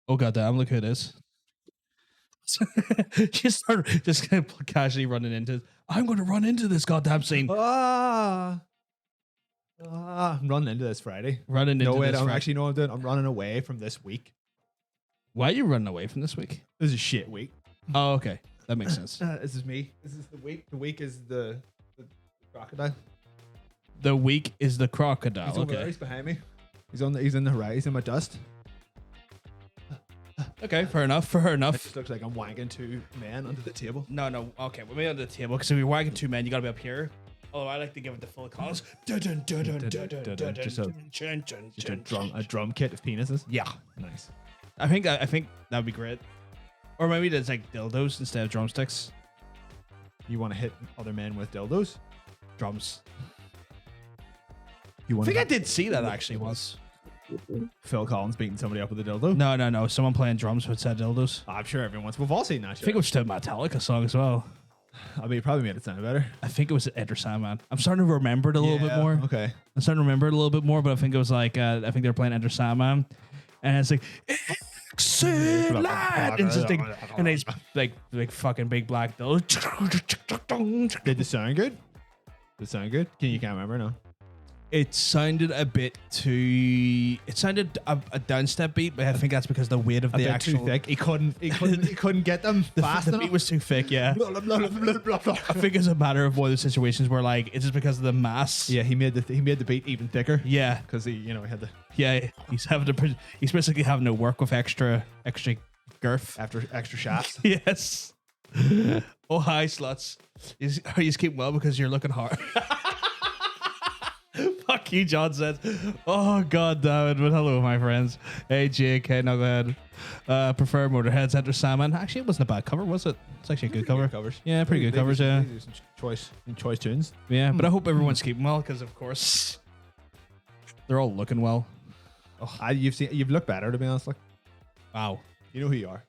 Oh goddamn! Look who it is. Just kind of casually running into. I'm going to run into this goddamn scene. I'm running into this Friday. Running into No, wait, this. I'm actually, know what I'm doing. I'm running away from this week. Why are you running away from this week? This is a shit week. Oh, okay, that makes sense. This is me. This is the week. The week is the crocodile. The week is the crocodile. He's over there. Okay. He's behind me. He's in the horizon. He's in my dust. Okay. Fair enough. Fair It enough. just looks like I'm wanking two men under the table. No. Okay, we're made under the table because if you're wagging two men, you gotta be up here. Although I like to give it the full colors. Just a drum kit of penises. Yeah, Nice. I think that'd be great. Or maybe there's like dildos instead of drumsticks. You want to hit other men with dildos? Drums. You I want? think I did see that actually once. Phil Collins beating somebody up with a dildo. No. Someone playing drums with said dildos. I'm sure everyone's. We've all seen that I shit. think it was a Metallica song as well. I mean, it probably made it sound better. I think it was Enter Sandman. I'm starting to remember it a little bit more. Okay. I'm starting to remember it a little bit more, but I think it was like I think they were playing Enter Sandman, and it's like excellent, and it's just like, and it's like fucking big black dildos. Did it sound good? Did it sound good? You can't remember? No. It sounded a bit too. It sounded a downstep beat, but I think that's because the weight of A the bit actual too thick. He couldn't get them fast the enough. beat was too thick. Yeah, Blah, blah, blah, blah, blah, blah. I think it's a matter of one of those situations where like it's just because of the mass. Yeah, he made the beat even thicker Yeah, because he had the yeah. He's basically having to work with extra girth. after extra shots. Yes. Oh hi sluts. You keep well because you're looking hard. Fuck you, John said. Oh god damn it. But hello, my friends. Hey Jake, hey, now go ahead. Prefer Motorhead's Enter Sandman. Actually, it wasn't a bad cover, was it? It's actually a good cover. Covers. Yeah, pretty good covers, yeah. Some choice tunes. Yeah, but I hope everyone's keeping well because of course they're all looking well. You've looked better, to be honest. Like, Wow. you know who you are.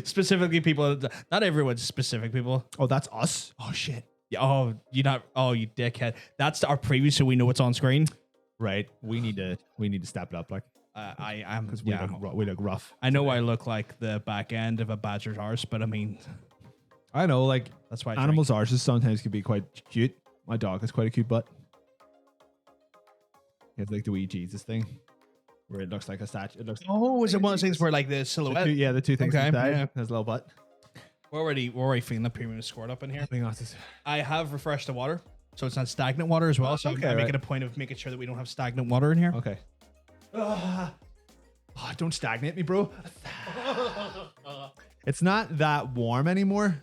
Specifically people, not everyone's specific people. Oh, that's us. Oh shit. Yeah, oh, you dickhead. That's our preview, so we know what's on screen. Right. We need to step it up, like, I am because yeah. we look rough. I know I look like the back end of a badger's arse, but I mean, I know, like, that's why animals' arses sometimes can be quite cute. My dog has quite a cute butt. He has like the wee Jesus thing, where it looks like a statue. It looks. Oh, is it one of those things where like the silhouette? The two things Okay, inside. yeah. His little butt. We're already feeling the premium scored up in here. Being honest, I have refreshed the water, so it's not stagnant water as well. So Okay, I'm making right. a point of making sure that we don't have stagnant water in here. okay. Don't stagnate me, bro. It's not that warm anymore,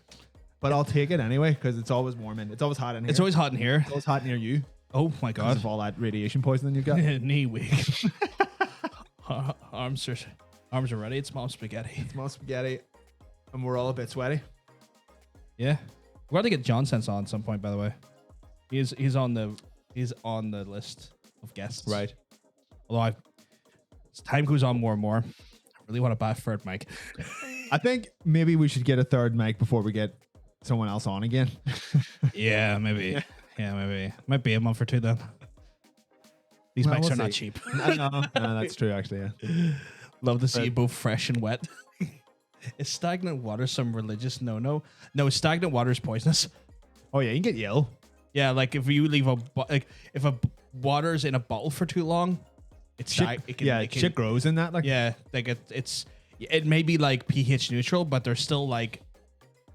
but I'll take it anyway because it's always warm and it's always hot in here. It's always hot in here. It's always hot near you Oh my because god. of all that radiation poisoning you've got. Knee weak. Arms are ready. It's mom spaghetti. Small spaghetti, and we're all a bit sweaty. Yeah, we're going to get John Sense on at some point. By the way, he's on the list of guests. Right. Although as time goes on more and more, I really want to buy a third mic. I think maybe we should get a third mic before we get someone else on again. Yeah, maybe. Yeah, maybe. Might be a month or two then. These Well, mics we'll are not see. cheap. No, that's true actually. Yeah. Love to see Right. you both fresh and wet. Is stagnant water some religious no? No, stagnant water is poisonous. Oh yeah, you can get ill. Yeah, like if you leave if water's in a bottle for too long, it's Shit grows in that. Like, yeah, like it may be like pH neutral, but there's still like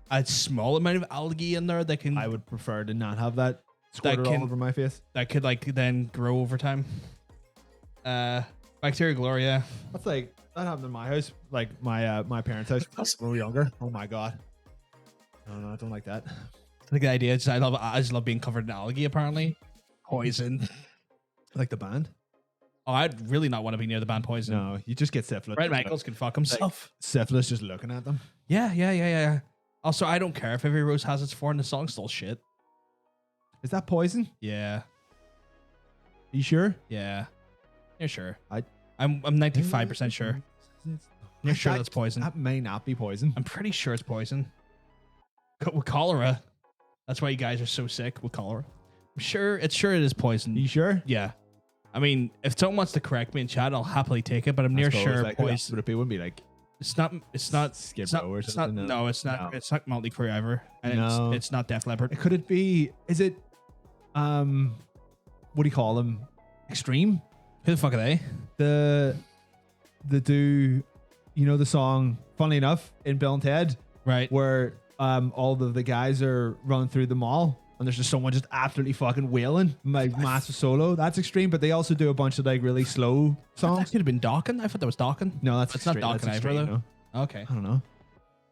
a small amount of algae in there that can I would prefer to not have that squirted all can- over my face. that could like then grow over time. Bacteria gloria. That's like that happened in my house, like my parents' house when we were younger. Oh my god. No, I don't like that. I think the idea is I just love being covered in algae. Apparently, poison. Like the band. Oh, I'd really not want to be near the band Poison. No, you just get syphilis. Brett Michaels can fuck himself. Syphilis just looking at them. Yeah. Also, I don't care if every rose has its thorn. The song's still shit. Is that poison? Yeah. You sure? Yeah. You're sure? I'm 95% sure. You're sure that's poison? That may not be poison. I'm pretty sure it's poison. With cholera. That's why you guys are so sick with cholera. Sure it is poison. You sure? Yeah. I mean, if someone wants to correct me in chat, I'll happily take it. But I'm near sure like, who else Poison. would it be? Wouldn't be like It's not. Skippable or It's not. something. No, it's not. No. It's not Motley Crue either, and No. it's not Def Leppard. Could it be? Is it? What do you call them? Extreme. Who the fuck are they? The do, you know the song? Funnily enough, in Bill and Ted, Right. where all of the guys are running through the mall and there's just someone just absolutely fucking wailing, like massive solo. That's extreme, but they also do a bunch of like really slow That songs. could have been Dawkins. I thought that was Dawkins. No, that's not extreme. Dawkins That's either, extreme, though. Okay. I don't know.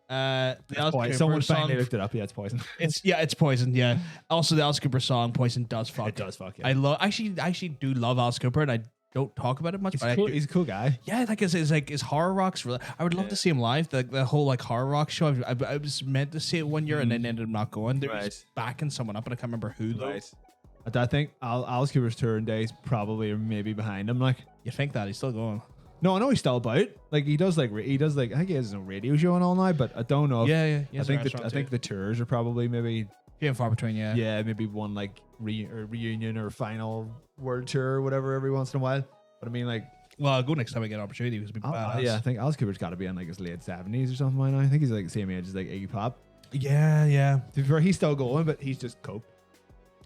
The Alice Cooper Someone song. finally looked it up. Yeah, it's Poison. It's Poison. Yeah. Also, the Alice Cooper song "Poison" does fuck. It does fuck. Yeah. I love. Actually do love Alice Cooper, and I don't talk about it much. He's But cool. I do, He's a cool guy. yeah, like his like his horror rocks. I would love to see him live. The whole like horror rock show. I was meant to see it one year and then ended up not going. They were just backing someone up, and I can't remember who though. Right. I think Alice Cooper's touring days probably are maybe behind him. Like, You think that he's still going? no, I know he's still about. Like, he does like I think he has his own radio show and all now. But I don't know. If, Yeah. He I has a think restaurant I think too. the tours are probably maybe few and far between. Yeah. maybe one like reunion or final world tour or whatever every once in a while. But I mean, like, Well, I'll go next time I get an opportunity because it'd be badass. yeah, I think Alice Cooper's got to be in like his late 70s or something right now. I think he's like the same age as like Iggy Pop. Yeah. To be fair, he's still going, but he's just coke.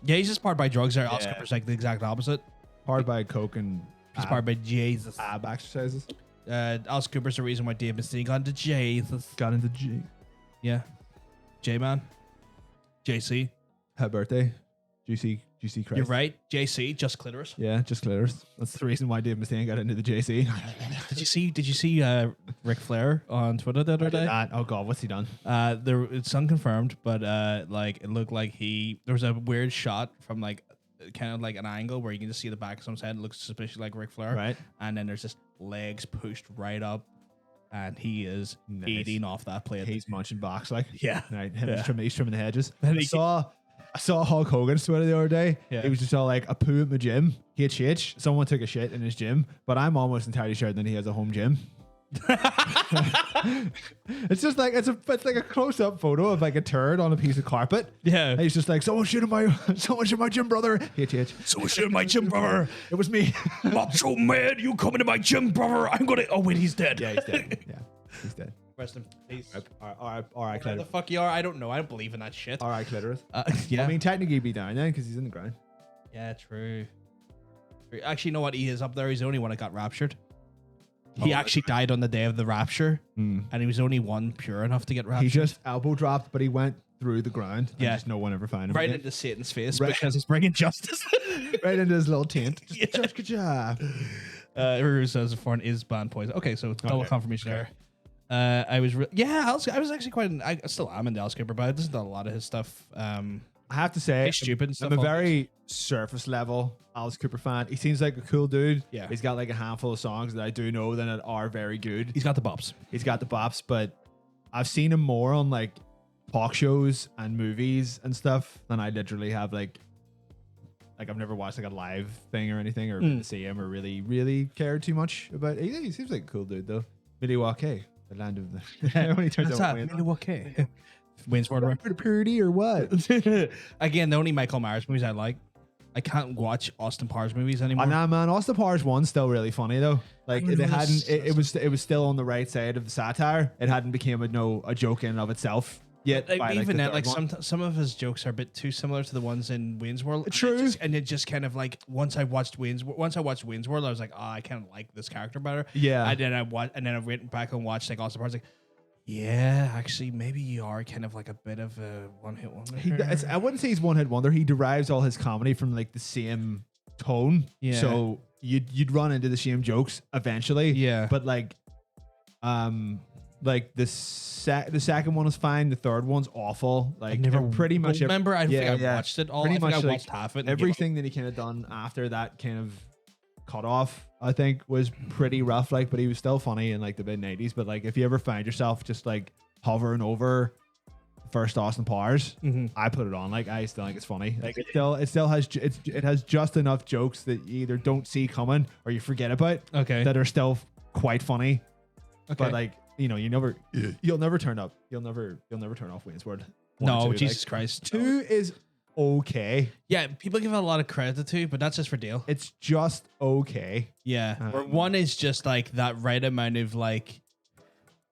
Yeah, he's just powered by drugs there. Alice Yeah. Cooper's like the exact opposite. Hard by coke and He's powered by Jesus. ab exercises. Alice Cooper's the reason why Dave Mustaine got into Jesus. Got into G. Yeah. J-Man. JC. Happy birthday. Juicy Christ. You're right. JC, just clitoris. Yeah, just clitoris. That's the reason why Dave Mustaine got into the JC. Did you see Ric Flair on Twitter the other day? Oh god, what's he done? It's unconfirmed, but like it looked like there was a weird shot from like kind of like an angle where you can just see the back of someone's head. It looks suspiciously like Ric Flair. Right. And then there's just legs pushed right up and he is Nice. eating off that plate. He's munching box like. Yeah. Right. Him Yeah. he's trimming the hedges. And I saw Hulk Hogan's Twitter the other day. Yeah. He was just all like a poo at my gym. He had shit. Someone took a shit in his gym, but I'm almost entirely sure that he has a home gym. It's just like it's like a close up photo of like a turd on a piece of carpet. Yeah. And he's just like, someone shoot my gym, brother. H. So shit, my gym brother. It was me. Macho man, you coming to my gym, brother? I'm gonna. Oh wait, he's dead. Yeah, he's dead. Yeah, he's dead. Rest in peace. All right, Where the clitoris. fuck you are? I don't know. I don't believe in that shit. All right, clitoris. Yeah. I mean, technically, he'd be down then because he's in the ground. Yeah, true. Actually, you know what? He is up there. He's the only one that got raptured. He actually died on the day of the rapture, and he was the only one pure enough to get raptured. He just elbow dropped, but he went through the ground. And Yeah. just no one ever found him. right again. into Satan's face Right. because he's bringing justice. Right into his little tent. Yeah. Just good job. Everyone says the foreign is banned poison. Okay, so double Okay. confirmation there. I was I was actually quite. I still am in Alice Cooper, but I listen to a lot of his stuff. I have to say, He's stupid and stuff. I'm a all very surface level Alice Cooper fan. He seems like a cool dude. Yeah. He's got like a handful of songs that I do know that are very good. He's got the bops. He's got the bops, but I've seen him more on like talk shows and movies and stuff than I literally have like I've never watched like a live thing or anything or been to see him or really cared too much about. He seems like a cool dude though. Milwaukee, the land of the. When he turns What's out that? Wayne. Milwaukee. Wayne's World. Purdy or what? Again, the only Michael Myers movies I like. I can't watch Austin Powers movies anymore. Nah, man, Austin Powers 1's still really funny though. Like I it know, hadn't, it was still on the right side of the satire. It hadn't become a joke in and of itself yet. Like, by, even the then, third like one. some of his jokes are a bit too similar to the ones in Wayne's World. True. And it just kind of like once I watched Wayne's World, I was like, oh, I kind of like this character better. Yeah. And then I went back and watched like Austin Powers, like, yeah, actually, maybe you are kind of like a bit of a one-hit wonder. I wouldn't say he's one hit wonder. He derives all his comedy from like the same tone. Yeah. So you'd run into the same jokes eventually. Yeah. But like the second one is fine. The third one's awful. Like pretty much. remember. I think I watched it all. Pretty I think much I like watched half it. and everything that he kind of done after that kind of cut off, I think, was pretty rough. Like, but he was still funny in like the mid 90s. But like, if you ever find yourself just like hovering over first Austin Powers, I put it on. Like, I still think it's funny. Like, it still has just enough jokes that you either don't see coming or you forget about. Okay. That are still quite funny. Okay. But like, you'll never turn off Wayne's World. 1 No, and 2, Jesus Christ. 2 is okay. Yeah, people give it a lot of credit to, but that's just for Dale. It's just okay. Yeah, where one is just like that right amount of like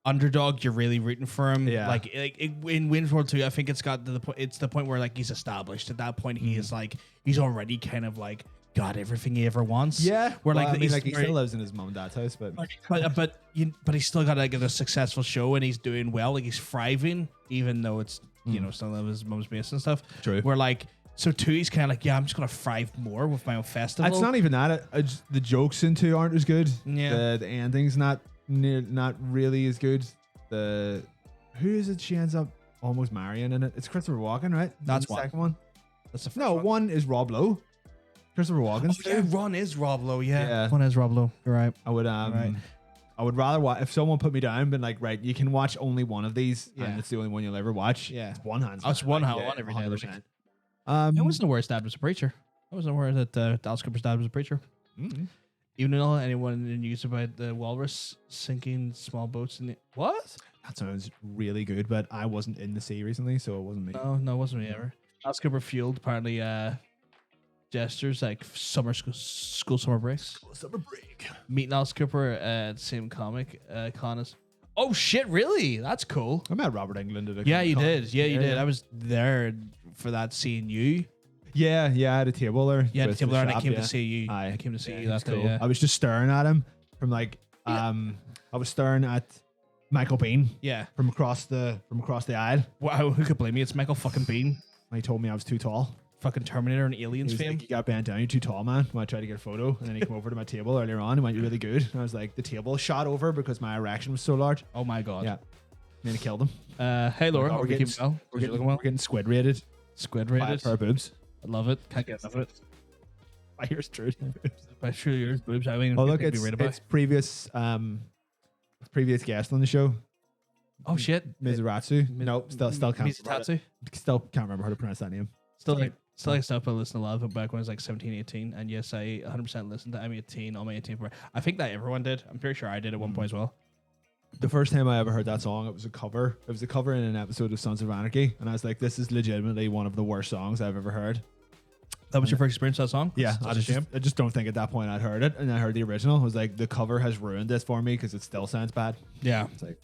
underdog. You're really rooting for him. Yeah. In Wayne's World 2, I think it's got to the point. It's the point where like he's established. At that point, he is like he's already kind of like got everything he ever wants. Yeah. Where Well, like I mean, like he still lives in his mom and dad's house, but but he's still got like a successful show and he's doing well. Like he's thriving, even though it's still in his mom's base and stuff. True. Where like so 2, he's kind of like, yeah, I'm just gonna thrive more with my own festival. it's not even that. The jokes in 2 aren't as good. Yeah. The ending's not really as good. Who is it? She ends up almost marrying in it. It's Christopher Walken, right? That's the one. second one. That's the first No, one is Rob Lowe. Christopher Walken's Oh, yeah, too. Ron is Rob Lowe. Yeah. Yeah. One is Rob Lowe. You're right. I would Right. I would rather watch if someone put me down, been like, right, you can watch only one of these, Yeah. and it's the only one you'll ever watch. Yeah. It's one hands. Oh, it's down, one like, hand, yeah, one every day. 100%. I wasn't aware his dad was a preacher. I wasn't aware that Dallas Cooper's dad was a preacher. Mhm. Even though anyone in the news about the walrus sinking small boats in the what? That sounds really good, but I wasn't in the sea recently, so it wasn't me. No, it wasn't me ever. Dallas Cooper fueled apparently gestures like school summer breaks. Summer break. Meeting Alice Cooper at the same comic con as. Oh shit! Really? That's cool. I met Robert Englund at a Yeah, you con. did. Yeah, you did. Yeah. I was there for that seeing you. Yeah, I had a table there. Yeah, the with table there, and I shop, came yeah. to see you. Aye. I came to see Yeah, you that it's day. cool. Yeah. I was just staring at him from like I was staring at Michael Bean Yeah. from across the aisle. Wow. Who could blame me? It's Michael fucking Bean, And he told me I was too tall. fucking Terminator and He Aliens was fame. like, you got bent down, you're too tall, man. When I tried to get a photo, and then he came over to my table earlier on and went, you're really good. And I was like, the table shot over because my erection was so large. Oh my god. Yeah. And then he killed him. Hey Laura, Oh, we're getting well. We're Looking getting, well. we're getting squid rated Squid by rated. her boobs. I love it. Can't get enough of it. By yours true. By sure yours boobs. I mean, Oh look, it'd be it's, rated by. it's previous guest on the show, Oh shit. Mizuratsu. Nope, still can't remember Mizutatsu. still can't remember how to pronounce that name. Still like stuff I listened to a lot of back when I was like 17, 18. And yes, I 100% listened to I'm 18 on my 18th birthday. I think that everyone did. I'm pretty sure I did at one point as well. The first time I ever heard that song, it was a cover. It was a cover in an episode of Sons of Anarchy, and I was like, "This is legitimately one of the worst songs I've ever heard." That was your first experience with that song? Yeah, That's a shame. I just don't think at that point I'd heard it, and I heard the original. I was like, the cover has ruined this for me because it still sounds bad. Yeah. It's like,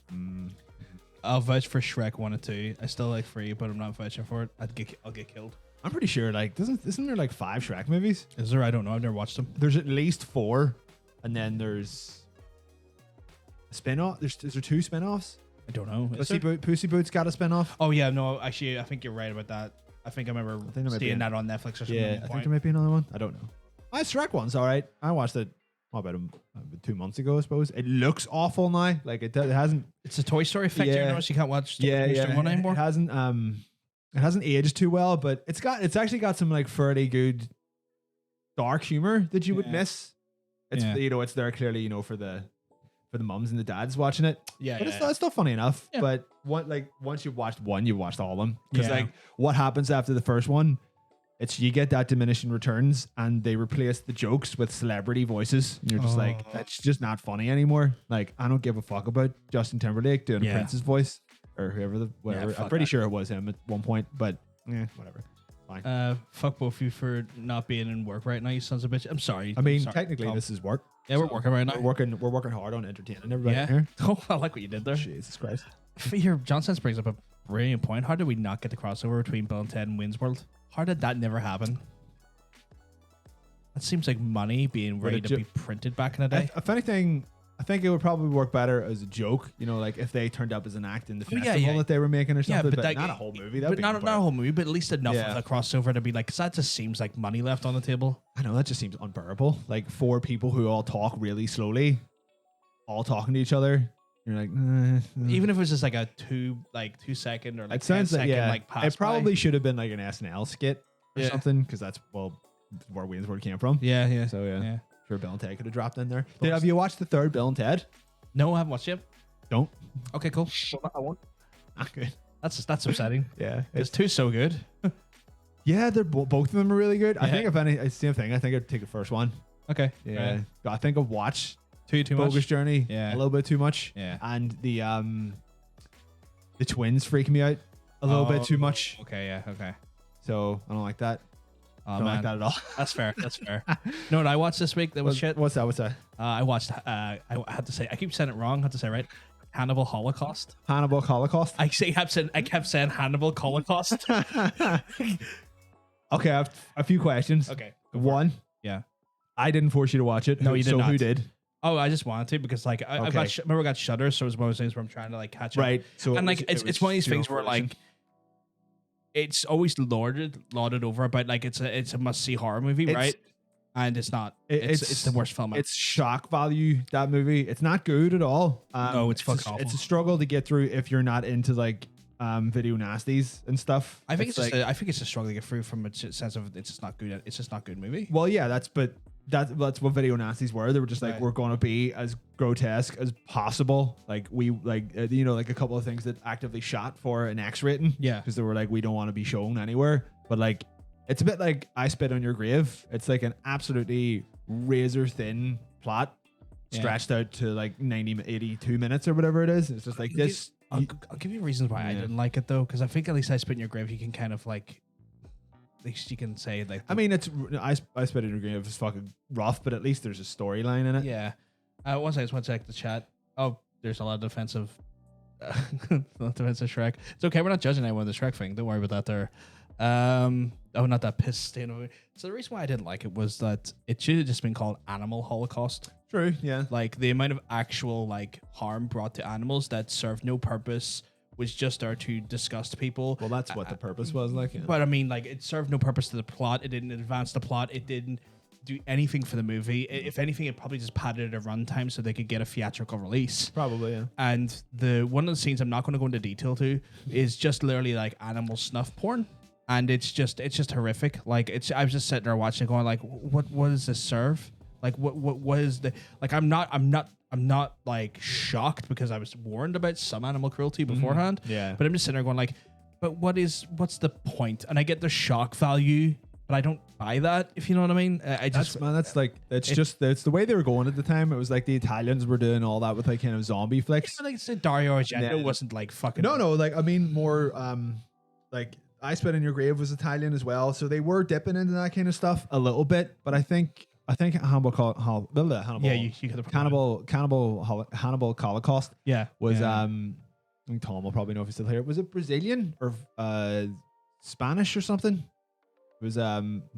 I'll vouch for Shrek 1 and 2. I still like 3, but I'm not vouching for it. I'll get killed. I'm pretty sure like isn't there like 5 Shrek movies? Is there? I don't know. I've never watched them. There's at least 4, and then there's a spin-off. Is there 2 spin-offs? I don't know. Is there? Pussy Boots got a spin-off. Oh yeah, no. Actually, I think you're right about that. I think I remember there might be seeing an- that on Netflix or something. Yeah, at I one think point. there might be another one. I don't know. Shrek one's all right. I watched it about 2 months ago, I suppose. It looks awful now. Like it hasn't. It's a Toy Story effect. Yeah. You notice you can't watch Yeah, Toy Story 1 anymore. It hasn't aged too well, but it's actually got some like fairly good dark humor that you would Yeah. miss. It's Yeah. it's there clearly for the mums and the dads watching it. Yeah, But yeah. it's still funny enough. Yeah. But once you've watched one, you've watched all of them. Because Yeah. like what happens after the first one, it's you get that diminishing returns and they replace the jokes with celebrity voices. And you're just like, Oh. that's just not funny anymore. Like I don't give a fuck about Justin Timberlake doing Yeah. Prince's voice or whatever. I'm fuck pretty that. sure it was him at one point, but whatever. Fine. Fuck both of you for not being in work right now, you sons of bitch. I'm sorry. I mean, I'm sorry. technically Oh. this is work. Yeah, we're So working right now. We're working hard on entertaining everybody Yeah. here. Oh, I like what you did there. Jesus Christ. Here, Johnson brings up a brilliant point. How did we not get the crossover between Bill and Ted and Wayne's World? How did that never happen? That seems like money being But ready it to ju- be printed back in the day. If anything, I think it would probably work better as a joke. Like if they turned up as an act in the Oh, yeah, festival yeah. that they were making or Yeah, something, but but that- not a whole movie. That But would be not a whole movie, but at least enough Yeah. of the crossover to be like, because that just seems like money left on the table. I know that just seems unbearable. Like 4 people who all talk really slowly, all talking to each other. You're like, Even if it was just like a 2 second or like it sounds 10 like second pass it probably by. should have been like an SNL skit or Yeah. something because that's where Wayne's World came from. Yeah, yeah. So yeah, Yeah. sure Bill and Ted could have dropped in there. course. Have you watched the 3rd Bill and Ted? No, I haven't watched it yet. Don't. Okay, cool. I won't. Not good. That's upsetting. Yeah, It's 2 so good. yeah. They're both of them are really good. I Yeah. think if any, it's the same thing. I think I'd take the first one. Okay. Yeah, I think I've watched Too Bogus much. Journey Yeah. a little bit too much. Yeah. And the twins freaking me out a little bit too much. Okay, yeah, okay. So I don't like that. Oh Don't man, like that at all. that's fair. That's fair. You know what I watched this week? That was shit. What's that? What's that? I watched. I had to say. I keep saying it wrong. I have to say it right. Hannibal Holocaust. Hannibal Holocaust. I kept saying Hannibal Holocaust. Okay, I have a few questions. Okay. One, Yeah. I didn't force you to watch it. No, you did so not. who did? Oh, I just wanted to because like I Okay. remember I got Shudder, so it was one of those things where I'm trying to like catch up. Right. So And it like was- it's one of these zero things where forcing. like it's always lauded over about like it's a must see horror movie, It's- right? And it's not. It's- It's the worst film. It's shock value, that movie. It's not good at all. No, it's fucking a, awful. It's a struggle to get through if you're not into like video nasties and stuff. I think it's like, just I think it's a struggle to get through from a sense of it's just not good. It's just not good movie. well, yeah, that's what video nasties were. They were just like, Right. we're going to be as grotesque as possible. Like we like like a couple of things that actively shot for an X rating. Yeah. because they were like, we don't want to be shown anywhere. But like, it's a bit like I Spit on Your Grave. It's like an absolutely razor thin plot Yeah. stretched out to like 82 minutes or whatever it is. It's just like this. I'll give you reasons why I Yeah. didn't like it though, because I think at least I Spit in Your Grave you can kind of like at least you can say like I mean, it's I Spit on Your Grave is fucking rough, but at least there's a storyline in it. yeah. One second, one check the chat. Oh, there's a lot of defensive defensive Shrek. It's okay, we're not judging anyone with the Shrek thing. Don't worry about that there. Oh, not that piss stain over. So the reason why I didn't like it was that it should have just been called Animal Holocaust. True. Yeah. Like the amount of actual like harm brought to animals that served no purpose was just there to disgust people. Well, that's what the purpose was. Like, yeah. But I mean, like it served no purpose to the plot. It didn't advance the plot. It didn't do anything for the movie. If anything, it probably just padded a runtime so they could get a theatrical release. Probably, yeah. And the one of the scenes I'm not going to go into detail to is just literally like animal snuff porn, and it's just horrific. Like I was just sitting there watching, going like, what does this serve? Like what is the like? I'm not like shocked because I was warned about some animal cruelty beforehand. Yeah. But I'm just sitting there going like, but what's the point? And I get the shock value, but I don't buy that. If you know what I mean. I just That's the way they were going at the time. It was like the Italians were doing all that with like kind of zombie flicks. like I said, Dario Argento Yeah. wasn't like fucking. No, like I mean more like I Spit in Your Grave was Italian as well, so they were dipping into that kind of stuff a little bit. But I think Hannibal Yeah, you could have Hannibal Holocaust Yeah, was yeah. I think Tom will probably know if he's still here. Was it Brazilian or Spanish or something? It was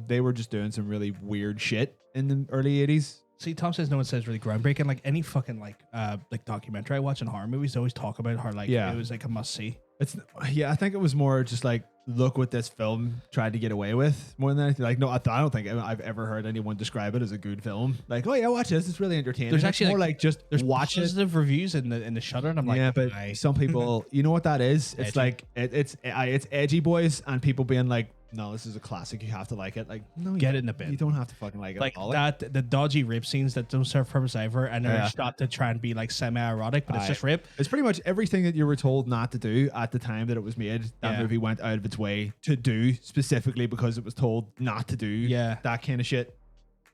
they were just doing some really weird shit in the early 80s. See, Tom says no one says really groundbreaking. Like any fucking like documentary I watch in horror movies, they always talk about how like Yeah. it was like a must see. It's I think it was more just like look what this film tried to get away with more than anything. Like no, I don't think I've ever heard anyone describe it as a good film. Like, oh yeah, watch this, it's really entertaining. There's It's actually, more like, like just There's watch it. positive reviews in the Shudder, and I'm like, Yeah, but aye. some people, you know what that is? It's Edgy. like it's edgy boys and people being like, no, this is a classic. You have to like it. Like, no, you Get don't. it in a bin. You don't have to fucking like it. Like at all. that, the dodgy rape scenes that don't serve purpose ever, and they're Yeah. shot to try and be like semi-erotic, but it's Aye. just rape. It's pretty much everything that you were told not to do at the time that it was made. That Yeah. movie went out of its way to do specifically because it was told not to do Yeah. that kind of shit.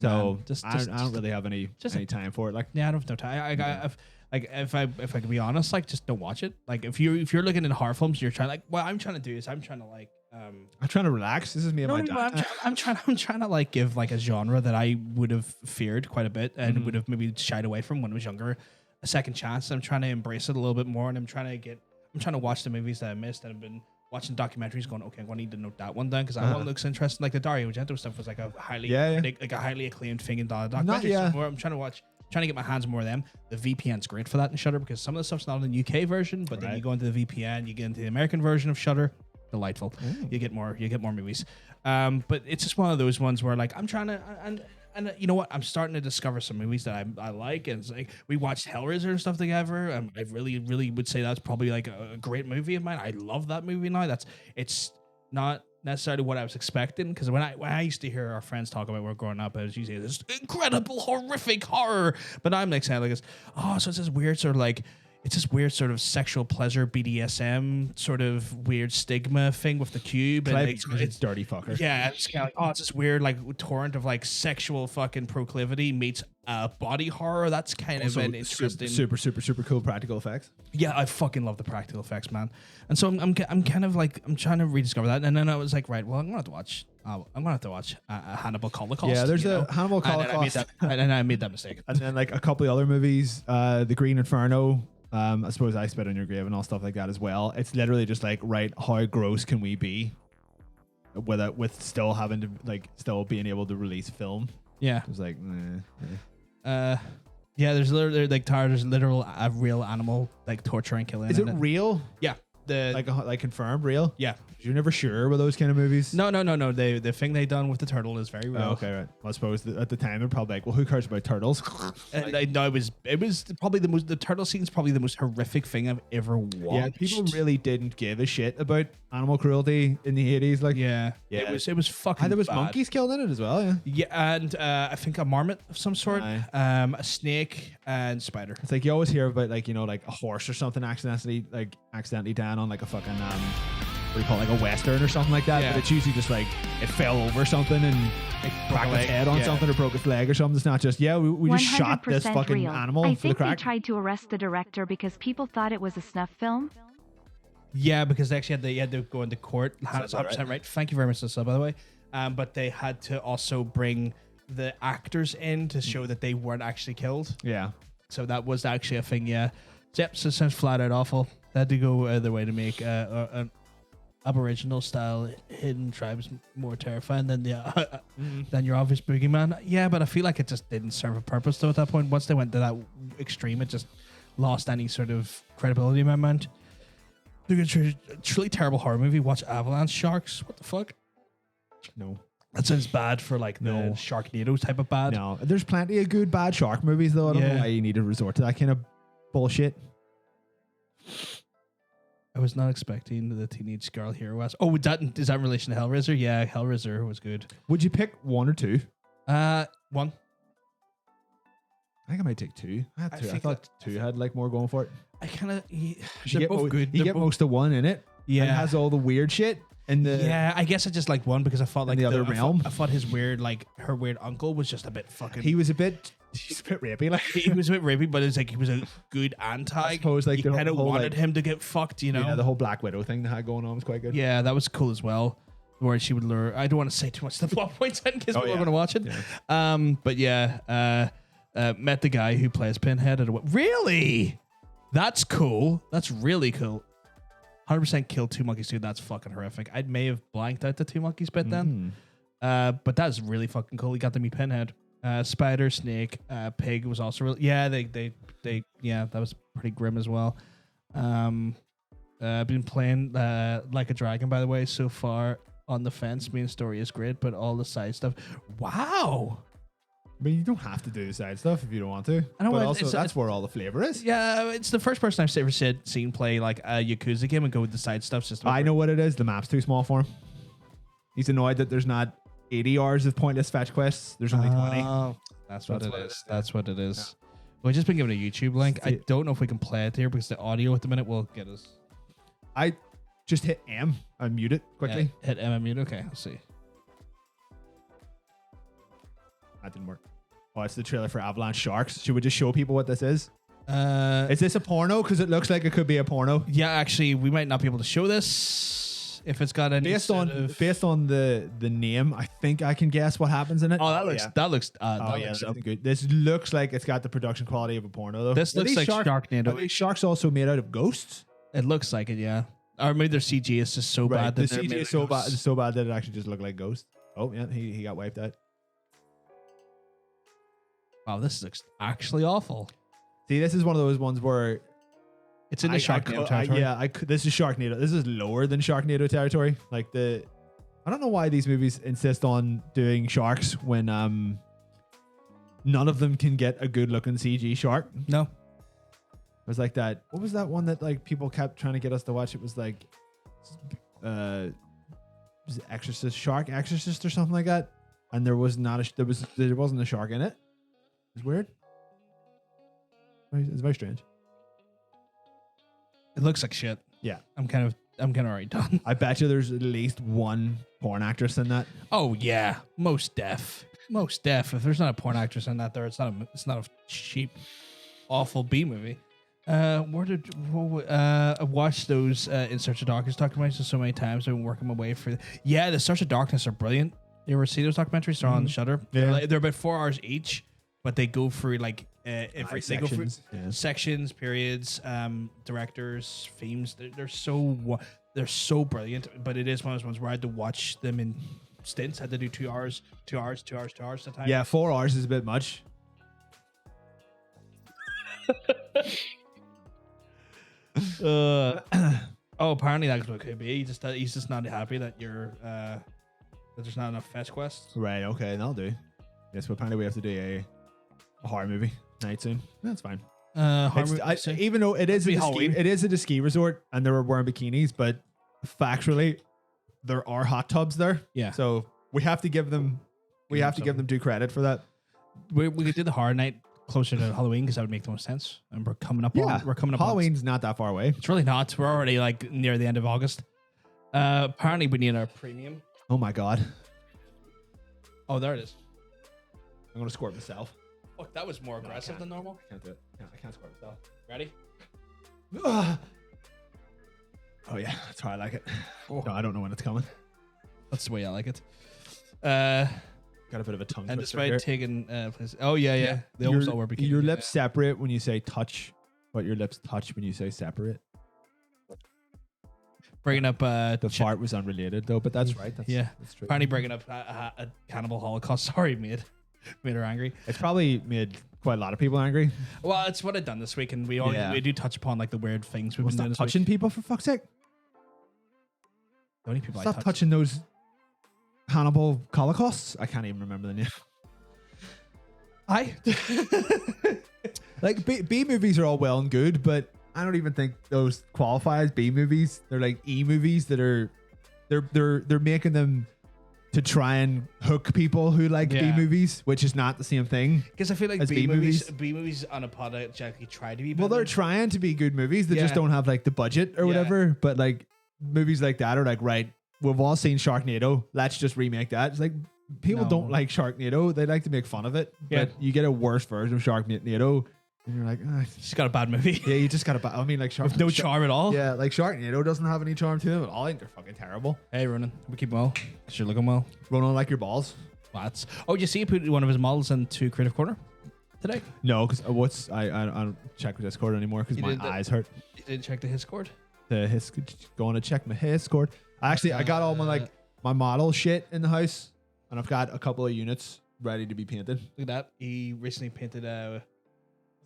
So Man, just- I don't really have any just- time for it. Like, Yeah, I don't have no time. If I can be honest, like just don't watch it. Like if you're looking at horror films, you're trying like what I'm trying to do is I'm trying to like I'm trying to relax. This is me and No, my no, dad. I'm trying to like give like a genre that I would have feared quite a bit and Mm-hmm. would have maybe shied away from when I was younger a second chance. I'm trying to embrace it a little bit more, and I'm trying to watch the movies that I missed, and I've been watching documentaries going, okay, I'm going to need to note that one down because that one looks interesting. Like the Dario Argento stuff was like a highly Yeah. like a highly acclaimed thing in documentary. yeah. So I'm trying to get my hands more of them. The VPN's great for that in Shudder because some of the stuff's not in the UK version, but then Right. you go into the VPN, you get into the American version of Shudder. Delightful. You get more movies. But it's just one of those ones where like I'm trying to and you know what? I'm starting to discover some movies that I like, and it's like we watched Hellraiser and stuff together. I really would say that's probably like a great movie of mine. I love that movie now. It's not necessarily what I was expecting because when I used to hear our friends talk about when we were growing up, I was usually this incredible horrific horror. But I'm like saying like this, so it's this weird sort of like it's this weird sort of sexual pleasure BDSM sort of weird stigma thing with the cube. And It's dirty fucker. yeah, it's kind of like, oh, it's this weird like torrent of like sexual fucking proclivity meets body horror. That's kind of an interesting, super cool practical effects. yeah, I fucking love the practical effects, man. And so I'm kind of like I'm trying to rediscover that, and then I was like, right, well, I'm gonna have to watch Hannibal Holocaust. Yeah, there's a Hannibal And then I made Holocaust. and I made that mistake. And then like a couple of other movies, the Green Inferno. I suppose I Spit on Your Grave and all stuff like that as well. It's literally just like, right, how gross can we be with still having to like still being able to release film? Yeah. It was like, Yeah, there's literally like there's literal a real animal like torture and killing. is it in real? Yeah. The Like confirmed real? yeah. You're never sure with those kind of movies. No. The thing they done with the turtle is very real. Oh, okay, right. Well, I suppose at the time they're probably like, well, who cares about turtles? And I know it was probably the turtle scene's probably the most horrific thing I've ever watched. Yeah, people really didn't give a shit about animal cruelty in the 80s. Like, Yeah. Yeah. It was fucking. there was bad. monkeys killed in it as well. Yeah, Yeah, and I think a marmot of some sort, Aye. a snake and spider. it's like you always hear about like like a horse or something accidentally down on like a fucking what do you call it, like a western or something like that. Yeah. But it's usually just like it fell over something and it cracked its head on something or broke its leg or something. It's not just we just shot this 100% fucking real. animal I for the think they crack. tried to arrest the director because people thought it was a snuff film. Yeah, because they actually had to go into court. Sounds 100% right. Thank you very much, Lisa, by the way. But they had to also bring the actors in to show that they weren't actually killed. Yeah. So that was actually a thing, yeah. Yep, so it sounds flat out awful. They had to go the way to make an Aboriginal style hidden tribes more terrifying than than your obvious boogeyman. Yeah, but I feel like it just didn't serve a purpose though at that point. Once they went to that extreme, it just lost any sort of credibility in my mind. Look at a truly terrible horror movie. Watch Avalanche Sharks. What the fuck? No. That sounds bad for like the No. Sharknado type of bad. No. There's plenty of good bad shark movies though. I don't know Yeah. why you need to resort to that kind of bullshit. I was not expecting the teenage girl hero was. Oh, is that in relation to Hellraiser? Yeah, Hellraiser was good. Would you pick one or two? One. I think I might take two. I had I two. I think thought two had like more going for it. I kind of. You They're get both good. You They're get both- most of one in it. Yeah. And it has all the weird shit and the Yeah, I guess I just like one because I thought like the other I thought- realm. I thought his weird like her weird uncle was just a bit fucking. he's a bit rapey. Like he was a bit rapey, but it's like he was a good anti. I suppose, like, you the kind of whole, wanted like- him to get fucked, you know. yeah, the whole Black Widow thing they had going on was quite good. Yeah, that was cool as well. Where she would lure. I don't want to say too much the plot points in case people are yeah. going to watch it. Yeah. But yeah, met the guy who plays Pinhead at a really. That's cool. That's really cool. 100% killed two monkeys too. That's fucking horrific. I may have blanked out the two monkeys bit then. But that's really fucking cool. He got to meet Pinhead. Spider, snake, pig was also really. Yeah, they yeah, that was pretty grim as well. I've been playing Like a Dragon, by the way, so far on the fence. Main story is great, but all the side stuff. Wow. I mean, you don't have to do the side stuff if you don't want to. I know, but but also it's- that's where all the flavor is. Yeah, it's the first person I've ever seen play like a Yakuza game and go with the side stuff system. I know what it is. The map's too small for him. He's annoyed that there's not 80 hours of pointless fetch quests. There's only 20. Oh, that's what That's it what it is. is, That's what it is. We've just been given a YouTube link. I don't know if we can play it here because the audio at the minute will get us. I just hit M and mute it quickly. Hit M mute. Okay, let's see. That didn't work. Oh, it's the trailer for Avalanche Sharks. Should we just show people what this is? Uh, Is this a porno? Because it looks like it could be a porno. yeah, actually, we might not be able to show this if it's got any Based sort on of- the name, I think I can guess what happens in it. Oh, that looks Yeah. that looks Oh that yeah, looks that's good. This looks like it's got the production quality of a porno though. This Are looks these like Are Sharknado. these sharks also made out of ghosts? It looks like it, yeah. Or maybe their CG is just so Right. bad The that they're CG made is of so bad, ghosts. it's so bad that it actually just looked like ghosts. Oh yeah, he got wiped out. Wow, this looks actually awful. See, this is one of those ones where It's in the Sharknado territory. this is Sharknado. This is lower than Sharknado territory. Like I don't know why these movies insist on doing sharks when none of them can get a good looking CG shark. It No. was like that. What was that one that like people kept trying to get us to watch? It was like was it Shark Exorcist or something like that. And there was not there wasn't a shark in it. It's weird. It's very strange. It looks like shit. Yeah. I'm kind of already done. I bet you there's at least one porn actress in that. Oh yeah, most deaf. If there's not a porn actress in that, it's not a cheap, awful B movie. I watched those In Search of Darkness documentaries so many times. I've been working my way through. Yeah, the Search of Darkness are brilliant. You ever see those documentaries? They're on Shudder. Yeah. They're about 4 hours each, but they go through like every they go through sections, periods, directors, themes. They're so brilliant. But it is one of those ones where I had to watch them in stints. I had to do 2 hours at a time. Yeah, 4 hours is a bit much. Apparently that's what it could be. He's just not happy that that there's not enough fetch quests. Right, okay, that'll do. Yes, but apparently we have to do a horror movie night soon. That's fine. Even though it is a ski resort and they were wearing bikinis, but factually there are hot tubs there. Yeah. So we have to give them due credit for that. We could do the horror night closer to Halloween because that would make the most sense. And we're coming up. Halloween's not that far away. It's really not. We're already like near the end of August. Apparently we need our premium. Oh my god. Oh, there it is. I'm gonna squirt myself. Fuck, that was more aggressive than normal. I can't do it. I can't squirt myself. Ready? Oh yeah, that's how I like it. Oh. No, I don't know when it's coming. That's the way I like it. Got a bit of a tongue and twister despite here. taking they almost all were bikinis. Your lips separate when you say touch, but your lips touch when you say separate. Bringing up the fart was unrelated though, but that's right. That's true. Apparently bringing up a cannibal holocaust. Sorry, made her angry. It's probably made quite a lot of people angry. Well, it's what I've done this week, and we do touch upon like the weird things we've been doing. Stop touching people, for fuck's sake. The only people Stop touching those cannibal holocausts. I can't even remember the name. Like B movies are all well and good, but I don't even think those qualify as B movies. They're like E movies that are they're making them to try and hook people who like B movies, which is not the same thing. Because I feel like B movies unapologetically try to be better. Well, they're trying to be good movies. They just don't have like the budget or whatever. But like movies like that are like, right, we've all seen Sharknado. Let's just remake that. It's like people don't like Sharknado. They like to make fun of it. Yeah. But you get a worse version of Sharknado. And you're like, she's got a bad movie. Yeah, you just got a bad. I mean, like with no charm at all. Yeah, like Sharknado doesn't have any charm to them at all. I think they're fucking terrible. Hey, Ronan, we keep well. Cause you're looking well. Ronan, like your balls. Lads. Oh, you see, he put one of his models into Creative Corner today. No, because I don't check Discord anymore because my eyes hurt. You didn't check the Discord. Going to check my Discord. Actually, I got all my model shit in the house, and I've got a couple of units ready to be painted. Look at that. He recently painted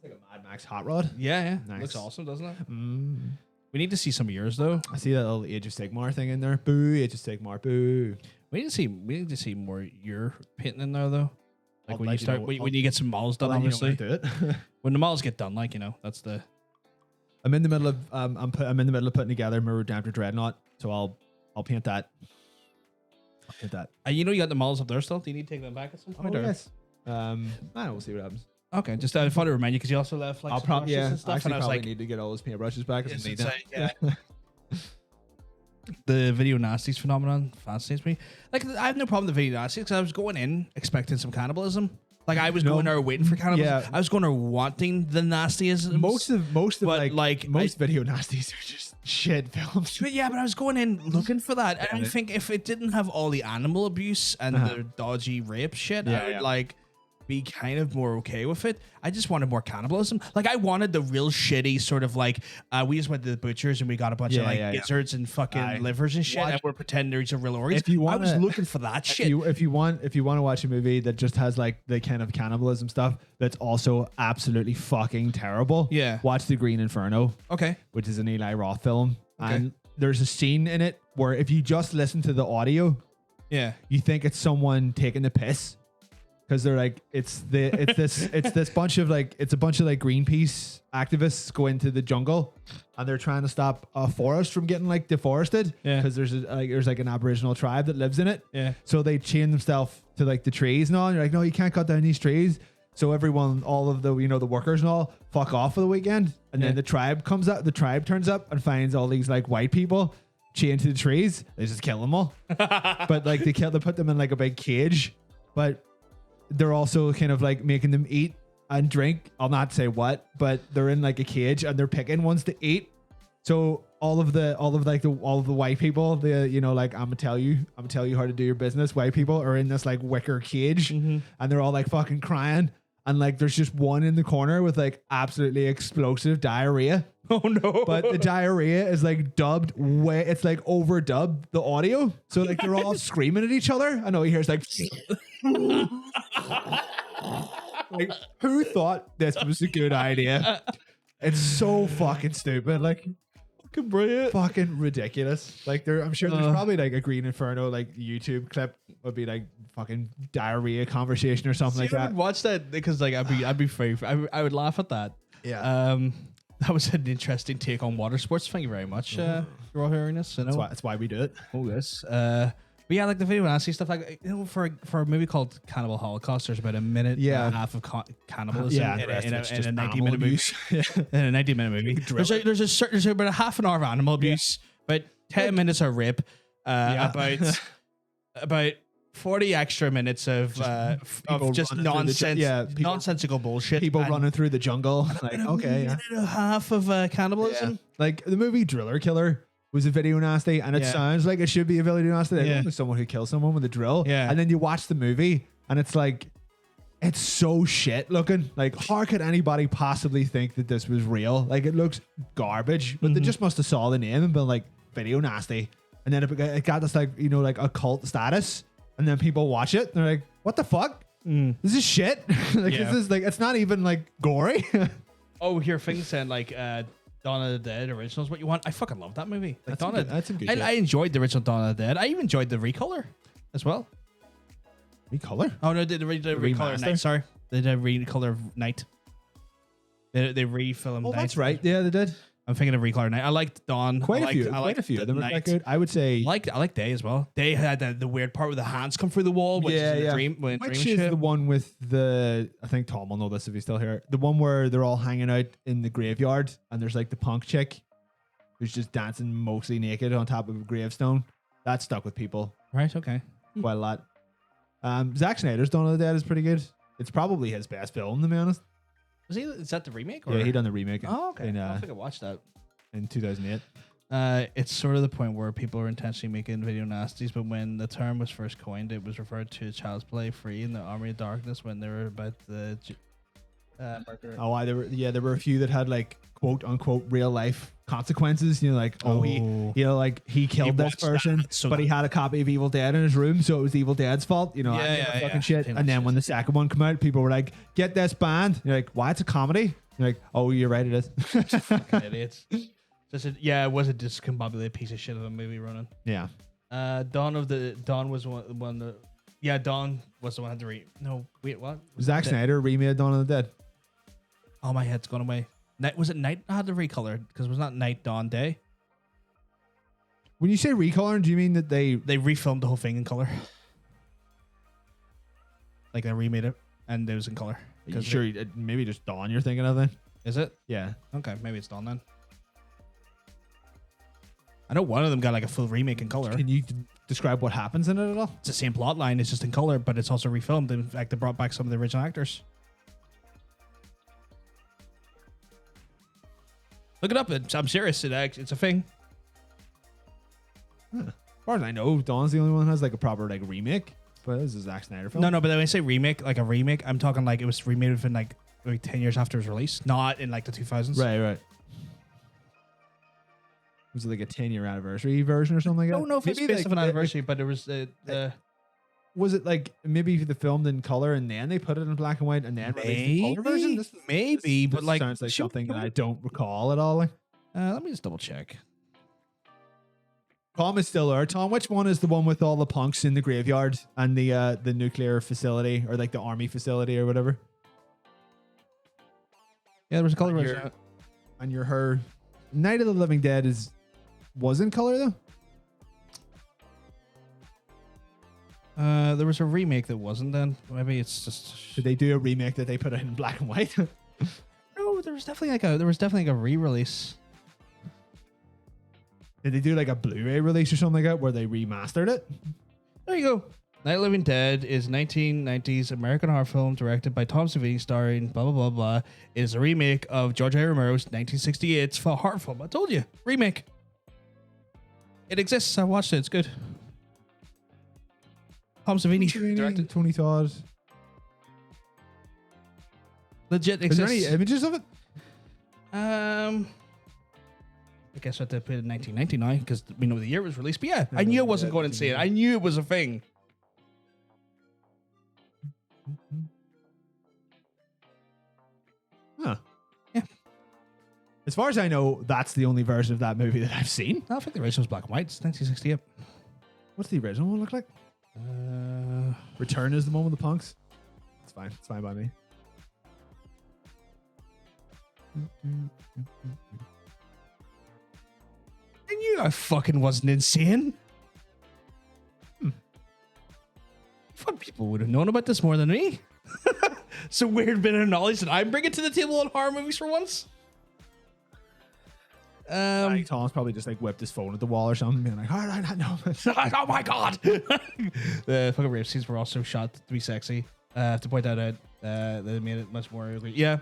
like a Mad Max hot rod. Yeah. Nice. Looks awesome, doesn't it? Mm. We need to see some of yours though. I see that little Age of Sigmar thing in there. Boo, Age of Sigmar, boo. We need to see more your painting in there though. Like when you start when you get some models done, obviously. Do it. When the models get done, that's the. I'm in the middle of I'm in the middle of putting together my Redemptor Dreadnought, so I'll paint that. I'll paint that. You got the models up there still. Do you need to take them back at some point? Oh, yes. We'll see what happens. Okay, just I thought to remind you because you also left like I'll probably and stuff, actually and I was like, need to get all those paintbrushes back. The video nasties phenomenon fascinates me. Like I have no problem with the video nasties because I was going in expecting some cannibalism. Like I was going there waiting for cannibalism. Yeah. I was going there wanting the nastiest. Most video nasties are just shit films. But I was going in looking for that, and I think if it didn't have all the animal abuse and the dodgy rape shit, I would be kind of more okay with it. I just wanted more cannibalism. Like I wanted the real shitty sort of like we just went to the butchers and we got a bunch of gizzards and fucking livers and shit, and we're pretending there's a real organs. I was looking for that shit. If you want to watch a movie that just has like the kind of cannibalism stuff that's also absolutely fucking terrible, watch the Green Inferno. Okay. Which is an Eli Roth film, and there's a scene in it where if you just listen to the audio, you think it's someone taking the piss. Because they're like, it's a bunch of Greenpeace activists go into the jungle and they're trying to stop a forest from getting like deforested. Because there's an Aboriginal tribe that lives in it. So they chain themselves to like the trees and all. And you're like, no, you can't cut down these trees. So everyone, all of the the workers and all, fuck off for the weekend, and then the tribe comes up. The tribe turns up and finds all these like white people chained to the trees. They just kill them all. But like they put them in like a big cage. But they're also kind of like making them eat and drink. I'll not say what, but they're in like a cage and they're picking ones to eat. So all of the white people, like I'm gonna tell you how to do your business. White people are in this like wicker cage, and they're all like fucking crying. And like there's just one in the corner with like absolutely explosive diarrhea. Oh no! But the diarrhea is like dubbed way. It's like overdubbed the audio, so like they're all screaming at each other. I know he hears like. Like, who thought this was a good idea? It's so fucking stupid. Like, fucking brilliant. Fucking ridiculous. Like, I'm sure there's probably like a Green Inferno like YouTube clip would be like fucking diarrhea conversation or something like I that. would watch that because like I'd be free. I would laugh at that. Yeah. That was an interesting take on water sports. Thank you very much for all hearing us. That's why we do it. Oh yes. But yeah, like the video nasty stuff, like for a movie called Cannibal Holocaust, there's about a minute and a half of cannibalism in a 90-minute movie. In a 90-minute movie, there's about a half an hour of animal abuse, about 10 minutes of rape, about 40 extra minutes of just nonsensical bullshit. People running through the jungle. Like, okay, minute and a half of cannibalism. Yeah. Like the movie Driller Killer was a video nasty, and it sounds like it should be a video nasty. Like, someone who kills someone with a drill. Yeah. And then you watch the movie, and it's like, it's so shit looking. Like, how could anybody possibly think that this was real? Like, it looks garbage, but they just must have saw the name and been like, video nasty. And then it got this like, like a cult status. And then people watch it, and they're like, what the fuck? This is shit. Like, this is like, it's not even like gory. Oh, here, things saying like, Dawn of the Dead original is what you want. I fucking love that movie. Like that's some good shit. I enjoyed the original Dawn of the Dead. I even enjoyed the recolor as well. Recolor? Oh no, they recolor Night. Sorry, they did recolor Night. They refilmed. Oh, Night. that's right. Yeah, they did. I'm thinking of recolor Night. I liked Dawn. Quite a few. They were that good. I would say. I like Day as well. Day had the weird part where the hands come through the wall. Which is the dream. Which is the one with the? I think Tom will know this if he's still here. The one where they're all hanging out in the graveyard and there's like the punk chick who's just dancing mostly naked on top of a gravestone. That stuck with people. Right. Okay. Quite a lot. Zack Snyder's Dawn of the Dead is pretty good. It's probably his best film, to be honest. Is that the remake? Or? Yeah, he done the remake. Oh, okay. I think I watched that in 2008. It's sort of the point where people are intentionally making video nasties, but when the term was first coined, it was referred to as Child's Play Free in the Army of Darkness when they were about the murder. Oh, there were a few that had like quote unquote real life consequences. Like he killed this person, but he had a copy of Evil Dead in his room, so it was Evil Dead's fault. Fucking shit. And then when the second one came out, people were like, "Get this banned." You're like, "Why? It's a comedy." You're like, "Oh, you're right, it is." Fucking idiots. It was a discombobulated piece of shit of a movie running. Yeah. Dawn was the one that. Yeah, Dawn was the one that had to No, wait, what? Zack Snyder remade Dawn of the Dead. Oh, my head's gone away. Was it Night? I had to recolor because it was not Night, Dawn, Day. When you say recoloring, do you mean that they refilmed the whole thing in color? Like they remade it and it was in color. Sure, maybe just Dawn you're thinking of then? Is it? Yeah. Okay, maybe it's Dawn then. I know one of them got like a full remake in color. Can you describe what happens in it at all? It's the same plot line. It's just in color, but it's also refilmed. In fact, they brought back some of the original actors. Look it up. I'm serious. It's a thing. As far as I know, Dawn's the only one that has like a proper like remake. But this is a Zack Snyder film. No, but when I say remake, like a remake, I'm talking like it was remade within like 10 years after its release, not in like the 2000s. Right. Was it like a 10-year anniversary version or something like that? I don't know if it's based on an anniversary, but it was was it like maybe the filmed in color and then they put it in black and white and then released the color version? But like sounds like something that I don't recall at all. Let me just double check. Tom is still there. Tom, which one is the one with all the punks in the graveyard and the nuclear facility or like the army facility or whatever? Yeah, there was a color version. And you're her. Night of the Living Dead was in color though. There was a remake that wasn't then. Maybe it's just. Did they do a remake that they put it in black and white? No, there was definitely like a re-release. Did they do like a Blu-ray release or something like that where they remastered it? There you go. Night of the Living Dead is 1990s American horror film directed by Tom Savini, starring blah blah blah blah. It is a remake of George A. Romero's 1968 horror film. I told you, remake. It exists. I watched it. It's good. Tom Savini directed. Tony Todd. Legit Is exists. there any images of it? I guess I have to put it in 1999 because we know the year it was released. But yeah, I knew I wasn't going to see it. I knew it was a thing. Huh. Yeah. As far as I know, that's the only version of that movie that I've seen. I think the original was black and white. It's 1968. What's the original one look like? Return is the one with the punks. It's fine. It's fine by me. I knew I fucking wasn't insane. Fun people would have known about this more than me. It's a weird bit of knowledge that I'm bringing to the table on horror movies for once. Tom's probably just like whipped his phone at the wall or something, being like, "All right, I know." Oh my god! The fucking rape scenes were also shot to be sexy. I have to point that out. They made it much more. Yeah,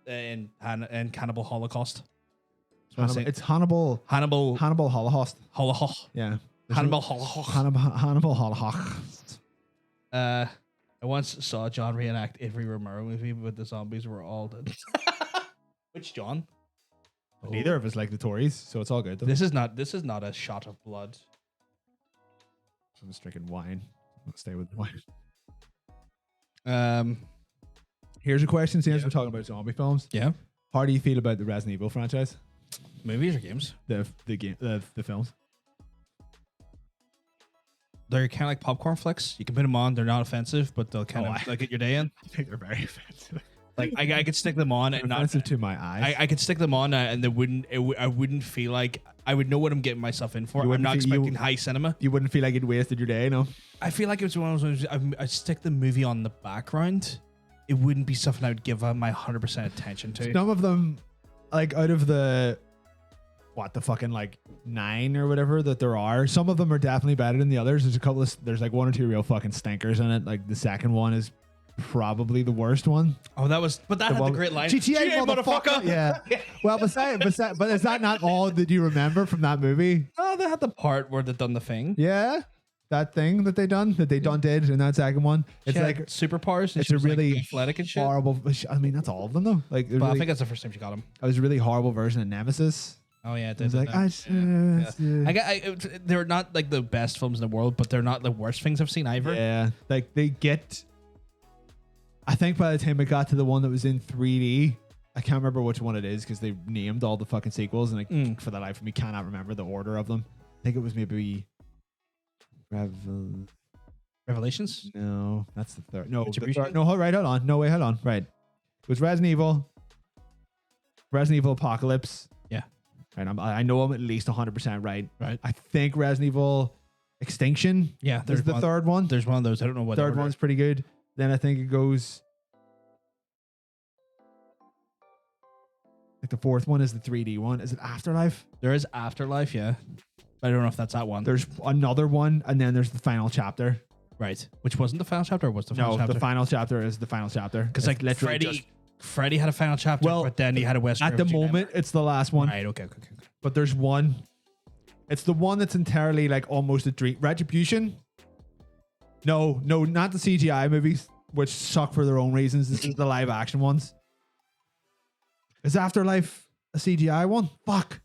and Cannibal Holocaust. It's Hannibal Holocaust. Holocaust. Yeah. Hannibal Holocaust. Hannibal Holocaust. I once saw John reenact every Romero movie, but the zombies were all dead. Which John? Neither of us like the Tories, so it's all good. Though. This is not a shot of blood. I'm just drinking wine. I'll stay with the wine. Here's a question, since we're talking about zombie films. Yeah. How do you feel about the Resident Evil franchise? Movies or games? The films. They're kind of like popcorn flicks. You can put them on. They're not offensive, but they'll kind of like get your day in. I think they're very offensive. Like I could stick them on and not offensive to my eyes. I could stick them on and they wouldn't. I wouldn't feel like I would know what I'm getting myself in for. I'm not expecting high cinema. You wouldn't feel like it wasted your day, no? I feel like it was one of those ones. I stick the movie on the background. It wouldn't be something I would give my 100% attention to. Some of them, like out of the the fucking like 9 or whatever that there are, some of them are definitely better than the others. There's like 1 or 2 real fucking stinkers in it. Like the second one is probably the worst one. Oh, that had the great line. GTA motherfucker. Yeah. Well, but is that not all that you remember from that movie? Oh, they had the part where they done the thing. Yeah. That thing that they did in that second one. It's like superpowers. It's a really athletic and shit. horrible. I mean, that's all of them though. Like, I think that's the first time she got him. It was a really horrible version of Nemesis. Oh yeah, it was like they're not like the best films in the world, but they're not the worst things I've seen either. Yeah, like they get. I think by the time it got to the one that was in 3D, I can't remember which one it is because they named all the fucking sequels, and for the life of me, cannot remember the order of them. I think it was maybe Revelations. No, that's the third. No, Retribution? no. Hold on. No, wait, hold on. Right, it was Resident Evil Apocalypse. Yeah. Right, I know I'm at least 100% right. Right. I think Resident Evil Extinction. Yeah, there's the third one. There's one of those. I don't know what. Third one's pretty good. Then I think it goes. Like the fourth one is the 3D one. Is it Afterlife? There is Afterlife. Yeah. I don't know if that's that one. There's another one, and then there's the final chapter. Right. Which wasn't the final chapter. Or was the final chapter? The final chapter is the final chapter. Because like Freddy had a final chapter, but then he had a West. At the moment, it's the last one. Right. Okay. But there's one. It's the one that's entirely like almost a dream. Retribution. No, not the CGI movies, which suck for their own reasons. This is the live action ones. Is Afterlife a CGI one? Fuck.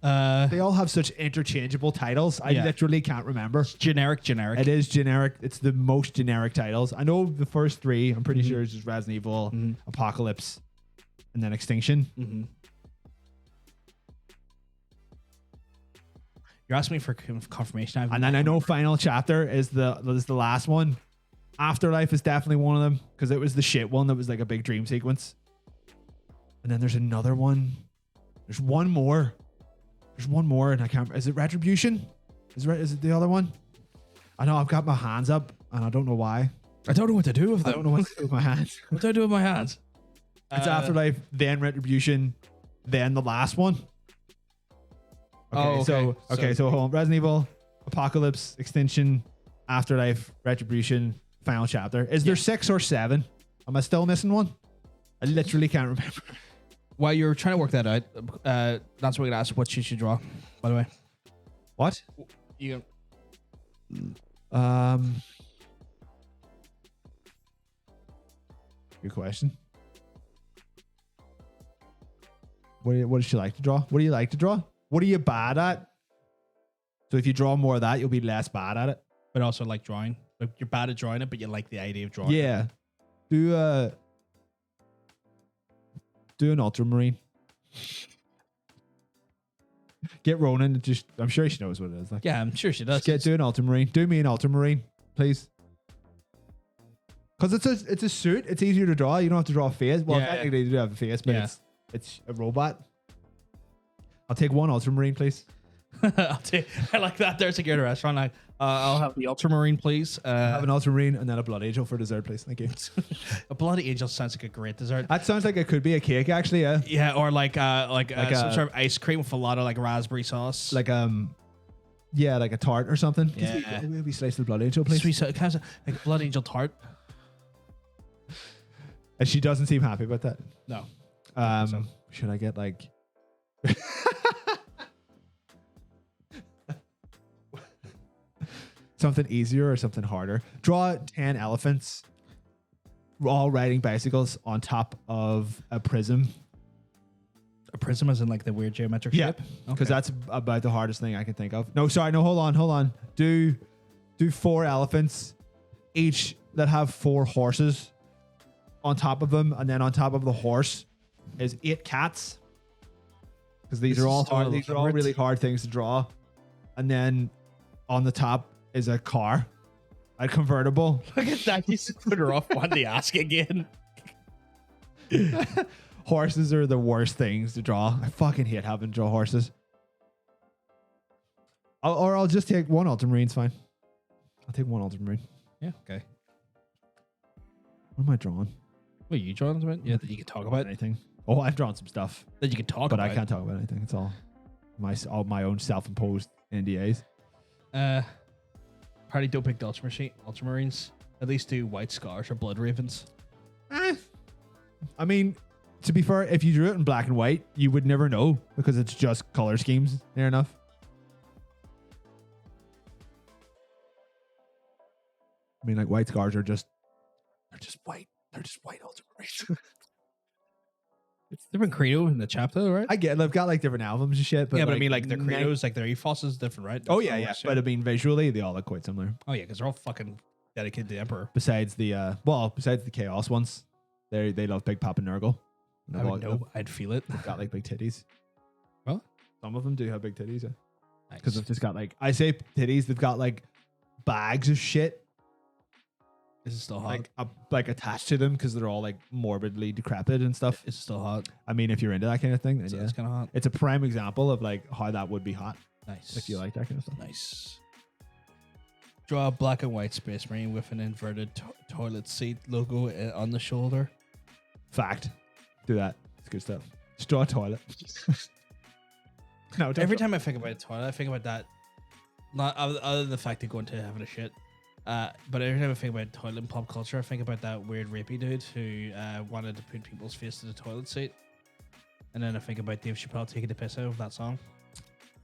They all have such interchangeable titles. I literally can't remember. Generic. It is generic. It's the most generic titles. I know the first 3. I'm pretty sure it's just Resident Evil, Apocalypse, and then Extinction. Mm-hmm. You're asking me for confirmation. And then I know Final Chapter is the last one. Afterlife is definitely one of them because it was the shit one that was like a big dream sequence. And then there's another one. There's one more. And I can't. Is it Retribution? Is it the other one? I know I've got my hands up and I don't know why. I don't know what to do with I them. don't know what to do with my hands. What do I do with my hands? It's Afterlife, then Retribution, then the last one. Okay, so hold on. Resident Evil, Apocalypse, Extinction, Afterlife, Retribution, Final Chapter. Is there 6 or 7? Am I still missing one? I literally can't remember. While you're trying to work that out, that's what we're gonna ask what you should draw. By the way, What? you Good question. What does she like to draw? What do you like to draw? What are you bad at? So if you draw more of that, you'll be less bad at it. but also like drawing. Like you're bad at drawing it, but you like the idea of drawing. Yeah. Do an ultramarine. Get Ronan to just, I'm sure she knows what it is. Like, Yeah, I'm sure she does. do an ultramarine. Do me an ultramarine, please. Because it's a suit. It's easier to draw. You don't have to draw a face. Well, Yeah. technically you do have a face, but it's a robot. I'll take one ultramarine, please. I like that. There's a good restaurant. I'll have the ultramarine, please. Have an ultramarine and then a blood angel for dessert, please. Thank you. A bloody angel sounds like a great dessert. That sounds like it could be a cake, actually. Yeah. Yeah, or like some sort of ice cream with a lot of like raspberry sauce. Like like a tart or something. Yeah. Will we slice the blood angel, please? Sweet, kind of like a blood angel tart. And she doesn't seem happy about that. No. Should I get like something easier or something harder? Draw 10 elephants all riding bicycles on top of a prism. A prism is in like the weird geometric shape. Because that's about the hardest thing I can think of. No, sorry, no, hold on. Do 4 elephants, each that have 4 horses on top of them, and then on top of the horse is 8 cats. Because these are all hard. These are all really hard things to draw. And then on the top is a car, a convertible. Look at that. You just put her off on the ask again. Horses are the worst things to draw. I fucking hate having to draw horses. I'll just take one ultramarine. Fine. I'll take one ultramarine. Yeah. Okay. What am I drawing? What are you drawing about? Yeah, that you can talk about. Anything. Oh, I've drawn some stuff. That you can talk but about. I can't talk about anything. It's all my own self-imposed NDAs. Probably don't pick the ultramarines. At least do white scars or blood ravens. I mean, to be fair, if you drew it in black and white, you would never know because it's just color schemes. Fair enough. I mean, like white scars are just white. They're just white ultramarines. It's different credo in the chapter, right? I get it. They've got like different albums and shit. But yeah, but I mean, like their credos, like their ethos is different, right? Oh yeah. But I mean, visually, they all look quite similar. Oh yeah, because they're all fucking dedicated to the Emperor. Besides the Chaos ones, they love Big Papa Nurgle. I would know. I'd feel it. They've got like big titties. Well, some of them do have big titties. Yeah. Nice. Because they've just got like, I say titties, they've got like bags of shit. Is it still hot? Like attached to them because they're all like morbidly decrepit and stuff. Is it still hot? I mean, if you're into that kind of thing, then yeah, It's kind of hot. It's a prime example of like how that would be hot. Nice. If you like that kind of stuff. Nice. Draw a black and white space marine with an inverted toilet seat logo on the shoulder. Fact. Do that. It's good stuff. Just draw a toilet. No, every time I think about a toilet, I think about that. Not other than the fact of going to having a shit. But every time I think about toilet in pop culture, I think about that weird rapey dude who wanted to put people's face to the toilet seat. And then I think about Dave Chappelle taking the piss out of that song.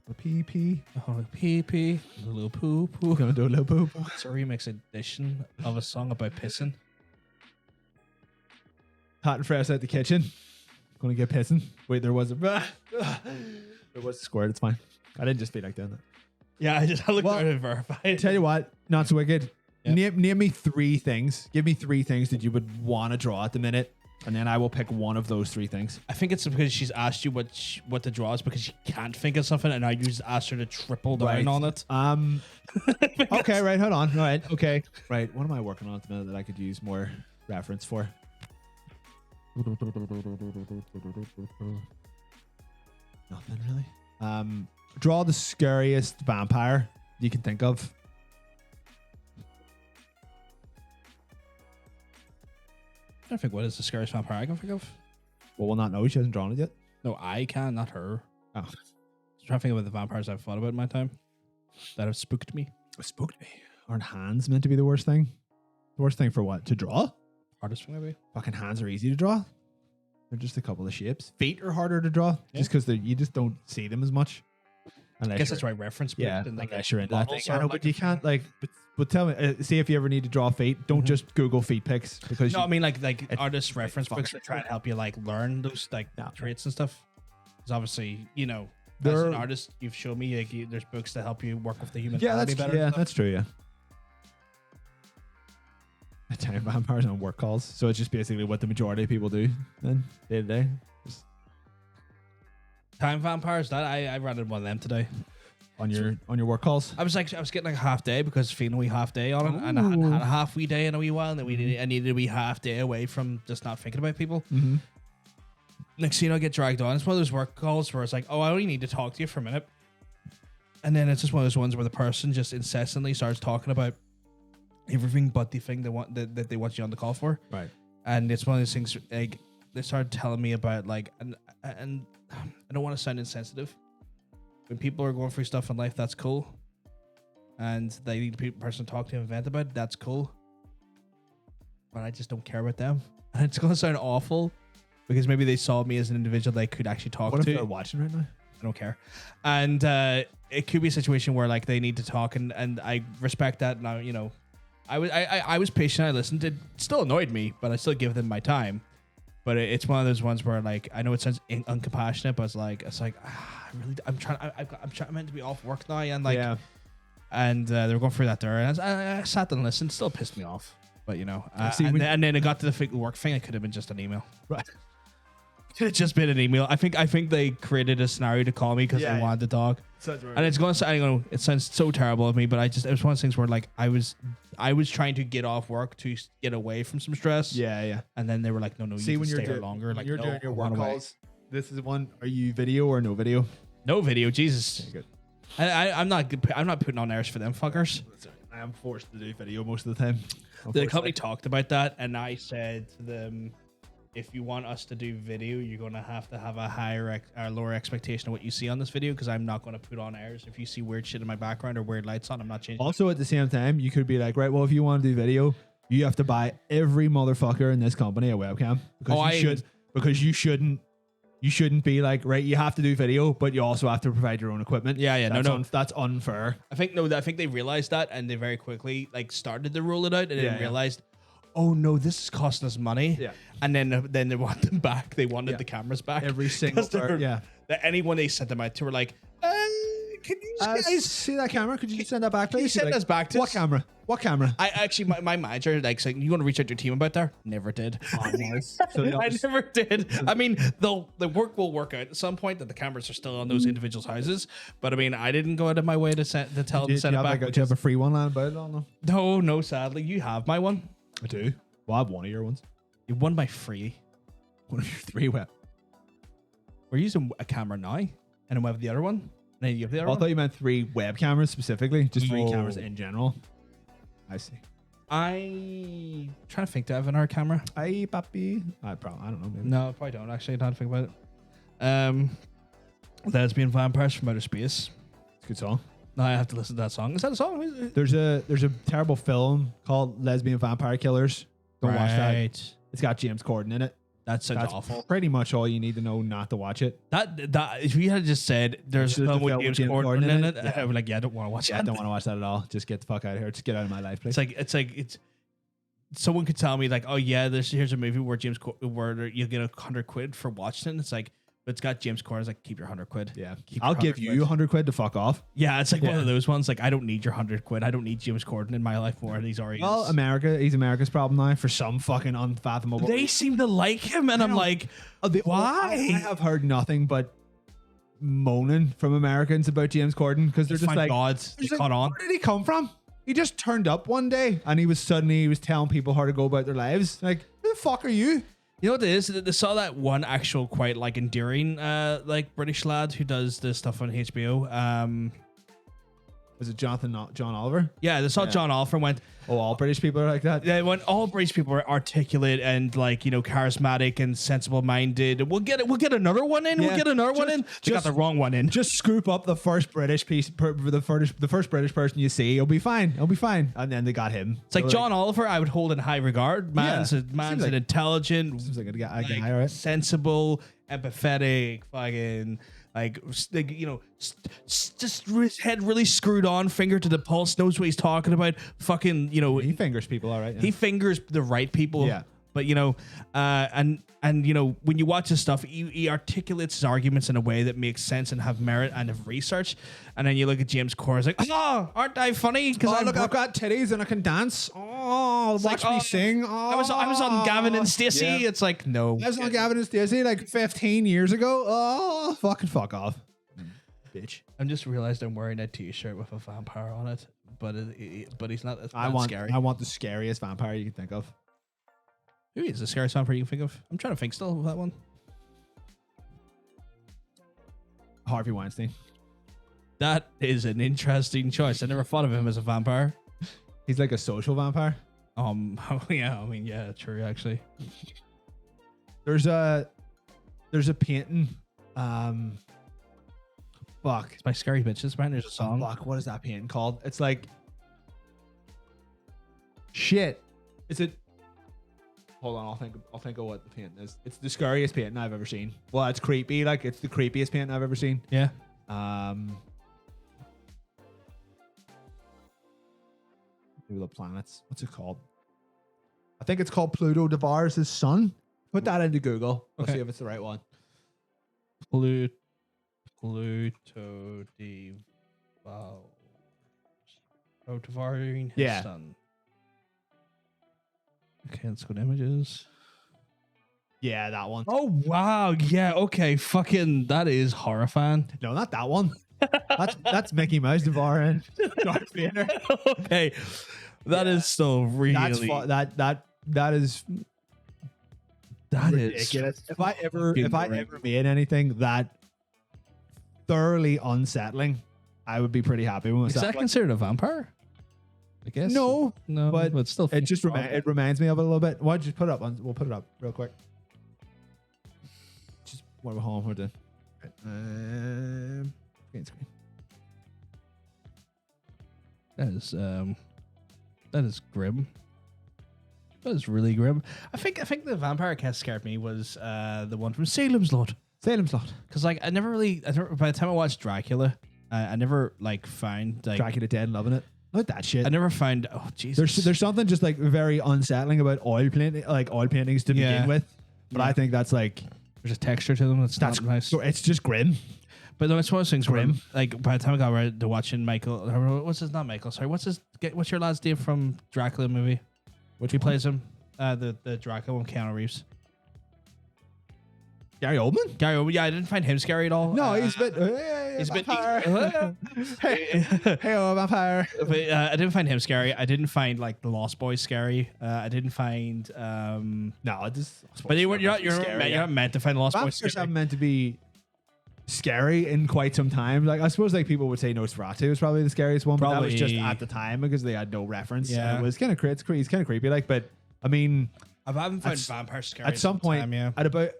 A pee pee. Oh, pee pee. A little poo poo. Gonna do a little poo poo. It's a remix edition of a song about pissing. Hot and fresh out the kitchen. Gonna get pissing. Wait, there was a squirt. It's fine. I didn't just feel like doing that. Yeah, I looked at it and verified. Tell you what, not so wicked. Yep. Name me 3 things. Give me 3 things that you would want to draw at the minute, and then I will pick one of those 3 things. I think it's because she's asked you what to draw is because she can't think of something, and I just asked her to triple down on it. Okay, right, hold on. All right, okay. Right, what am I working on at the minute that I could use more reference for? Nothing really. Draw the scariest vampire you can think of. I think what is the scariest vampire I can think of? Well, we'll not know. She hasn't drawn it yet. No, I can, not her. Oh. I'm trying to think about the vampires I've thought about in my time that have spooked me. It spooked me. Aren't hands meant to be the worst thing? The worst thing for what? To draw? Hardest maybe. Fucking hands are easy to draw. They're just a couple of shapes. Feet are harder to draw just because you just don't see them as much. I guess that's why reference book Yeah, and like unless you're into that thing. models I are know, but you can't but tell me, see if you ever need to draw feet, don't just Google feet pics because No, I mean like It's- artist reference fucking books that try to help you like learn those like Yeah. traits and stuff. Because obviously, as There- an artist, you've shown me like there's books that help you work with the human yeah, body that's better. and stuff. that's true. Yeah. Time vampires on work calls, so it's just basically what the majority of people do then day to day. Just Time vampires. That I ran into one of them today. on your work calls. I was getting like a half day because feeling a wee half day on it, and I hadn't had a half wee day in a wee while, and then I needed a wee half day away from just not thinking about people. Mm-hmm. Next thing you know, I get dragged on. It's one of those work calls where it's like, oh, I only need to talk to you for a minute, and then it's just one of those ones where the person just incessantly starts talking about everything but the thing that they want you on the call for. Right. And it's one of those things like they started telling me about like and I don't want to sound insensitive. When people are going through stuff in life, that's cool. And they need a person to talk to and vent about, that's cool. But I just don't care about them. And it's gonna sound awful because maybe they saw me as an individual they could actually talk What if to. they're watching right now? I don't care. And it could be a situation where like they need to talk and I respect that. Now, I was patient. I listened. It still annoyed me, but I still give them my time. But it's one of those ones where like I know it sounds uncompassionate, but I'm meant to be off work now, and like, yeah. and they were going through that there, and I sat and listened. Still pissed me off, but and then it got to the work thing. It could have been just an email, Right. Could have just been an email. I think they created a scenario to call me because Yeah, they yeah. wanted to talk. Sounds right. And it's going to it sounds so terrible of me, but it was one of those things where like I was trying to get off work to get away from some stress. Yeah, yeah. And then they were like, no, you See, can when you're stay here doing longer. Like, you're no, doing your I work want away. calls. This is one. Are you video or no video? No video, Jesus. Okay, good. I'm not putting on airs for them fuckers. I am forced to do video most of the time. The company talked about that, and I said to them, if you want us to do video, you're going to have a higher or lower expectation of what you see on this video, because I'm not going to put on airs. If you see weird shit in my background or weird lights on, I'm not changing. Also, at the same time, you could be like, right, well, if you want to do video, you have to buy every motherfucker in this company a webcam because you shouldn't be like, right, you have to do video, but you also have to provide your own equipment. Yeah, That's unfair. I think they realized that, and they very quickly like started to roll it out, and then realized, oh no, this is costing us money. Yeah. And then they want them back. They wanted the cameras back. Every single part. Yeah. Anyone they sent them out to were like, can you guys see that camera? Could you send that back, please? Can you send us back to what us? camera? What camera? I actually, my manager like saying, you want to reach out to your team about that? Never did. Oh, nice. So I never did. I mean, the work will work out at some point that the cameras are still on those individuals' houses. But I mean, I didn't go out of my way to tell them to send it back. Do you have a free one line about it? On No, sadly, you have my one. I do. Well, I have one of your ones. You won my free. One of your three web. We're using a camera now, and then we have the other one. And then you have the other I one. thought you meant 3 web cameras specifically, just 3 cameras No. in general. I see. I trying to think. Do I have another camera? Aye, papi. I don't know. Maybe. No, I probably don't. Actually, I don't think about it. Lesbian Vampires from Outer Space. It's a good song. Now I have to listen to that song. Is that a song? There's a terrible film called Lesbian Vampire Killers. Don't watch that. It's got James Corden in it. That sounds That's awful. pretty much all you need to know not to watch it. That if you had just said there's a film with James Corden in it, yeah. I would like, I don't want to watch I that. don't want to watch that at all. Just get the fuck out of here. Just get out of my life, please. It's someone could tell me like, oh yeah, here's a movie where where you get £100 for watching it. And it's like, but it's got James Corden. It's like, keep your £100. Yeah, Keep I'll your give 100 you quid. £100 to fuck off. Yeah, it's like one of those ones. Like, I don't need your £100. I don't need James Corden in my life more than he's already. Well, he's America's problem now for some fucking unfathomable. They seem to like him, and I'm like, why? I have heard nothing but moaning from Americans about James Corden because they're just Thank like, God, they caught on. Where did he come from? He just turned up one day and he was telling people how to go about their lives. Like, who the fuck are you? You know what it is? They saw that one actual quite like endearing like British lad who does this stuff on HBO. Was it John Oliver? Yeah, they saw Yeah. John Oliver and went, Oh, all British people are like that. yeah, when all British people are articulate and like, you know, charismatic and sensible minded, we'll get another one in. Yeah, We'll get another one in. They got the wrong one in. Just scoop up the first British piece, the first British person you see. It'll be fine. And then they got him. It's like John Oliver, I would hold in high regard. Man's Yeah. an like- intelligent, Seems like a guy, like, right? sensible, empathetic, fucking like you know, just his head really screwed on, finger to the pulse, knows what he's talking about. Fucking, you know, He fingers people, all right. Yeah. he fingers the right people. Yeah. But you know, and you know, when you watch his stuff, he articulates his arguments in a way that makes sense and have merit and have research. And then you look at James Corden, like, oh, aren't I funny? Because I've got titties and I can dance. Oh, watch me sing. Oh, I was on Gavin and Stacey. Yeah. It's like, no. I was on Gavin and Stacey like 15 years ago. Oh, fucking fuck off, bitch. I'm just realized I'm wearing a t-shirt with a vampire on it, but he's not. It's I not want scary. I want the scariest vampire you can think of. Who is the scariest vampire you can think of? I'm trying to think still of that one. Harvey Weinstein. That is an interesting choice. I never thought of him as a vampire. He's like a social vampire. Yeah, I mean, yeah, true, actually. There's a painting. Fuck. It's by Scary Bitches, man. There's a song. Fuck. What is that painting called? It's like shit. Is it? Hold on. I'll think of what the painting is. It's the scariest painting I've ever seen. Well, it's creepy. Like it's the creepiest painting I've ever seen. Yeah. The planets. What's it called? I think it's called Pluto devours his sun. Put that into Google. Let's Okay. see if it's the right one. Pluto devouring his Yeah. son. Okay, let's go to images. Yeah, that one. Oh wow, yeah, okay, fucking that is horrifying. No, not that one. that's Mickey Mouse devouring Darth Vader. Okay, that is still really That is that is ridiculous. If I ever fucking made anything that thoroughly unsettling, I would be pretty happy with Is myself. that considered a vampire? I guess No, but still, it just it reminds me of it a little bit. Why don't you put it up? We'll put it up real quick. Just what we're home. We're doing. Green screen. That is grim. That is really grim. I think the vampire cast scared me was the one from Salem's Lot. Salem's Lot. Because like by the time I watched Dracula, I never like found like Dracula Dead, loving it. Look at that shit. I never found Jesus. There's something just like very unsettling about oil paintings to Yeah. begin with. But I think that's like There's a texture to them that's not nice. it's just grim. But no, it's one of those things where Grim. like by the time I got around to watching Michael, what's his not Michael? Sorry, what's your last name from Dracula movie? Which He one? plays him, the Dracula one, Keanu Reeves. Gary Oldman? Gary, yeah, I didn't find him scary at all. No, he's a bit. he's a bit. vampire. Hey, vampire. But I didn't find him scary. I didn't find like the Lost Boys scary. I didn't find. No, this. But you're not meant to find the Lost Boys Vampires scary. haven't meant to be scary in quite some time. Like I suppose, like people would say Nosferatu is probably the scariest one, but that was just Probably. at the time because they had no reference. Yeah. It was kind of he's kind of creepy. Like, but I mean, I haven't found At- vampire scary at some point, time, yeah.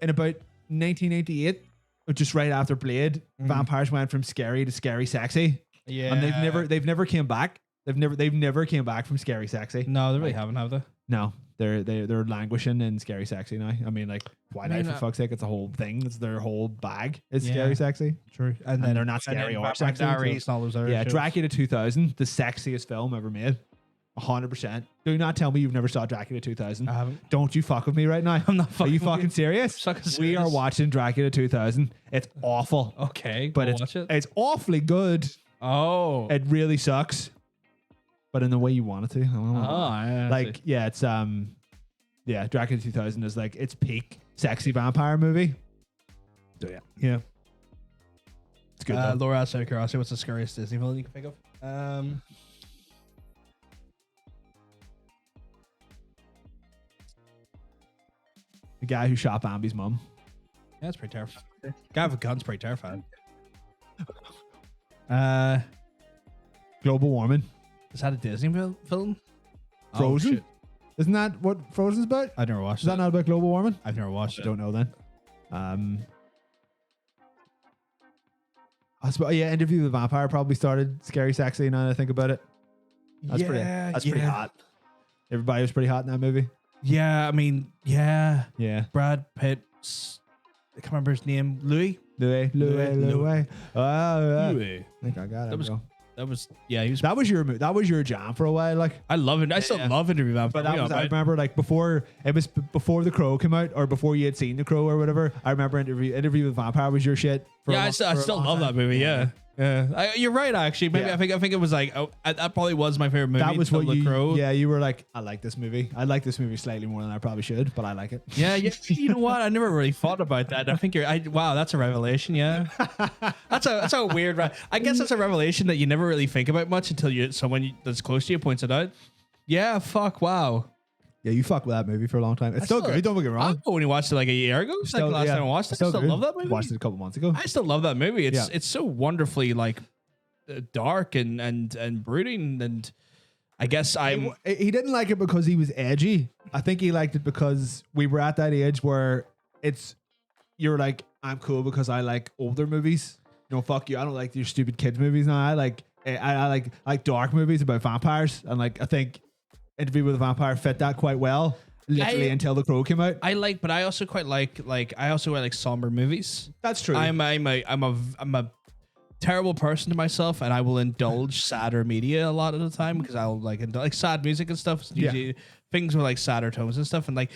in about 1988, just right after Blade, vampires went from scary to scary sexy, Yeah, and they've never came back. They've never came back from scary sexy. No, they really haven't, have they? No, they're languishing in scary sexy now. I mean, like why not? For fuck's sake, it's a whole thing. It's their whole bag. It's Yeah. scary sexy. True, And they're not scary or sexy. Diaries and all those other Yeah, shows. Dracula 2000, the sexiest film ever made. 100%. Do not tell me you've never saw Dracula 2000. I haven't. Don't you fuck with me right now. I'm not Are fucking you with fucking you. serious? Fucking We are serious. watching Dracula 2000. It's awful. Okay, But we'll watch it. it's awfully good. Oh, It really sucks. But in the way you want it to. I don't know. yeah, I Like, see. yeah, it's Dracula 2000 is like its peak sexy vampire movie. So yeah. It's good though. Laura asked out of curiosity, what's the scariest Disney villain you can think of? The guy who shot Bambi's mum. Yeah, that's pretty terrifying. Guy with a gun's pretty terrifying. Global warming. Is that a Disney film? Frozen? Oh, shit. Isn't that what Frozen's about? I've never watched Is that not about global warming? I've never watched I it. don't know then. I suppose, yeah, Interview with the Vampire probably started Scary Sexy now that I think about it. That's pretty hot. Everybody was pretty hot in that movie. Yeah, I mean, yeah. Yeah. Brad Pitt's, I can't remember his name. Louis. Louis. Oh, yeah. Louis. I think I got it. Bro. That was yeah. He was. That was your jam for a while, like. I love it. I still love Interview with the Vampire. But I remember like before The Crow came out, or before you had seen The Crow or whatever. I remember Interview with the Vampire was your shit. I still love that movie. Yeah. You're right. Actually, maybe I think it was like that probably was my favorite movie. That was what The Crow. Yeah, you were like, I like this movie. I like this movie slightly more than I probably should, but I like it. Yeah. You know what? I never really thought about that. I think wow, that's a revelation. Yeah. that's a weird. I guess that's a revelation that you never really think about much until someone that's close to you points it out. Yeah. Fuck. Wow. Yeah, you fucked with that movie for a long time. It's still good. Don't get me wrong. I only watched it like a year ago. It's like the last time I watched it. I still love that movie. Watched it a couple months ago. I still love that movie. It's so wonderfully like dark and brooding, and I guess he didn't like it because he was edgy. I think he liked it because we were at that age where you're like, I'm cool because I like older movies. No, fuck you. I don't like your stupid kids movies now. I like dark movies about vampires, and like I think Interview with a Vampire fit that quite well. Literally until The Crow came out. But I also quite like I also like somber movies. That's true. I'm a terrible person to myself, and I will indulge sadder media a lot of the time because I'll like sad music and stuff. Usually things with like sadder tones and stuff, and like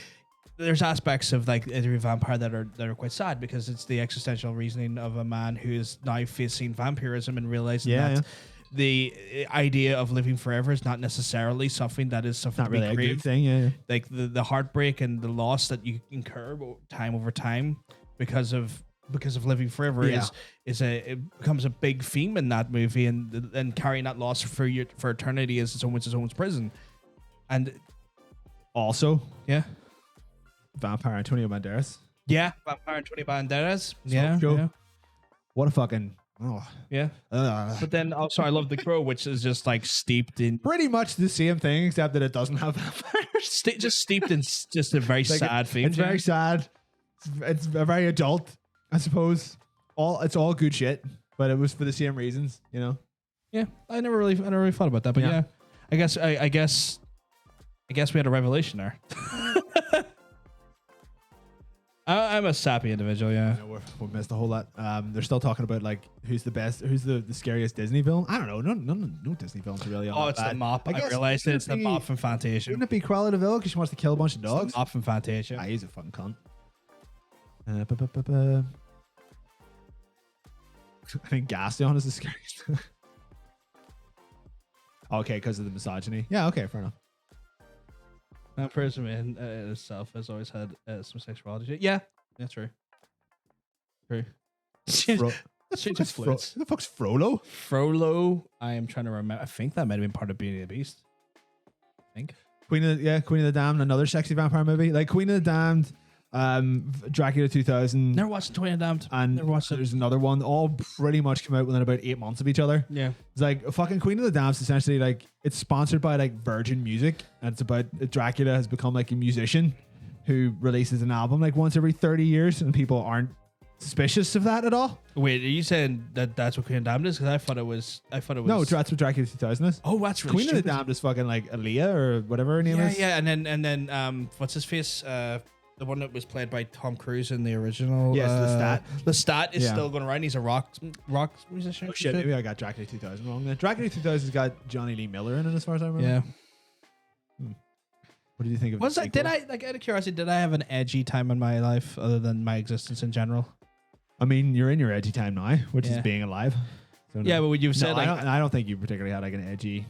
there's aspects of like Interview with a Vampire that are quite sad because it's the existential reasoning of a man who is now facing vampirism and realizing that the idea of living forever is not necessarily something that is something not to be really grieved. A good thing. Yeah. Like the heartbreak and the loss that you incur time over time because of living forever it becomes a big theme in that movie, and carrying that loss for eternity is its own prison. And also Vampire Antonio Banderas. Vampire Antonio Banderas. Yeah. What a fucking But then also I love The Crow, which is just like steeped in pretty much the same thing except that it doesn't have vampires. Just steeped in just a very sad theme. It's very sad. It's very adult, I suppose. It's all good shit, but it was for the same reasons, you know. Yeah, I never really thought about that, but I guess we had a revelation there. I'm a sappy individual, yeah. We missed a whole lot. They're still talking about like who's the scariest Disney film. I don't know. No Disney films are really. It's the mop. I realized it's the mop from Fantasia. Wouldn't it be Cruella de Vil because she wants to kill a bunch of dogs? It's the mop from Fantasia. He's a fucking cunt. I think Gaston is the scariest. Okay, because of the misogyny. Yeah. Okay, fair enough. That person in itself has always had some sexuality. Yeah, that's true. True. She just floats. Who the fuck's Frollo? Frollo. I am trying to remember. I think that might have been part of Beauty and the Beast. I think. Queen of the Damned, another sexy vampire movie. Like Queen of the Damned, Dracula 2000. Never watched Queen of the Damned. And never watched it. There's another one. All pretty much come out within about 8 months of each other. Yeah. It's like fucking Queen of the Damned is essentially like it's sponsored by like Virgin Music, and it's about Dracula has become like a musician who releases an album like once every 30 years, and people aren't suspicious of that at all. Wait, are you saying that's what Queen of the Damned is? Because I thought it was. No, that's what Dracula 2000 is. Oh, that's really Queen of the Damned is fucking like Aaliyah or whatever her name is. Yeah, and then what's his face? The one that was played by Tom Cruise in the original. Yes, Lestat. Lestat is still going around. He's a rock musician. Oh shit, maybe I got Dracula 2000 wrong then. Dracula 2000's got Johnny Lee Miller in it as far as I remember. Yeah. What do you think of Was that? Did I, like, out of curiosity, did I have an edgy time in my life other than my existence in general? I mean, you're in your edgy time now, which is being alive. So yeah, but what you've said, I don't think you particularly had like an edgy.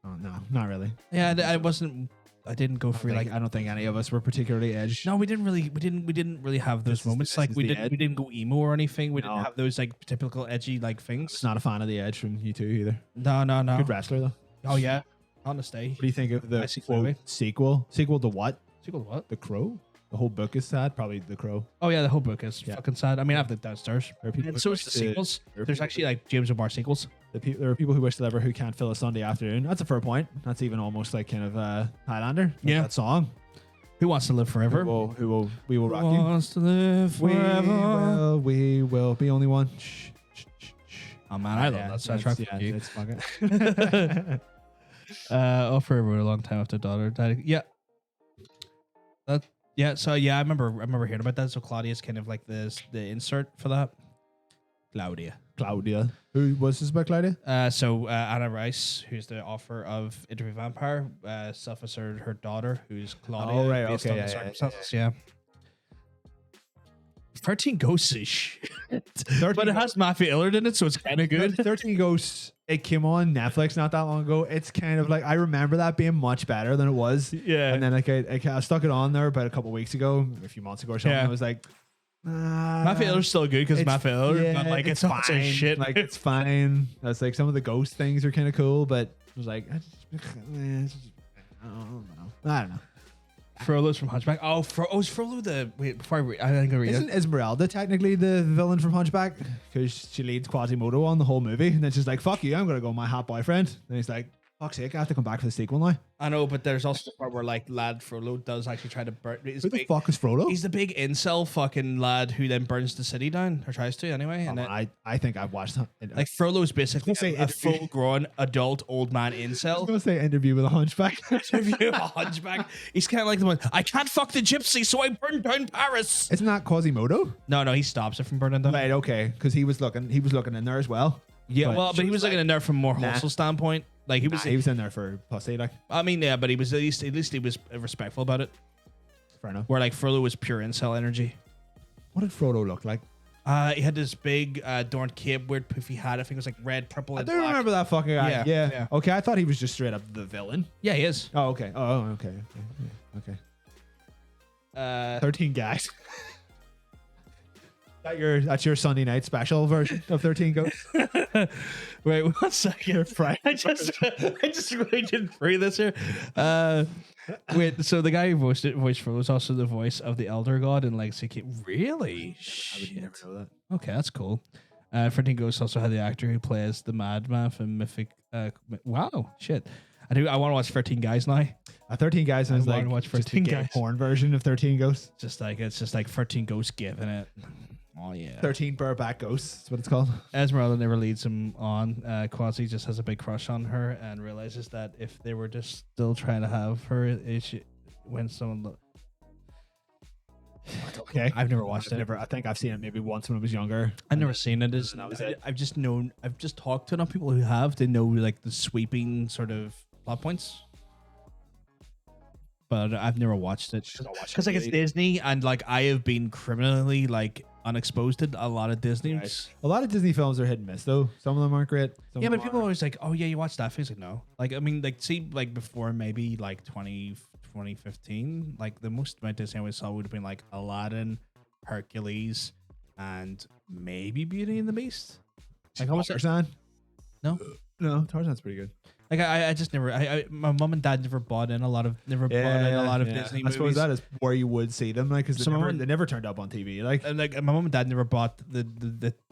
Oh no, not really. Yeah, I wasn't. I didn't go for like. I don't think any of us were particularly edgy. No, we didn't really have those moments. Like we didn't go emo or anything. We didn't have those like typical edgy like things. Not a fan of the Edge from you two either. No. Good wrestler though. Oh yeah, on the stage. What do you think of the sequel? Sequel to what? Sequel to what? The Crow. The whole book is sad. Probably The Crow. Oh yeah, the whole book is fucking sad. I mean, I have the downstairs. And so is the sequels. There's actually like James O'Barr sequels. There are people who wish to live who can't fill a Sunday afternoon. That's a fair point. That's even almost like kind of Highlander. Like Yeah. that song. Who wants to live forever? We will rock you. Wants to live forever. We will be only one. Shh. Oh man, I love that soundtrack. Yeah, You. it's fucking. For a long time after daughter died. Yeah. So I remember hearing about that. So Claudia's kind of like the insert for that. Claudia. Who was this about Claudia? Anna Rice, who's the author of Interview Vampire, self-asserted her daughter, who's Claudia. Oh, right. Based Okay, on yeah, the yeah, circumstances. Yeah. 13 Ghosts is shit. But it has Matthew Illard in it, so it's kind of good. 13 Ghosts. It came on Netflix not that long ago. It's kind of like I remember that being much better than it was. Yeah. And then like I stuck it on there about a couple weeks ago, a few months ago or something. Yeah. I was like, Matthew Illard's still good because Matthew Illard, but like it's not so shit. Like it's fine. That's like some of the ghost things are kind of cool, but it was like I don't know. Frollo's from Hunchback. Is Frollo the wait before I think I read Isn't it. Esmeralda technically the villain from Hunchback? Because she leads Quasimodo on the whole movie, and then she's like, "Fuck you, I'm gonna go my hot boyfriend." And he's like, "Fuck's sake, I have to come back for the sequel now." I know, but there's also the part where like lad Frollo does actually try to burn. Who the fuck is Frodo? He's the big incel fucking lad who then burns the city down or tries to anyway. And I think I've watched that. like Frollo's basically say a full-grown adult old man I was incel. gonna say Interview with a Hunchback. Interview a hunchback. He's kind of like the one. I can't fuck the gypsy, so I burn down Paris. Isn't that Quasimodo? No, he stops it from burning down. Right, okay, because he was looking in there as well. Yeah, but he was looking in there from a more wholesome standpoint. Like he was in there for pussy, like. I mean, yeah, but he was at least he was respectful about it. Fair enough. Where like Frollo was pure incel energy. What did Frodo look like? He had this big adorned cape, weird poofy hat. I think it was like red, purple, I and do black. remember that fucking guy. Yeah. Okay, I thought he was just straight up the villain. Yeah, he is. Oh, okay. Okay. 13 guys. That's your Sunday night special version of 13 Ghosts. Wait 1 second. I just really didn't free this here. Wait, so the guy who voiced Frodo was also the voice of the Elder God in Legacy Keep. Really? Shit. Never know that. Okay, that's cool. 13 Ghosts also had the actor who plays the Madman from Mythic. Wow, shit. I want to watch 13 Guys now. 13 Guys sounds I like wanna watch just a 13 gay Guys. porn version of 13 Ghosts. It's just like 13 Ghosts giving it. Oh yeah. 13 bareback ghosts. That's what it's called. Esmeralda never leads him on. Quasi just has a big crush on her and realizes that if they were just still trying to have her, when someone. Okay. I've never watched it. I think I've seen it maybe once when I was younger. I've never seen it. that was it. I've just talked to enough people who have. They know like the sweeping sort of plot points. But I've never watched it because like it's Disney and like I have been criminally like unexposed to a lot of Disney. Right. A lot of Disney films are hit and miss though. Some of them aren't great. Yeah, but people are always like, "Oh yeah, you watched that?" It's like, no. Like I mean, like see, like before maybe like 2015, like the most amount of Disney I always saw would have been like Aladdin, Hercules, and maybe Beauty and the Beast. Like I was Tarzan. No, Tarzan's pretty good. like I just never. My mom and dad never bought in a lot of Disney I movies. suppose that is where you would see them, like, because Some of them- they never turned up on TV. Like, And like my mom and dad never bought the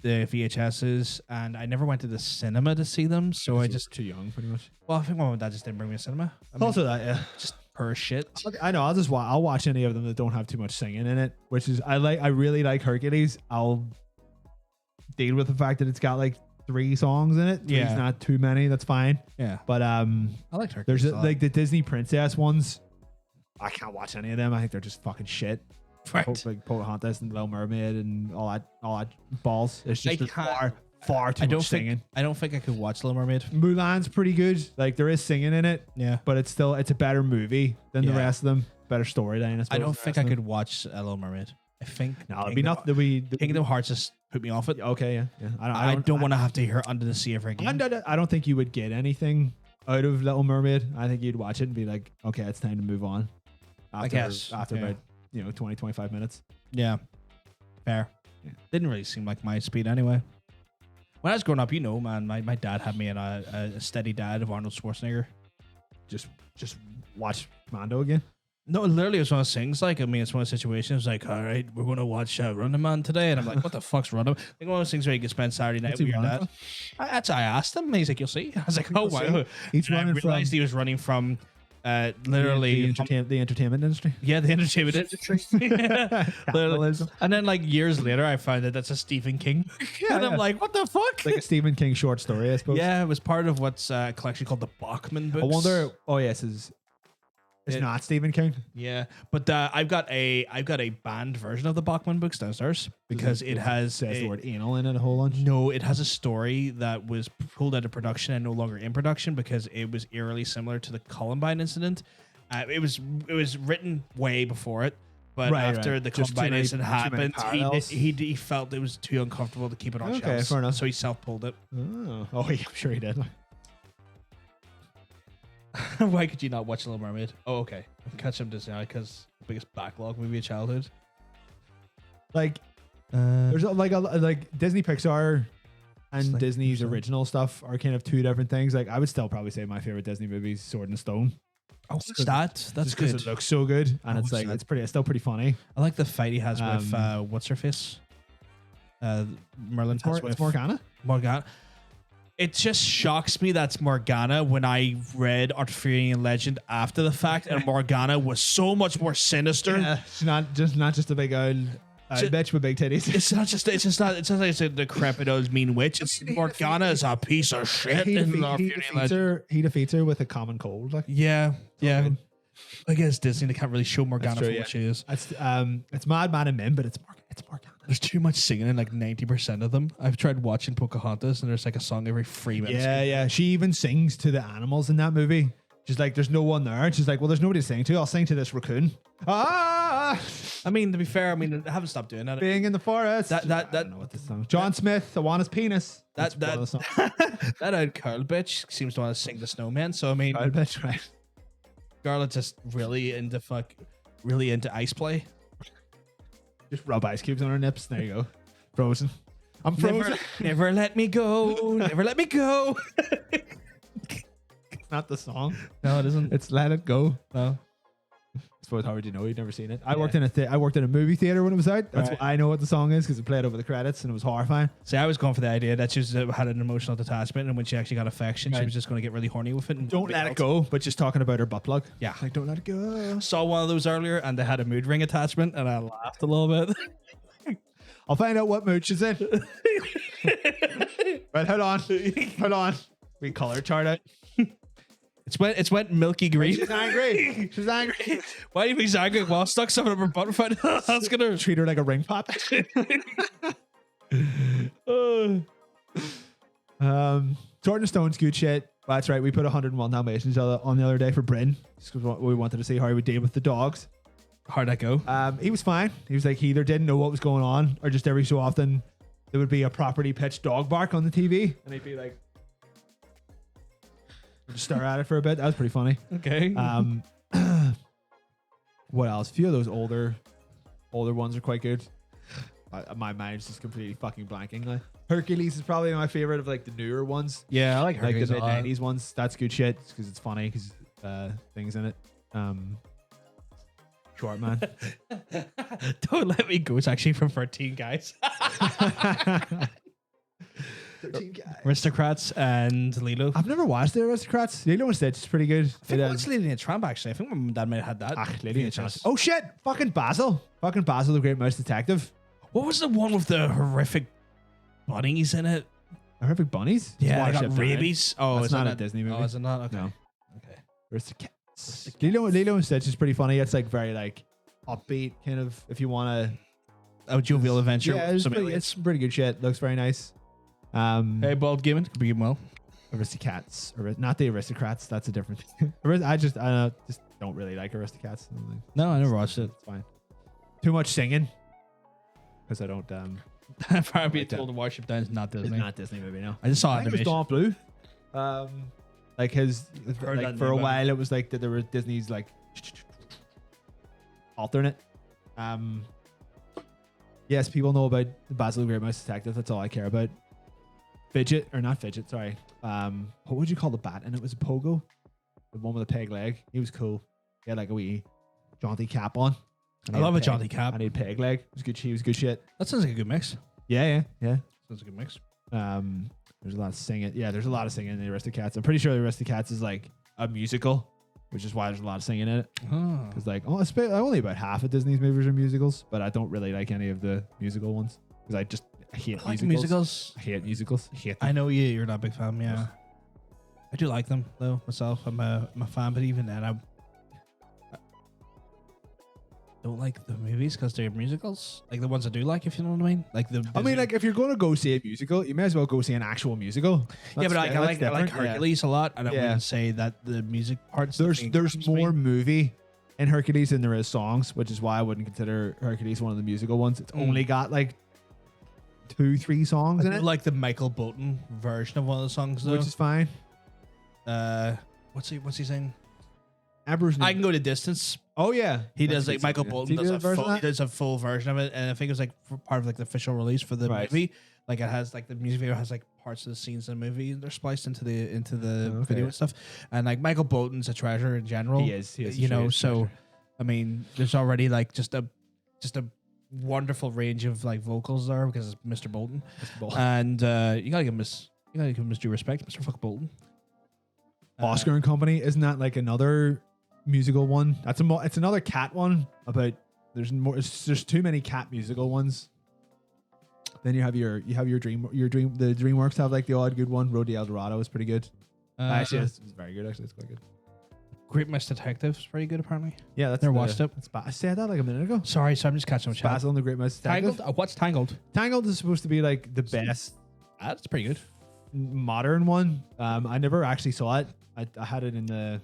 VHSs, and I never went to the cinema to see them. So I just too young, pretty much. I think my mom and dad just didn't bring me to cinema. I mean, Also, that just per shit. I know. I'll watch any of them that don't have too much singing in it, which is I really like Hercules. I'll deal with the fact that it's got like 3 songs in it. Yeah. Three's not too many. That's fine. Yeah, But I liked her. there's like the Disney princess ones. I can't watch any of them. I think they're just fucking shit. right. Like Pocahontas and Little Mermaid and all that balls. It's just I there's can't- far too much singing. I don't think I could watch Little Mermaid. Mulan's pretty good. Like there is singing in it, Yeah, but it's a better movie than the Yeah. rest of them. Better storyline. I don't think I could watch Little Mermaid. I think No, it'd be not that we. Kingdom Hearts just put me off it. Okay, yeah. I don't want to have to hear Under the Sea ever again. I don't think you would get anything out of Little Mermaid. I think you'd watch it and be like, okay, it's time to move on. After, guess, after yeah. about 20, 25 minutes. Yeah, fair. Yeah. Didn't really seem like my speed anyway. When I was growing up, man, my dad had me in a steady dad of Arnold Schwarzenegger. Just watch Mando again. No, literally, it was one of those things. Like, I mean, it's one of those situations. Like, all right, we're gonna watch Running Man today, and I'm like, what the fuck's Running Man? Like one of those things where you can spend Saturday night What's he with your running dad. I asked him. And he's like, you'll see. I was like, oh wow. He's And I running realized from he was running from literally the entertainment industry. yeah, the entertainment industry. Literally. Capitalism. And then like years later, I found that that's a Stephen King, and I'm yeah. like, what the fuck? Like a Stephen King short story, I suppose. Yeah, it was part of what's a collection called the Bachman books. I wonder. Oh yes, it's It- not Stephen King. Yeah, but I've got a banned version of the Bachman books downstairs because it has says a- the word anal in it a whole bunch. no, it has a story that was pulled out of production and no longer in production because it was eerily similar to the Columbine incident. It was written way before it, but Right, after right. the Just too Columbine many- incident too many happened, parallels. he felt it was too uncomfortable to keep it on Okay, shelves, fair enough. so he self pulled it. Oh, yeah, I'm sure he did. Why could you not watch Little Mermaid? Oh, okay, I'm catching up to now because the biggest backlog movie of childhood. Like, there's like Disney Pixar and like Disney's Pixar. original stuff are kind of two different things. Like, I would still probably say my favorite Disney movie is Sword and Stone. Oh, what's that? That's Just 'cause good. It looks so good, and Oh, it's like what's it's still pretty funny. I like the fight he has with what's her face, Merlin. It's Morgana. Morgana. It just shocks me that's Morgana when I read Arthurian Legend after the fact, and Morgana was so much more sinister. Yeah, she's not just a big old bitch with big titties. It's not like it's a decrepit old mean witch. It's Morgana is a piece of shit in Arthurian Legend. He defeats her with a common cold. Like, Yeah, yeah. good. I guess Disney they can't really show Morgana true, for yeah. what she is. it's Madman and Mim, but it's Morgana. There's too much singing in like 90% of them. I've tried watching Pocahontas and there's like a song every 3 minutes. Yeah, yeah. She even sings to the animals in that movie. She's like, there's no one there. And she's like, well, there's nobody to sing to. I'll sing to this raccoon. Ah, I mean, to be fair, I haven't stopped doing that. being in the forest. That- I don't know what this song. John Smith, I want his penis. That's one of the songs. That old curl bitch seems to want to sing the snowman. So I mean, Child bitch, right? Scarlett's just really into ice play. Just rub ice cubes on her nips. There you go. Frozen. I'm frozen. Never let me go. Never let me go. It's not the song. No, it isn't. It's Let It Go. No. I suppose how would you know? You've never seen it. I worked in a movie theater when it was out. That's Right. why I know what the song is because it played over the credits and it was horrifying. See, I was going for the idea that she had an emotional detachment, and when she actually got affection, she Right. was just going to get really horny with it. And Don't let it go, but just talking about her butt plug. Yeah. Like, don't let it go. Saw one of those earlier, and they had a mood ring attachment, and I laughed a little bit. I'll find out what mood she's in. Right, hold on. We color chart it. It's went milky green. She's angry. She's angry. Why do you think she's angry? Well, stuck something up her butt. That's gonna. Treat her like a ring pop. Sword and Stone's good shit. That's right. We put 101 Dalmatians on the other day for Bryn. Just 'cause we wanted to see how he would deal with the dogs. How'd that go? He was fine. He was like, he either didn't know what was going on or just every so often there would be a properly pitched dog bark on the TV and he'd be like, just stare at it for a bit. That was pretty funny. Okay. What else? A few of those older ones are quite good. My mind's just completely fucking blanking. Like, Hercules is probably my favorite of like the newer ones, Yeah, I like like Hercules the a lot. mid-90s ones. That's good shit because it's funny because things in it. Short man. Don't let me go. It's actually from 13 guys. 13 guys. Aristocrats and Lilo. I've never watched the Aristocrats. Lilo and Stitch is pretty good. I think it's Lady and the Tramp, actually. I think my mum and dad might have had that. Lady and VHS. Oh shit! Fucking Basil, the Great Mouse Detective. What was the one with the horrific bunnies in it? Horrific bunnies. Yeah, they Watership got Down. rabies. Oh, That's is not that a Disney movie. Oh, is it not? Okay. No. Okay. Aristocats. Lilo and Stitch is pretty funny. It's like very like upbeat kind of. If you want to, A jovial adventure. yeah, it's pretty good shit. Looks very nice. Hey, Bald Gaming. Be well. Aristocats, not the Aristocrats. That's a different. I just don't really like Aristocats. No, I never watched it. It's fine. Too much singing. Because I don't. Far be like that. told, the Warship Down is not It's Disney. not Disney movie, no. I just saw I think it was animation. Dawn Blue. Like his, heard like that for a name, while, it was like that there were Disney's like alternate. Yes, people know about the Basil the Great Mouse Detective. That's all I care about. Fidget, or not Fidget, sorry. What would you call the bat? And it was a pogo, the one with a peg leg. He was cool. He had like a wee jaunty cap on. I love a jaunty cap. I need peg leg. It was good. She was good shit. That sounds like a good mix. Yeah. Sounds like a good mix. There's a lot of singing. Yeah, there's a lot of singing in the Aristocats. I'm pretty sure the Aristocats is like a musical, which is why there's a lot of singing in it. Oh. Because like, only about half of Disney's movies are musicals, but I don't really like any of the musical ones because I hate I like musicals. musicals. I hate musicals. I hate them. I know you're not a big fan, yeah. I do like them though myself. I'm a fan, but even then I don't like the movies because they're musicals. Like the ones I do like, if you know what I mean. Like the I mean, like if you're going to go see a musical, you may as well go see an actual musical. yeah, but I like different. Hercules a lot, and I wouldn't say that the music parts. There's more movie in Hercules than there is songs, which is why I wouldn't consider Hercules one of the musical ones. It's only got like 2-3 songs in it, like the Michael Bolton version of one of the songs, though. which is fine. What's he saying? Emperor's New I Can Go the Distance. Oh yeah, He That's does a like good Michael song, yeah. Bolton Does he do a version of that? does a full version of it, and I think it was like for part of like the official release for the Right. movie. Like it has like the music video has like parts of the scenes in the movie and they're spliced into the Okay. video and stuff. And like Michael Bolton's a treasure in general. He is a you know. treasure. So I mean, there's already like just a wonderful range of like vocals there because it's Mr. Bolton, and you gotta give him his due respect, Mr. Fuck Bolton. Oscar and Company, isn't that like another musical one? That's it's another cat one. About there's too many cat musical ones. Then you have your the DreamWorks have like the odd good one. Road to El Dorado is pretty good. Actually, it's very good. Actually, it's quite good. Great Miss Detective is pretty good apparently. Yeah, that's Never watched it. I said that like a minute ago. Sorry, so I'm just catching up. Chat. Basil and the Great Mouse Detective. Tangled. What's Tangled? Tangled is supposed to be like the best That's pretty good. modern one. I never actually saw it. I had it in the.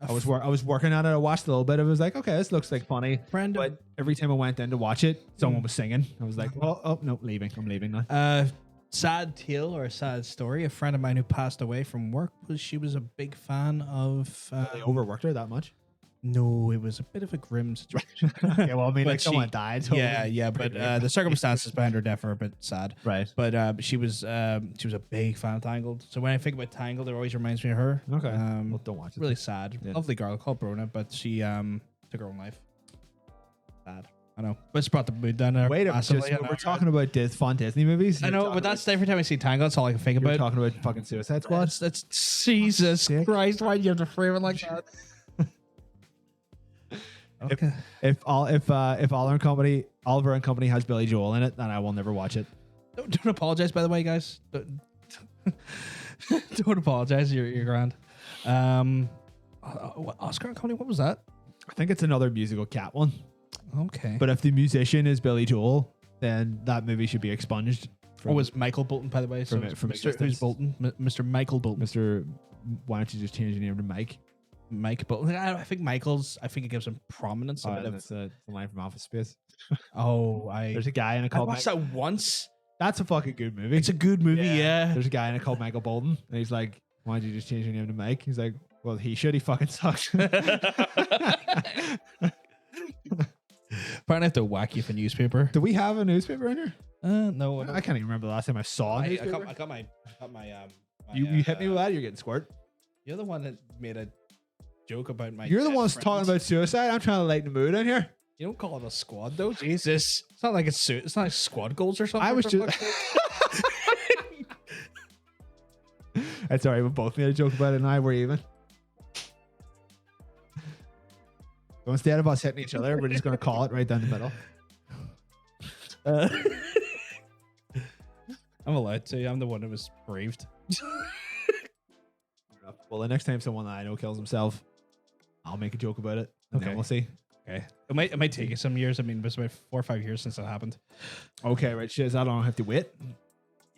I was working on it. I watched a little bit. I was like, okay, this looks like funny. Brandon. But every time I went in to watch it, someone was singing. I was like, oh no, leaving. I'm leaving now. Sad tale or a sad story. A friend of mine who passed away from work she was a big fan of. They overworked her that much. No, it was a bit of a grim situation. Okay, well, I mean, But like someone she- died. So yeah, but the circumstances behind her death are a bit sad. right. But she was a big fan of Tangled. So when I think about Tangled, it always reminds me of her. Okay. Well, don't watch it. Really sad. Yeah. Lovely girl called Brona, but she took her own life. Sad. I know. But it's brought the mood down there. Wait a massively. minute. We're talking about fun Disney movies. I know, but that's every time I see Tangled, that's all I can think You're about. talking about fucking Suicide Squad. That's Jesus Sick. Christ! Why do you have to frame it like that? Okay. If Oliver and Company has Billy Joel in it, then I will never watch it. Don't apologize, by the way, guys. Don't apologize. You're grand. Oscar and Company. What was that? I think it's another musical cat one. Okay. But if the musician is Billy Joel, then that movie should be expunged. What was Michael Bolton, by the way? So from- it's from Mr. Who's existence. Bolton? Mr. Michael Bolton. Mr. Why don't you just change your name to Mike? Mike Bolton. I think Michael's. I think it gives him prominence. A bit of, That's a line from Office Space. There's There's a guy in it I called watched Mike. that once. That's a fucking good movie. It's a good movie. Yeah. There's a guy in it called Michael Bolton, and he's like, "Why don't you just change your name to Mike?" He's like, "Well, he should. He fucking sucks." Apparently, I have to whack you for newspaper. Do we have a newspaper in here? No, I can't even remember the last time I saw a I newspaper. got my You hit me with that. You're getting squirt. You're the one that made a joke about my. You're the dead one friends. talking about suicide. I'm trying to lighten the mood in here. You don't call it a squad though, Jesus. It's not like it's not like squad goals or something. I was for just. fuck's sake. That's all right. We both made a joke about it, and we're even. So instead of us hitting each other, we're just going to call it right down the middle. I'm allowed to. I'm the one that was braved. Well, the next time someone that I know kills himself, I'll make a joke about it, and then Okay. we'll see. Okay. It might take you some years. I mean, it's about 4 or 5 years since it happened. Okay, right, shiz. I don't have to wait.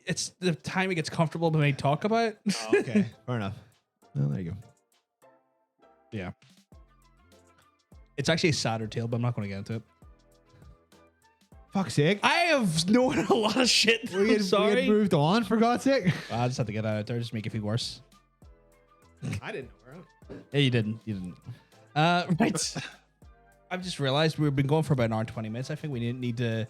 It's the time it gets comfortable to maybe talk about. Okay, fair enough. Well, there you go. Yeah. It's actually a sadder tale, but I'm not going to get into it. Fuck's sake. I have known a lot of shit. We I'm had sorry. moved on, for God's sake. I just had to get that out there, just make it feel worse. I didn't know. Yeah, you didn't. You didn't. Right. I've just realized we've been going for about an hour and 20 minutes. I think we need to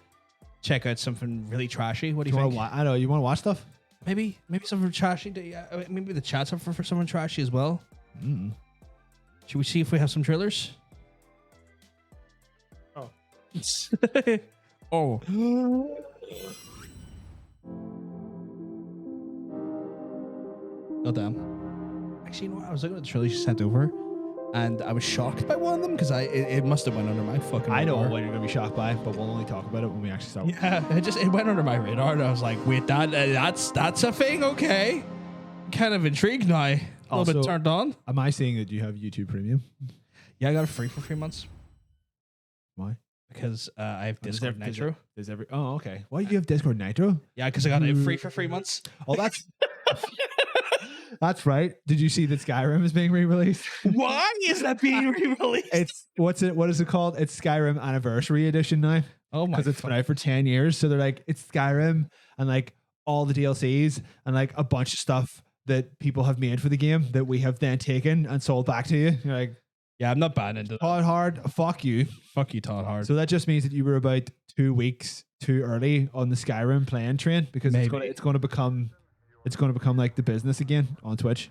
check out something really trashy. What do you think? I know. You want to watch stuff? Maybe something trashy. Maybe the chat's up for someone trashy as well. Mm. Should we see if we have some trailers? Oh. Oh damn. Actually, you know what? I was looking at the trilogy sent over, and I was shocked by one of them because it must have went under my fucking. I know radar. what you're gonna be shocked by, but we'll only talk about it when we actually start. Yeah, it went under my radar, and I was like, wait, that's a thing, okay? Kind of intrigued now. A little bit Also- turned on. Am I seeing that you have YouTube Premium? Yeah, I got it free for 3 months Why? because I have Discord Nitro. There's every. Oh, okay. Why do you have Discord Nitro? Yeah, because I got it free for 3 months. Oh, that's that's right. Did you see that Skyrim is being re-released? Why is that being re-released? It's What is it called? It's Skyrim Anniversary Edition now Oh my! because it's been out for 10 years. So they're like, it's Skyrim and like all the DLCs and like a bunch of stuff that people have made for the game that we have then taken and sold back to you. You're like, Yeah, I'm not bad into that. Todd Hard, fuck you. Fuck you, Todd Hard. So that just means that you were about 2 weeks too early on the Skyrim playing train because Maybe. it's going to become like the business again on Twitch.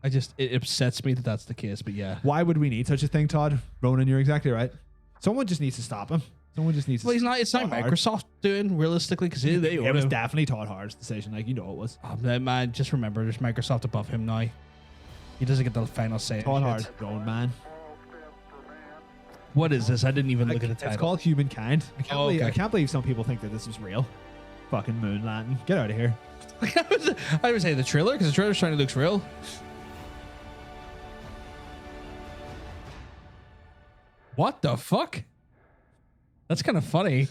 It upsets me that that's the case, but yeah. Why would we need such a thing, Todd? Ronan, you're exactly right. Someone just needs to stop him. Someone just needs to. Well, it's not Todd Hard. Microsoft doing realistically because they It was oughta- definitely Todd Hard's decision. Like, you know it was. Oh, man, just remember, there's Microsoft above him now. He doesn't get the final say. Todd Shit. Hard, grown man. What is this? I didn't even look at the title. It's called Humankind. Oh, okay. I can't believe some people think that this is real. Fucking moon landing. Get out of here. I would say the trailer because the trailer's trying to look real. What the fuck? That's kind of funny.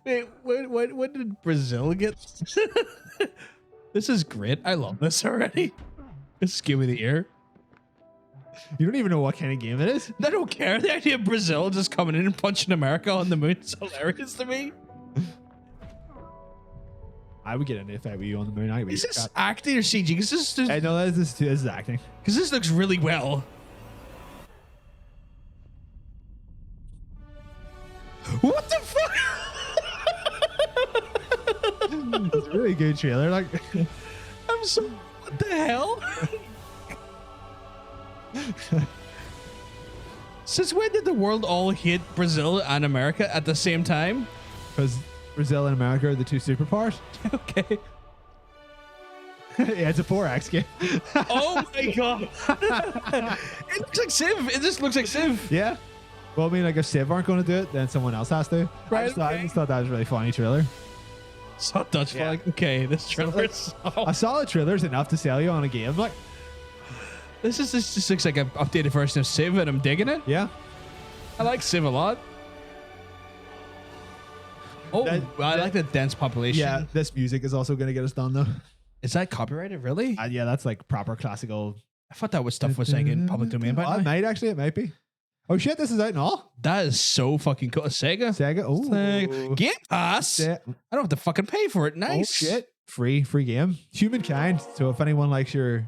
Wait, when did Brazil get? This is great. I love this already. Just give me the ear. You don't even know what kind of game it is. I don't care. The idea of Brazil just coming in and punching America on the moon is hilarious to me. I would get into a fight with you on the moon. I would Is this acting or CG? Because I know this is acting. this looks really well. What the fuck? It's a really good trailer. Like, I'm so. What the hell? Since when did the world all hate Brazil and America at the same time? because Brazil and America are the two superpowers. Okay. Yeah, it's a 4X game. Oh my god. It looks like Civ. It just looks like Civ. Yeah. Well, I mean, like if Civ aren't going to do it, then someone else has to. Right, I just thought that was a really funny trailer. So Dutch Yeah. flag. Okay, this trailer is A solid trailer is enough to sell you on a game. Like, this just looks like an updated version of Civ, and I'm digging it. yeah. I like Civ a lot. Oh, I like the dense population. Yeah, this music is also going to get us done, though. Is that copyrighted? Really? Yeah, that's like proper classical. I thought that was stuff was like in public domain by Oh, it now. might actually. It might be. Oh, shit. This is out and all. That is so fucking cool. Sega. Sega. Oh. Game Pass. I don't have to fucking pay for it. Oh, Nice. shit. Free game. Humankind. So if anyone likes your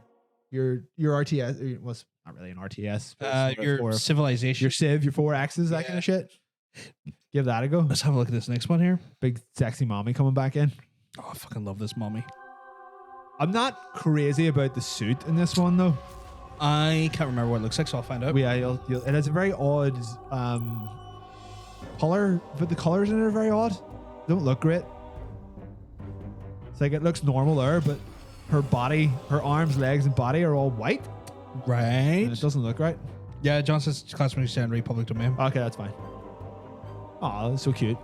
RTS, well, it's not really an RTS. but it's Your for civilization. your Civ, your 4Xs, that kind of shit. Give that a go. Let's have a look at this next one here. Big sexy mommy coming back in. Oh, I fucking love this mommy. I'm not crazy about the suit in this one though. I can't remember what it looks like, so I'll find out. Yeah, it has a very odd color, but the colors in it are very odd. They don't look great. It's like it looks normal there, but her body, her arms, legs, and body are all white. Right. And it doesn't look right. Yeah, John says classic standard public domain. Okay, that's fine. Oh, that's so cute.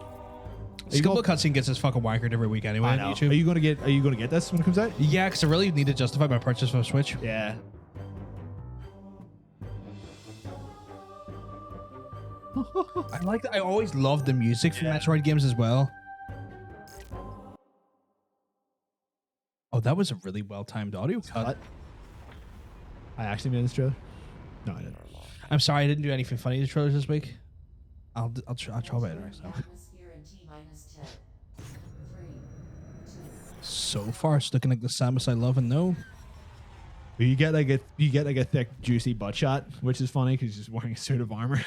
Skippable cutscene gets his fucking wankered every week anyway I on know. YouTube. Are you gonna get this when it comes out? Yeah, because I really need to justify my purchase for Switch. Yeah. I always loved the music from Metroid games as well. Oh, that was a really well timed audio cut. What? I actually made this trailer. No, I didn't. I'm sorry I didn't do anything funny to trailers this week. I'll try better next time. So far, it's looking like the Samus I love and know. You get like a thick juicy butt shot, which is funny because he's just wearing a suit of armor.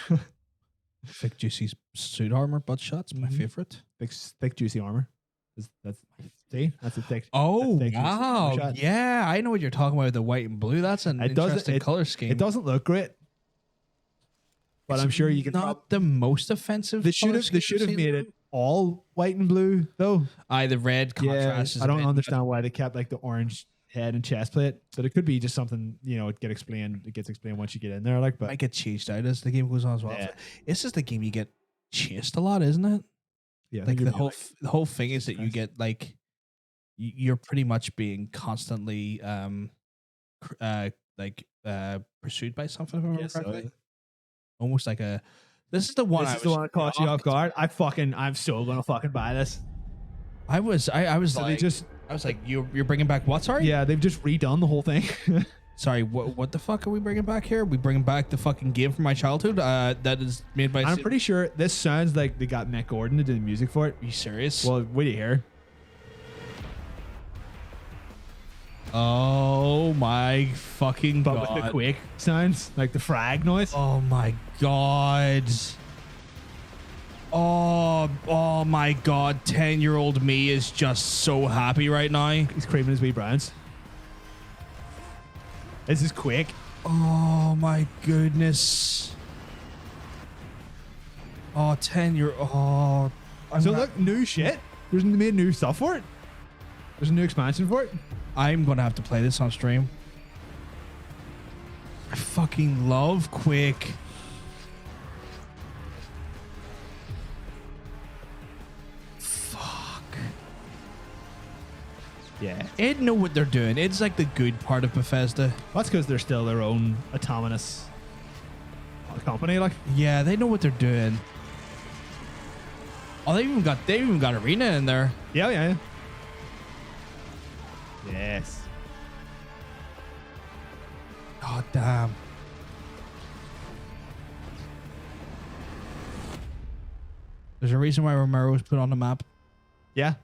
Thick, juicy suit armor, butt shots, my favorite. Thick juicy armor. That's a thick. Oh, thick wow. shot. Yeah, I know what you're talking about, the white and blue. That's an interesting color scheme. It doesn't look great, but I'm sure you can. Not the most offensive. They should have made it all white and blue though. The red contrast. I don't understand why they kept like the orange head and chest plate, but it could be just something it gets explained once you get in there. Like, but might get changed out as the game goes on as well. Yeah. This is the game you get chased a lot, isn't it? yeah, I Like think the whole thing is that you get like you're pretty much being constantly pursued by something. If I remember correctly. Almost like a. This is the one. This is the one that caught you off guard. I'm so gonna fucking buy this. I was So like, I was like, you're bringing back what? Sorry. Yeah, they've just redone the whole thing. Sorry, what the fuck are we bringing back here? We bringing back the fucking game from my childhood that is made by. I'm pretty sure this sounds like they got Mick Gordon to do the music for it. Are you serious? Well, what do you hear? Oh my fucking But god! with the Quake sounds, like the frag noise. Oh my god! Oh my god! 10-year-old me is just so happy right now. He's creaming his wee browns. This is Quake. Oh my goodness! Oh, 10-year. Oh, So look, new shit. They made new stuff for it. There's a new expansion for it. I'm gonna have to play this on stream. I fucking love Quake. Fuck. Yeah. They know what they're doing. It's like the good part of Bethesda. That's because they're still their own autonomous company. Like, Yeah, they know what they're doing. Oh, they even got arena in there. yeah. Yes. God damn. There's a reason why Romero was put on the map. Yeah.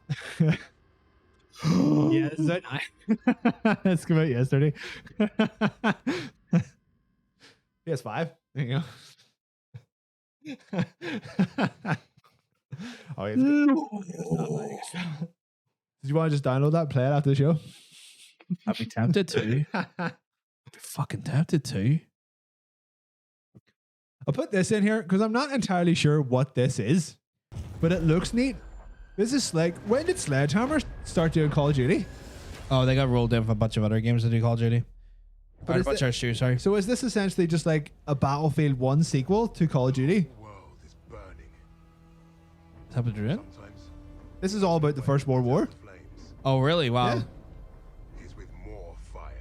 Yeah, this is it. That's come out yesterday. PS5. There you go. Oh, yeah. Did you want to just download that, play it after the show? I'd be tempted to. I'd be fucking tempted to. I'll put this in here because I'm not entirely sure what this is, but it looks neat. This is like, when did Sledgehammer start doing Call of Duty? Oh, they got rolled in with a bunch of other games that do Call of Duty. But Or a is bunch it- of shoes, sorry. So is this essentially just like a Battlefield 1 sequel to Call of Duty? world is burning. Is that what they're doing? Sometimes This is all about the First World War, flames Oh, really? Wow. Yeah. is with more fire.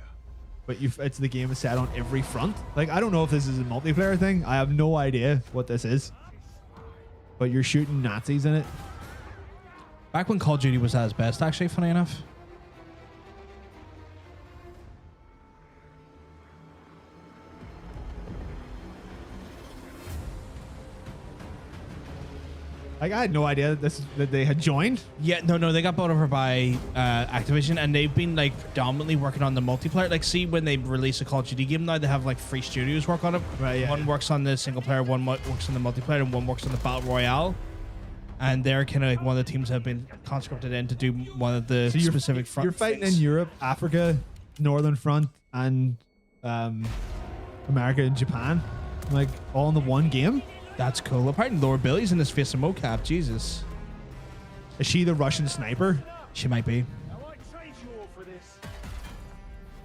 but it's the game is set on every front. Like, I don't know if this is a multiplayer thing. I have no idea what this is. But you're shooting Nazis in it. Back when Call of Duty was at its best, actually, funny enough. Like, I had no idea that they had joined. Yeah, no, they got bought over by Activision, and they've been like predominantly working on the multiplayer. Like, see, when they release a Call of Duty game now, they have like 3 studios work on it. Right, yeah. One works on the single player, one works on the multiplayer, and one works on the battle royale. And they're kind of like one of the teams that have been conscripted in to do one of the So specific front. You're fighting in things. Europe, Africa, Northern Front, and America and Japan. Like, all in the one game. That's cool. Apparently, Laura Billy's in this face of mocap. Jesus, Is she the Russian sniper? she might be.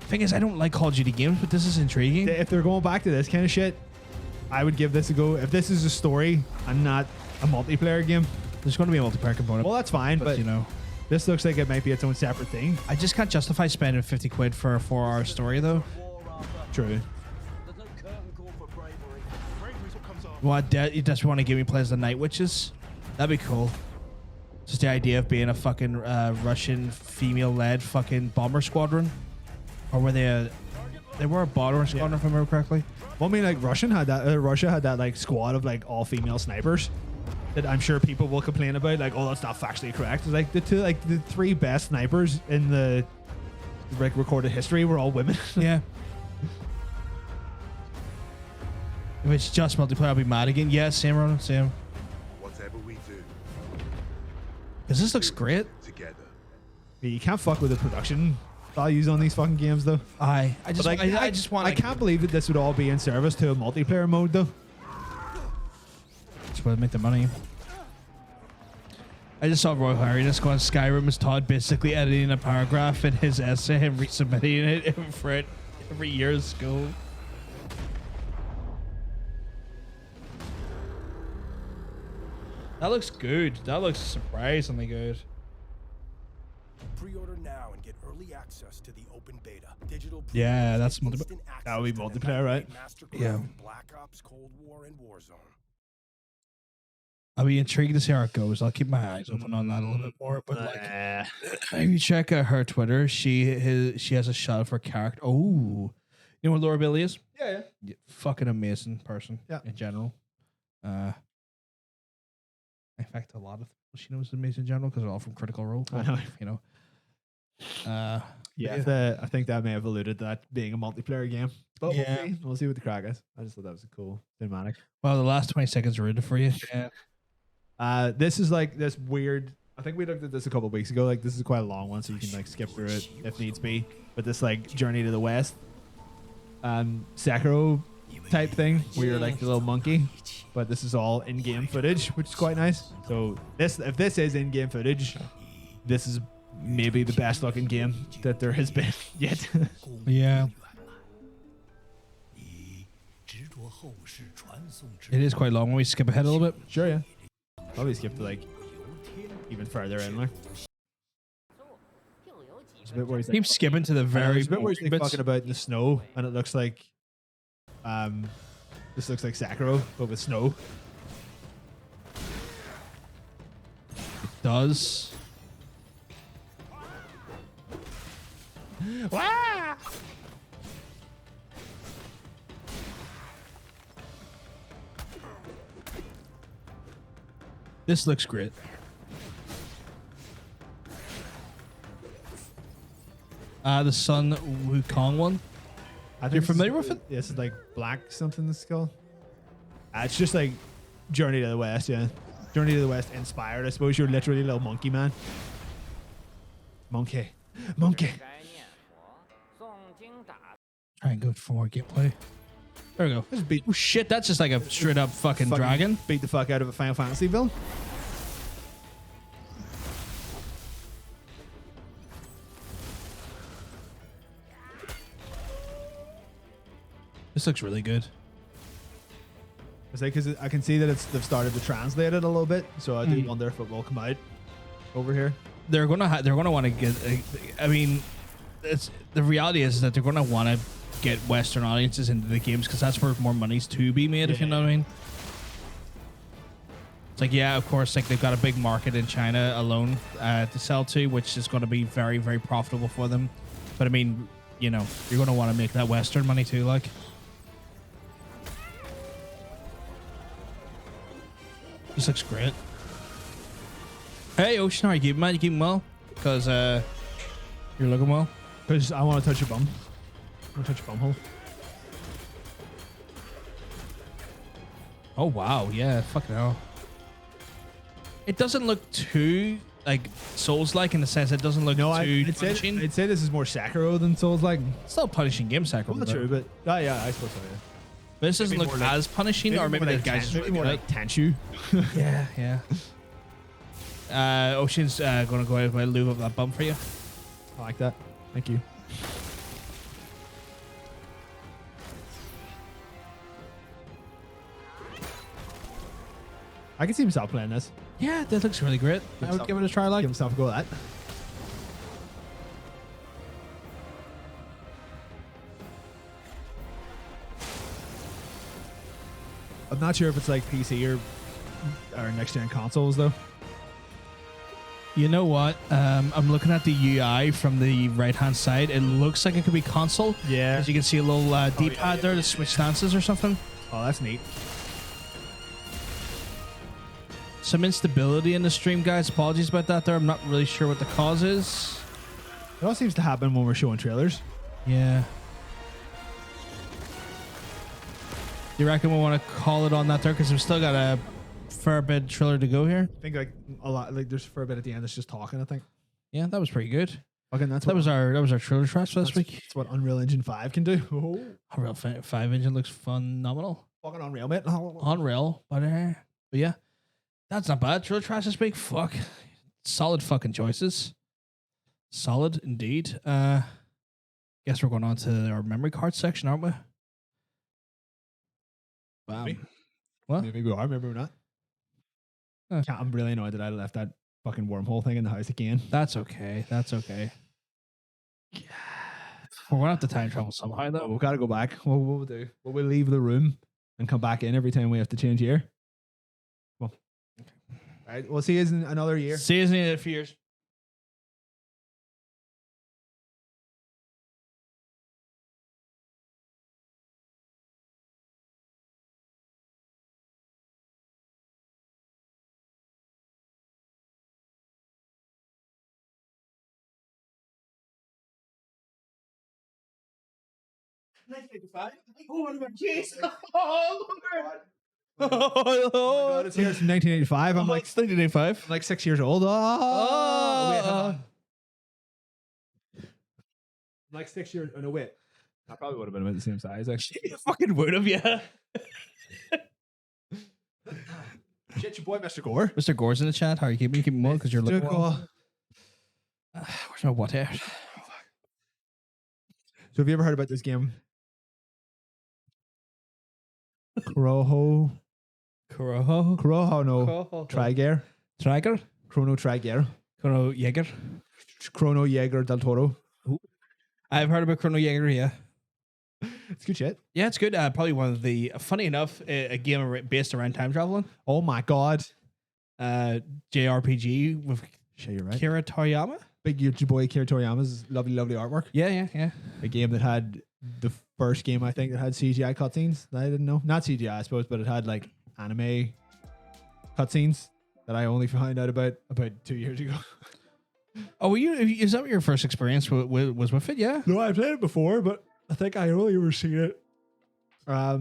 Thing is, I don't like Call of Duty games, but this is intriguing. If they're going back to this kind of shit, I would give this a go. If this is a story and not a multiplayer game, There's going to be a multiplayer component, well, that's fine. but But you know, this looks like it might be its own separate thing. I just can't justify spending 50 quid for a 4-hour story, though. True. What, you just want to give me play as the Night Witches? That'd be cool. Just the idea of being a fucking Russian female-led fucking bomber squadron. Or were they they were a bomber squadron, if I remember correctly. Well, I mean, like Russia had that like squad of like all female snipers that I'm sure people will complain about. Like, oh, that's not factually correct. It's like the 3 best snipers in the like recorded history were all women. Yeah. If it's just multiplayer, I'll be mad again. Yeah, same, Ronan, same. Whatever we do, Because this looks great. together. Yeah, you can't fuck with the production values on these fucking games, though. I just But, I just want. I can't believe that this would all be in service to a multiplayer mode, though. Just want to make the money. I just saw Roy Harry just go on Skyrim as Todd basically editing a paragraph in his essay and resubmitting it for it every year of school. That looks good. That looks surprisingly good. Pre-order now and get early access to the open beta. Digital Yeah, pre-orders that's get multiplayer. instant That would be access to the multiplayer, right? Mastercraft, Yeah. Black Ops, Cold War, and Warzone. I'll be intrigued to see how it goes. I'll keep my eyes open on that a little bit more. But like, if you check out her Twitter, she has a shot of her character. Oh, you know what Laura Bailey is? Yeah. Yeah, fucking amazing person. Yeah. In general. In fact, a lot of people she knows is amazing in general because they're all from Critical Role. I know. You know. Yeah, I think that may have alluded to that being a multiplayer game. But Yeah. we'll see what the crack is. I just thought that was a cool cinematic. Well, the last 20 seconds ruined it for you. Yeah. This is like this weird. I think we looked at this a couple of weeks ago. Like this is quite a long one, so you can like skip through it if needs be. But this like Journey to the West, Sekiro type thing where you're like the little monkey. But this is all in-game footage, which is quite nice. So if this is in-game footage, this is maybe the best looking game that there has been yet. Yeah. It is quite long when we skip ahead a little bit. Sure, yeah. Probably skip to like even further in there. There's a bit where he's like, Keep skipping to the very there's a bit where he's like bits. talking about the snow, and it looks like, this looks like Sekiro, but with snow. Does. Wah! This looks great. The Sun Wukong one. I think You're this is- familiar with it? This is like black something. This is called. It's just like Journey to the West, yeah. Journey to the West inspired. I suppose you're literally a little monkey man. Monkey. Try and go for more gameplay. There we go. Just beat, Oh shit, that's just like a straight up fucking dragon. Beat the fuck out of a Final Fantasy villain. This looks really good. It's like, because I can see that they've started to translate it a little bit, so I do wonder if it will come out over here. They're gonna want to get. I mean, it's the reality is that they're gonna want to get Western audiences into the games because that's where more money's to be made. If you know what I mean. It's like, yeah, of course, like they've got a big market in China alone to sell to, which is going to be very, very profitable for them. But I mean, you know, you're going to want to make that Western money too, like. This looks great. Hey, Ocean, how are you keeping, man? You keeping well? Because you're looking well. Because I want to touch your bum. I want to touch your bum hole. Oh, wow. Yeah, fucking hell. It doesn't look too, like, Souls-like in the sense it doesn't look too I'd punishing. say this is more Sekiro than Souls-like. It's still a punishing game, Sakura. Well, that's true, but yeah, I suppose so, yeah. But this doesn't maybe look more like- as punishing, or maybe the like guy's just maybe really more good like Tenchu. at it. Yeah. Ocean's gonna go ahead and lube up that bum for you. I like that. Thank you. I can see himself playing this. Yeah, that looks really great. I would give it a try. Like, Give himself a go at that. I'm not sure if it's like PC or next gen consoles though. you know what? I'm looking at the UI from the right hand side. It looks like it could be console. Yeah. As you can see a little D-pad there to switch stances or something. Oh, that's neat. Some instability in the stream, guys. Apologies about that there. I'm not really sure what the cause is. It all seems to happen when we're showing trailers. Yeah. Do you reckon we want to call it on that there? Because we've still got fair bit trailer to go here. I think like a lot, like there's for a bit at the end that's just talking. I think. Yeah, that was pretty good. Fucking that's That was our trailer trash for this week. That's what Unreal Engine 5 can do. Oh, Unreal 5 engine looks phenomenal. fucking Unreal, mate. Unreal, but yeah, that's not bad. Trailer trash this week. Fuck, solid fucking choices. Solid indeed. Guess we're going on to our memory card section, aren't we? Maybe. What? Maybe we are, maybe we're not. I'm really annoyed that I left that fucking wormhole thing in the house again. That's okay. That's okay. We're gonna have to time travel somehow, though. We've got to go back. What will we do? Will we leave the room and come back in every time we have to change year? Well, all right. We'll see you in another year. See you in a few years. Oh my jeez. Oh Oh my God, it's here. It's from 1985. I'm like 1985. 6 years old. Oh, wait, hold on. I'm like 6 years. Oh, no, wait. I probably would have been about the same size, actually. You fucking would have, yeah. Shit, your boy, Mr. Gore. Mr. Gore's in the chat. How are you keeping? You keeping well? Because you're looking. Gore. Where's my what out? So have you ever heard about this game? Croho. No. Trigger. Trigger? Chrono Trigger. Chrono Jäger? Chrono Jäger del Toro. I've heard about Chrono Jäger, yeah. It's good shit. Yeah, it's good. Probably one of the, funny enough, a game based around time traveling. Oh my God. JRPG with Sure, you're right. Kira Toriyama? Big your boy Kira Toriyama's lovely, lovely artwork. Yeah. A game that had the first game, I think, that had CGI cutscenes that I didn't know. Not CGI, I suppose, but it had like anime cutscenes that I only found out about 2 years ago. Oh, is that what your first experience was with it? Yeah. No, I played it before, but I think I only ever seen it. I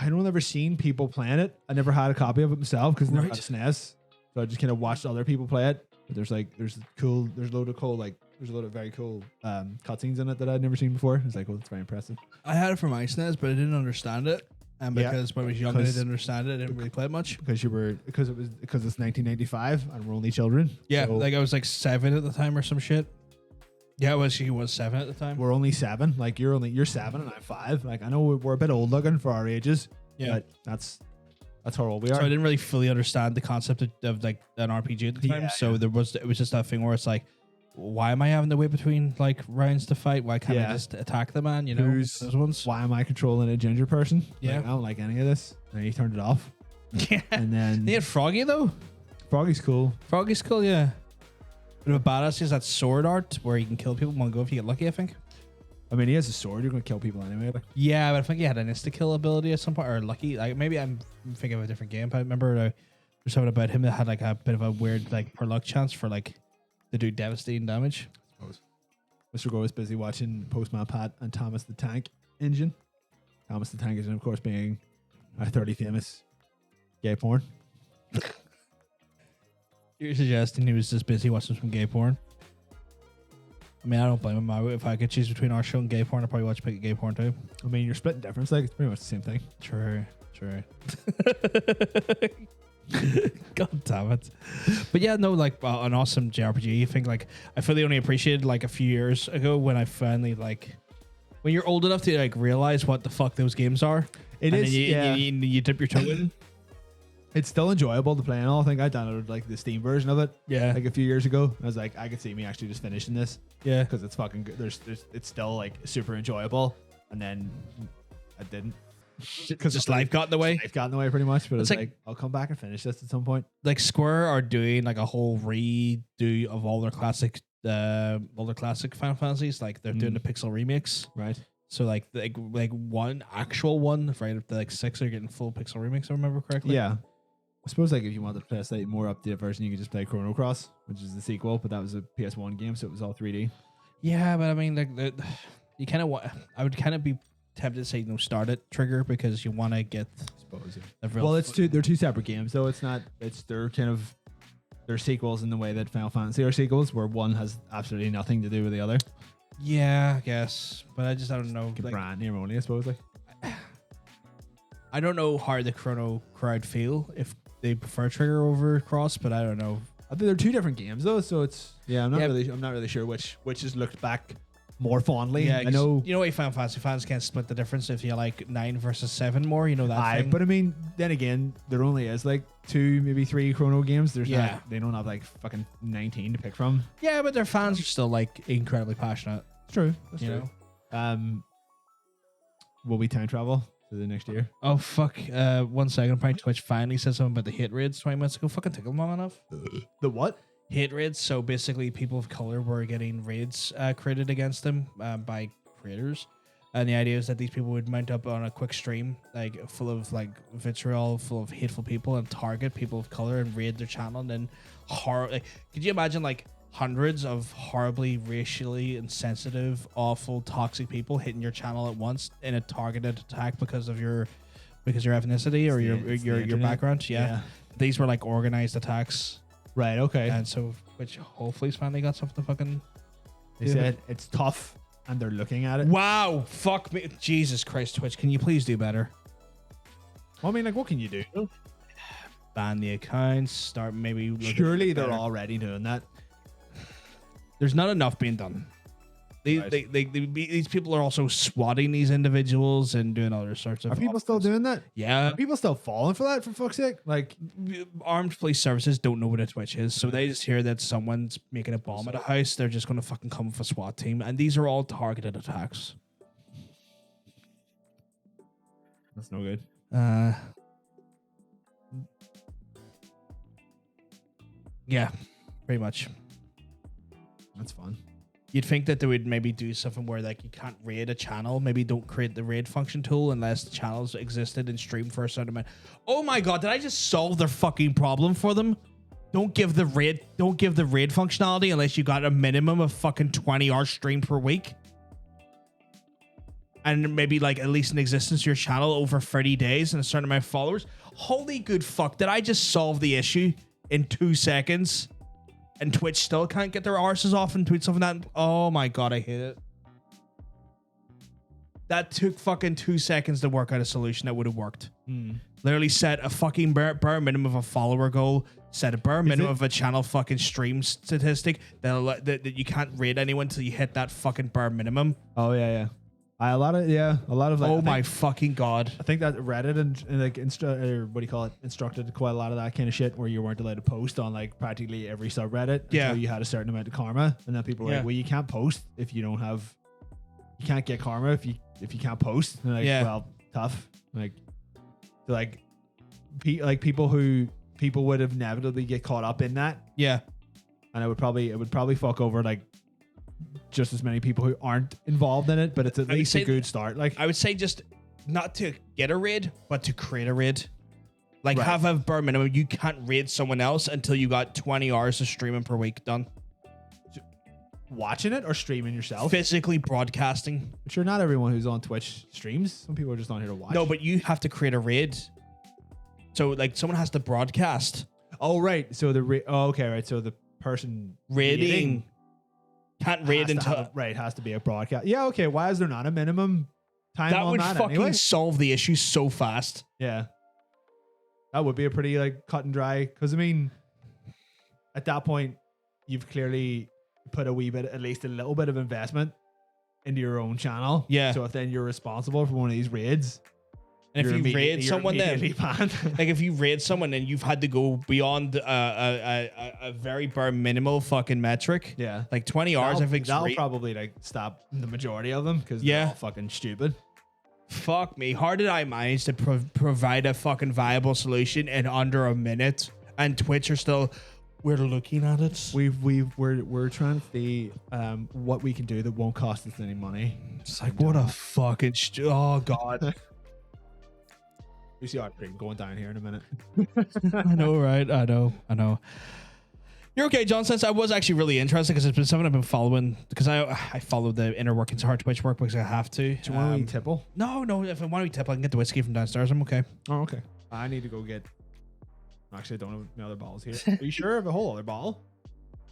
don't ever seen people playing it. I never had a copy of it myself because I never had a SNES. So I just kind of watched other people play it. But there's a load of very cool cutscenes in it that I'd never seen before. It's like, well, it's very impressive. I had it for my SNES, but I didn't understand it. And because when I was young and I didn't understand it, I didn't really play it much. Because it's 1995 and we're only children. Yeah, so like I was like 7 at the time or some shit. Yeah, she was 7 at the time. we're only 7. Like you're 7 and I'm 5. Like I know we're a bit old looking for our ages. Yeah, but that's how old we are. So I didn't really fully understand the concept of like an RPG at the time. So it was just that thing where it's like, why am I having to wait between like rounds to fight? Why can't I just attack the man? You know, those ones. Why am I controlling a ginger person? Yeah, like, I don't like any of this. And then he turned it off. Yeah, and then they had Froggy though. Froggy's cool. Froggy's cool, yeah. Bit of a badass. He has that sword art where you can kill people in one go if you get lucky, I think. I mean, he has a sword. You're going to kill people anyway. Like. Yeah, but I think he had an insta-kill ability at some point, or lucky. Like maybe I'm thinking of a different game. But I remember there was something about him that had like a bit of a weird like per luck chance for like to do devastating damage. I suppose. Mr. Gore was busy watching Postman Pat and Thomas the Tank Engine. Thomas the Tank Engine, of course, being a 30 famous gay porn. You're suggesting he was just busy watching some gay porn? I mean, I don't blame him. If I could choose between our show and gay porn, I'd probably watch gay porn too. I mean, you're splitting difference. Like, it's pretty much the same thing. True. God damn it. But yeah, no, like an awesome JRPG. I think like I fully only appreciated like a few years ago when I finally like when you're old enough to like realize what the fuck those games are. It is. You dip your toe in. It's still enjoyable to play and all. I think I downloaded like the Steam version of it. Yeah. Like a few years ago. I was like, I could see me actually just finishing this. Yeah. Because it's fucking good. It's still like super enjoyable. And then I didn't. Because just life got in the way. Life got in the way pretty much. But it's like I'll come back and finish this at some point. Like Square are doing like a whole redo of all their classic Final Fantasies. Like they're doing the pixel remakes. Right. So like one actual one, right up to like 6 are getting full pixel remakes, if I remember correctly. Yeah. I suppose like if you wanted to play a slightly more updated version, you could just play Chrono Cross, which is the sequel, but that was a PS1 game, so it was all 3D. Yeah, but I mean, like you kind of want. I would kind of be tempted to say no, start it Trigger because you want to get suppose. Yeah. of real Well, they're two separate games, though. They're kind of they're sequels in the way that Final Fantasy are sequels, where one has absolutely nothing to do with the other. Yeah, I guess, but I don't know. Like, Brand name only, I suppose. Like, I don't know how the Chrono crowd feel if they prefer Trigger over Cross, but I don't know. I think they're two different games, though. So it's I'm not Yeah. really sure which is looked back more fondly. Yeah, I know. You know, Final Fantasy fans can't split the difference if you like 9 versus 7 more. You know that thing. But I mean, then again, there only is like 2, maybe 3 Chrono games. There's Yeah. not. They don't have like fucking 19 to pick from. Yeah, but their fans are still like incredibly passionate. It's true. That's You true. know. Will we time travel to the next year? Oh fuck! 1 second. Probably Twitch finally said something about the hit raids 20 minutes ago. Fucking took them long enough. The what? Hit raids. So basically, people of color were getting raids created against them by creators, and the idea is that these people would mount up on a quick stream, like full of like vitriol, full of hateful people, and target people of color and raid their channel. And then like, could you imagine like hundreds of horribly racially insensitive, awful, toxic people hitting your channel at once in a targeted attack because of your ethnicity or It's the your internet. background? Yeah. These were like organized attacks. Right. Okay. And so, which hopefully finally got something to fucking. They said it's tough, and they're looking at it. Wow, fuck me, Jesus Christ, Twitch! Can you please do better? Well, I mean, like, what can you do? Ban the accounts. Start maybe. looking Surely they're better. already doing that. There's not enough being done. Right. These people are also swatting these individuals and doing other sorts of. Are people still awful doing that? Yeah, Are people still falling for that? For fuck's sake! Like, armed police services don't know what a Twitch is, so they just hear that someone's making a bomb at a house. They're just going to fucking come with a SWAT team, and these are all targeted attacks. that's no good. Yeah, pretty much. That's fun. You'd think that they would maybe do something where like you can't raid a channel. Maybe don't create the raid function tool unless the channels existed and streamed for a certain amount. Oh my god, did I just solve their fucking problem for them? Don't give the raid functionality unless you got a minimum of fucking 20 hours streamed per week. And maybe like at least in existence your channel over 30 days and a certain amount of followers. Holy good fuck, did I just solve the issue in 2 seconds? And Twitch still can't get their arses off and tweet something that. Oh my god, I hate it. That took fucking 2 seconds to work out a solution that would have worked. Literally set a fucking bare minimum of a follower goal, set a bare minimum of a channel fucking stream statistic that you can't raid anyone until you hit that fucking bare minimum. Oh yeah. A lot of like. Oh I my think- fucking god. I think that Reddit and like instructed quite a lot of that kind of shit where you weren't allowed to post on like practically every subreddit Yeah. until you had a certain amount of karma, and then people were Yeah. like, well, you can't post if you can't get karma if you can't post. And like, Yeah. well, tough. Like, so like people would inevitably get caught up in that, Yeah. and it would probably fuck over like just as many people who aren't involved in it, but it's at would least say a good start. Like, I would say just not to get a raid, but to create a raid. Like Right. have a bare minimum. You can't raid someone else until you got 20 hours of streaming per week done. watching it or streaming yourself. Physically broadcasting. But sure, not everyone who's on Twitch streams. Some people are just on here to watch. No, but you have to create a raid. So like someone has to broadcast. oh right, so okay, right. So the person Raiding. Can't raid until has to be a broadcast. Yeah, okay. Why is there not a minimum time that on would that fucking anyway? solve the issue so fast. Yeah, that would be a pretty like cut and dry. Because I mean, at that point, you've clearly put a wee bit, at least a little bit of investment into your own channel. Yeah. So if then you're responsible for one of these raids, And if you raid someone, then banned. like if you raid someone, then you've had to go beyond a very bare minimal fucking metric. yeah. Like 20 hours. I think that'll probably like stop the majority of them because Yeah. they're all fucking stupid. Fuck me. How did I manage to provide a fucking viable solution in under a minute? And Twitch are still, we're looking at it. We're trying to see what we can do that won't cost us any money. It's like, what a fucking, oh God. We see our cream going down here in a minute. I know, right? I know. You're okay, John. Since I was actually really interested because it's been something I've been following because I follow the inner workings of Hard Twitch work because I have to. Do you want to eat tipple? No. If I want to eat tipple, I can get the whiskey from downstairs. I'm okay. Oh, okay. I need to go get. Actually, I don't have my other bottles here. Are you sure of a whole other bottle?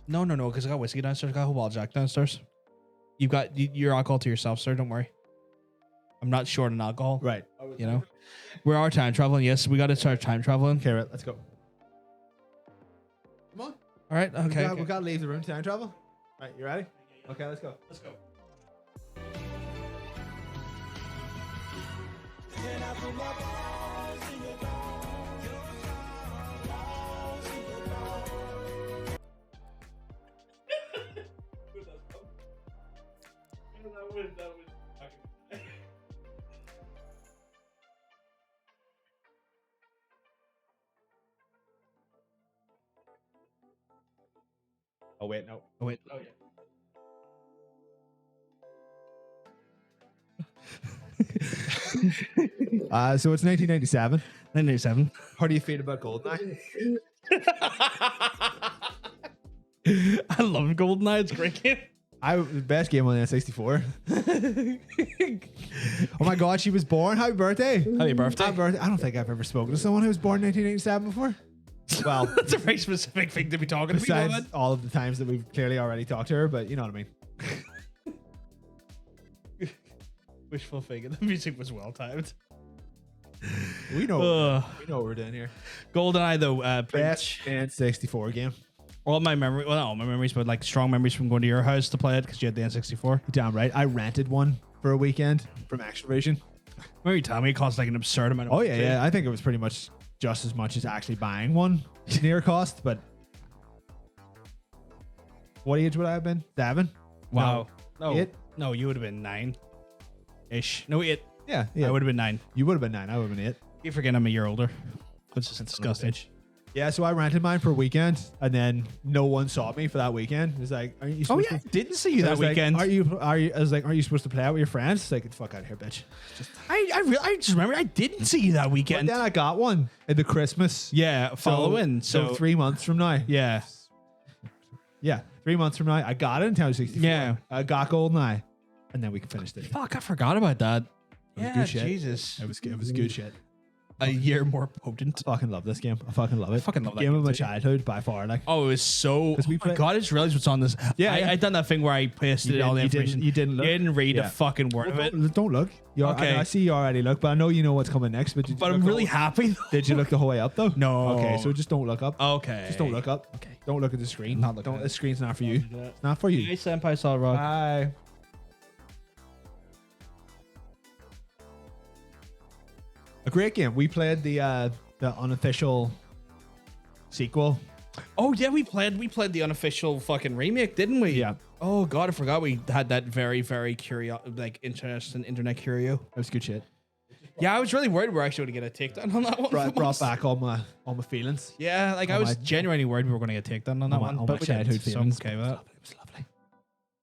No, because I got whiskey downstairs. I got a whole bottle of Jack downstairs. You've got your alcohol to yourself, sir. Don't worry. I'm not short on alcohol. Right. You know, we are time traveling. Yes, we got to start time traveling. Okay, right. Let's go. Come on. All right. Okay. We got to leave the room. Time travel. Right. You ready? Okay. Let's go. Let's go. Oh wait, no. Oh wait. Oh yeah. So it's 1997. 1997. How do you feel about GoldenEye? I love GoldenEye. It's a great game. The best game on the N64. Oh my God, she was born. Happy birthday! Happy birthday. Happy birthday! I don't think I've ever spoken to someone who was born in 1987 before. Well, That's a very specific thing to be talking to people besides about. all of the times that we've clearly already talked to her, but you know what I mean. Wishful thinking. The music was well timed. We know what we're doing here. GoldenEye though. Best N64 game. All my memory, well, not all my memories, but like strong memories from going to your house to play it because you had the N64. Damn right. I rented one for a weekend from Extravision. Remember you telling me it cost like an absurd amount of Oh money? yeah. I think it was pretty much just as much as actually buying one near cost. But what age would I have been? 7? Wow. No, 8? no, you would have been 9-ish. No, 8. Yeah. I would have been 9. You would have been 9. I would have been 8. You forget I'm a year older. That's just disgusting. Yeah, so I rented mine for a weekend, and then no one saw me for that weekend. It was like, aren't you Oh supposed yeah, to? I didn't see you I that was like, weekend. Are you? I was like, aren't you supposed to play out with your friends? It's like, get the fuck out of here, bitch. I just remember I didn't see you that But weekend. then I got one in the Christmas. Yeah, following. So 3 months from now. Yeah. Yeah, 3 months from now, I got it in Town 64. Yeah. I got GoldenEye, and then we finished it. Fuck, I forgot about that. was Yeah, good shit. Jesus. It was good shit. A year more potent. I fucking love this game. I fucking love it. fucking love that game game of my too. childhood by far. Like, Oh, it was so. 'Cause we Oh my play- God, I just realized what's on this. Yeah, I done that thing where I pasted You all the didn't- you information. didn't look? You didn't read Yeah. a fucking word of it. Don't look. Okay. I see you already look, but I know you know what's coming next. But did you But I'm look really all- happy. Did you look the whole way up though? No. Okay, so just don't look up. Okay. Just don't look up. Okay. Don't look at the screen. Not looking Don't. at The it. screen's not for you. It's not for you. Hey, Senpai Solid Rock. Bye. A great game. We played the unofficial sequel. Oh yeah, we played the unofficial fucking remake, didn't we? Yeah. Oh God, I forgot we had that very interesting internet curio. It was good shit. Yeah, I was really worried we were actually going to get a takedown on that one. from Brought us. back all my feelings. Yeah, like I all was my- genuinely worried we were going to get takedown on that all my- one, all but my we childhood didn't, so I'm feelings. okay with that. It was lovely.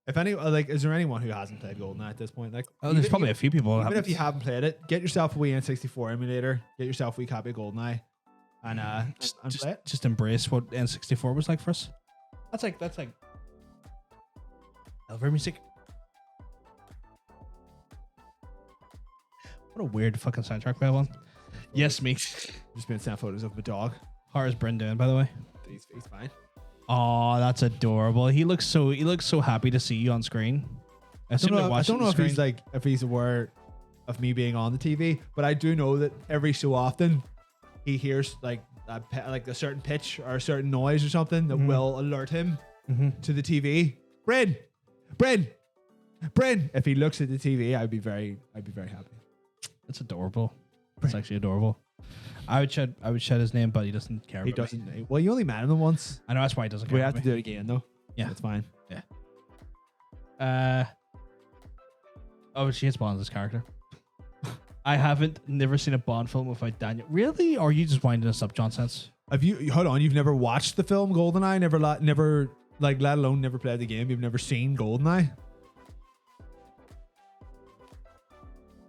If any, like, is there anyone who hasn't played GoldenEye at this point? Like, Oh, there's even- probably a few people. That Even if haven't. you haven't played it, get yourself a Wii N64 emulator. Get yourself a Wii copy of GoldenEye, and play it. just embrace what N64 was like for us. That's like elevator music. What a weird fucking soundtrack, that one. Yes, me. Just been sent photos of my dog. How is Bryn doing, by the way? He's fine. Oh, that's adorable. He looks so happy to see you on screen. I don't know if he's aware of me being on the TV, but I do know that every so often he hears like a certain pitch or a certain noise or something that will alert him to the TV. Bryn. If he looks at the TV, I'd be very happy. It's adorable. It's actually adorable. I would shout his name, but he doesn't care. He about me. doesn't. Well, you only met him once. I know that's why he doesn't care. We have about to me. do it again though. Yeah. It's fine. Oh, she hits Bond as this character. I never seen a Bond film without Daniel. Really? Or are you just winding us up, John Sense? Have you? Hold on. You've never watched the film GoldenEye? Never, like, let alone never played the game. You've never seen GoldenEye?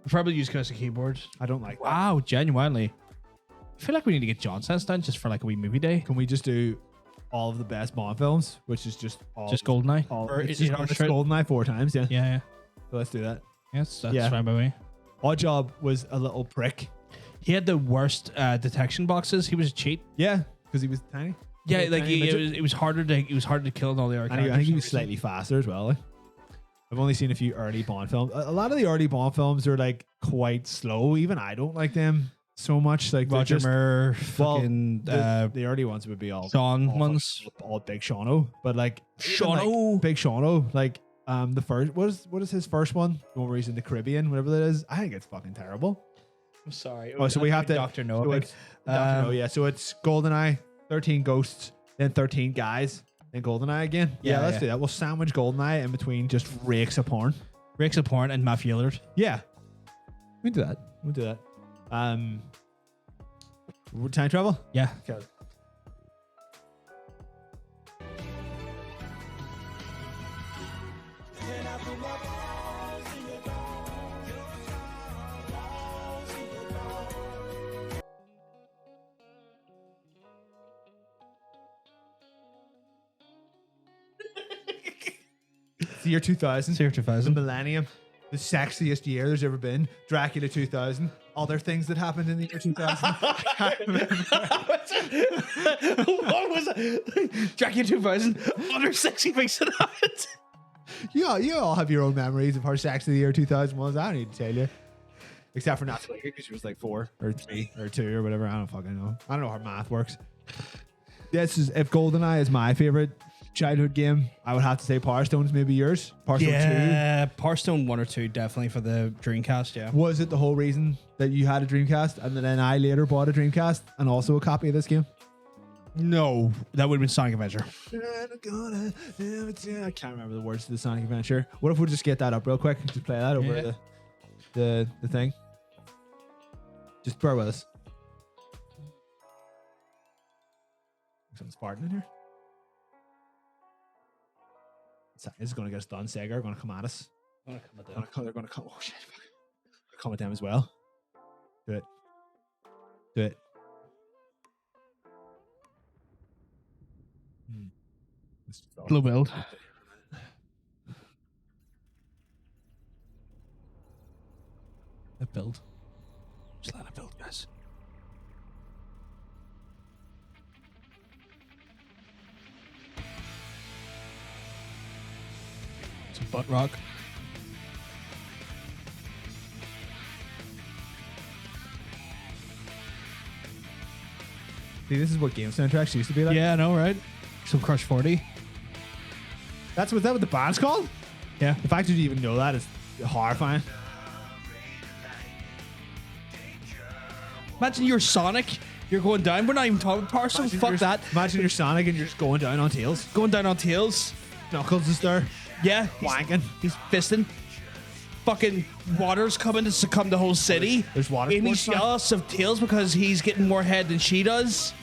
Probably use cursor keyboard. I don't like that. Wow, genuinely. I feel like we need to get John Sense done just for like a wee movie day. Can we just do all of the best Bond films, which is just GoldenEye. Or Is it's it just on it's straight? GoldenEye 4 times. Yeah. Yeah. So let's do that. Yes, that's Yeah. fine by me. Oddjob was a little prick. He had the worst detection boxes. He was a cheat. Yeah, because he was tiny. Yeah, Little like tiny midget. it was harder to kill than all the other I characters. think he for was some slightly faster as well. Like. I've only seen a few early Bond films. A lot of the early Bond films are like quite slow. Even I don't like them so much. Like reason. Roger they're just, Moore, well, fucking the early ones would be all Sean all ones. all Big Shauno, but like even, like, Shauno. Big Shauno, like the first what is his first one? The one where he's in the Caribbean, whatever that is. I think it's fucking terrible. I'm sorry. Oh, so we have to Doctor No. So it's Dr. No, yeah. So it's GoldenEye, 13 Ghosts, then 13 Guys, then GoldenEye again. Yeah, let's do that. We'll sandwich GoldenEye in between just rakes of porn. Rakes of Porn and Matthew Lillard. Yeah, we can do that. We'll do that. Time travel. Yeah. Okay. It's the year 2000. It's year The 2000. millennium. The sexiest year there's ever been. Dracula 2000. Other things that happened in the year 2000. I can't remember. What was it? Dracula 2000. Other sexy things that happened. You all have your own memories of how sexy the year 2000 was. I don't need to tell you. Except for Natalie, because she was like 4 or 3 or 2 or whatever. I don't fucking know. I don't know how math works. This is if GoldenEye is my favorite childhood game, I would have to say Power Stone's maybe yours. Power Stone 2. Yeah, Power Stone 1 or 2 definitely for the Dreamcast. Yeah. Was it the whole reason that you had a Dreamcast and then I later bought a Dreamcast and also a copy of this game? No, that would have been Sonic Adventure. I can't remember the words to the Sonic Adventure. What if we just get that up real quick and just play that over the thing? Just bear with us. Something's farting in here. This is going to get us done. Sega are going to come at us. They're going to come. Oh shit! Fuck. They're coming at them as well. Do it. Do it. Slow build. A build. Just let it build, guys. Some butt rock. See, this is what game soundtracks used to be like. Yeah, I know, right? Some Crush 40. That's what the band's called. Yeah. The fact that you even know that is horrifying. Imagine you're Sonic. You're going down. We're not even talking Power Stone. Fuck that. Imagine you're Sonic and you're just going down on Tails. Going down on Tails. Knuckles is there. Yeah. Wanking. He's fisting. Fucking water's coming to succumb the whole city. There's water Amy's sports now. jealous of Tails because he's getting more head than she does.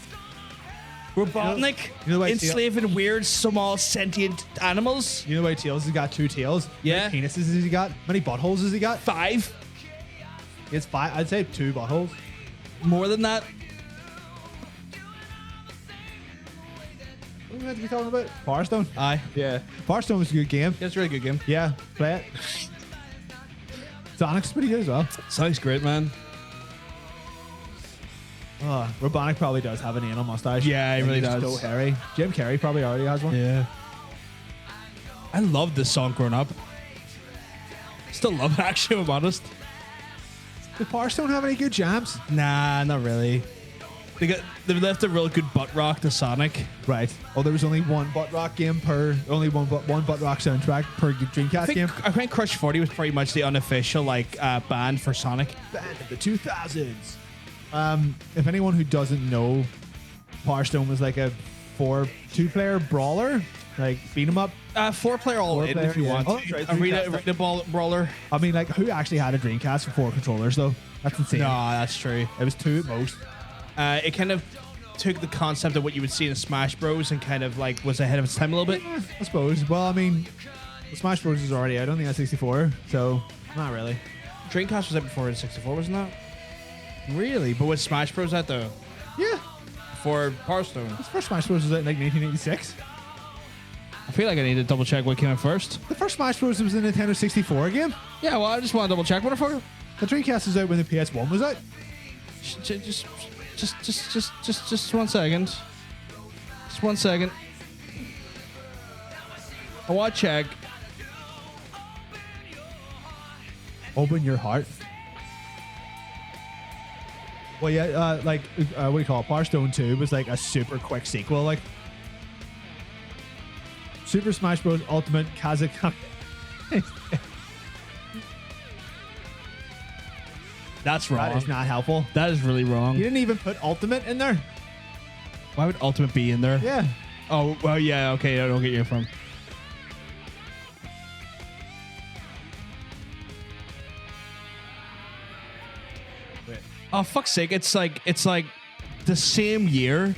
Robotnik you know why enslaving weird, small, sentient animals. You know why Tails has got 2 tails? Yeah. How many penises has he got? How many buttholes has he got? 5. He has 5. I'd say 2 buttholes. More than that. What are we meant to be talking about? Power Stone? Aye. Yeah. Power Stone was a good game. It's a really good game. Yeah. Play it. Sonic's pretty good as well. Sonic's great, man. Robotnik probably does have an anal mustache. Yeah, he really He's does. So hairy. Jim Carrey probably already has one. Yeah. I loved this song growing up. Still love it, actually, if I'm honest. Did Power Stone have any good jams? Nah, not really. They left a real good butt rock to Sonic. Right. Oh, there was only one butt rock game only one butt rock soundtrack per Dreamcast game. I think Crush 40 was pretty much the unofficial band for Sonic. Band of the 2000s. If anyone who doesn't know, Power Stone was like a 2-player brawler, like beat 'em up. 4-player all in Four-player, if you yeah. want. Oh, that's right. Arena brawler. I mean, like, who actually had a Dreamcast with 4 controllers though? That's insane. No, that's true. It was 2 at most. It kind of took the concept of what you would see in Smash Bros. And kind of like was ahead of its time a little bit. I suppose. Well, I mean, the Smash Bros is already out on the N64, so not really. Dreamcast was out before the 64, wasn't that? Really? But was Smash Bros out though? Yeah. before Hearthstone. The first Smash Bros was out in like 1986. I feel like I need to double check what came out first. The first Smash Bros was a Nintendo 64 game. Yeah, well, I just want to double check, motherfucker. The Dreamcast was out when the PS1 was out. Just 1 second. Just 1 second. I want to check. Open your heart. Well, yeah, like, what do you call it? Hearthstone 2 was like a super quick sequel. Like, Super Smash Bros. Ultimate Kazakhstan. That's wrong. That is not helpful. That is really wrong. You didn't even put Ultimate in there. Why would Ultimate be in there? Yeah. Oh, well, yeah, okay, I don't get you from. Oh, fuck's sake, it's like the same year.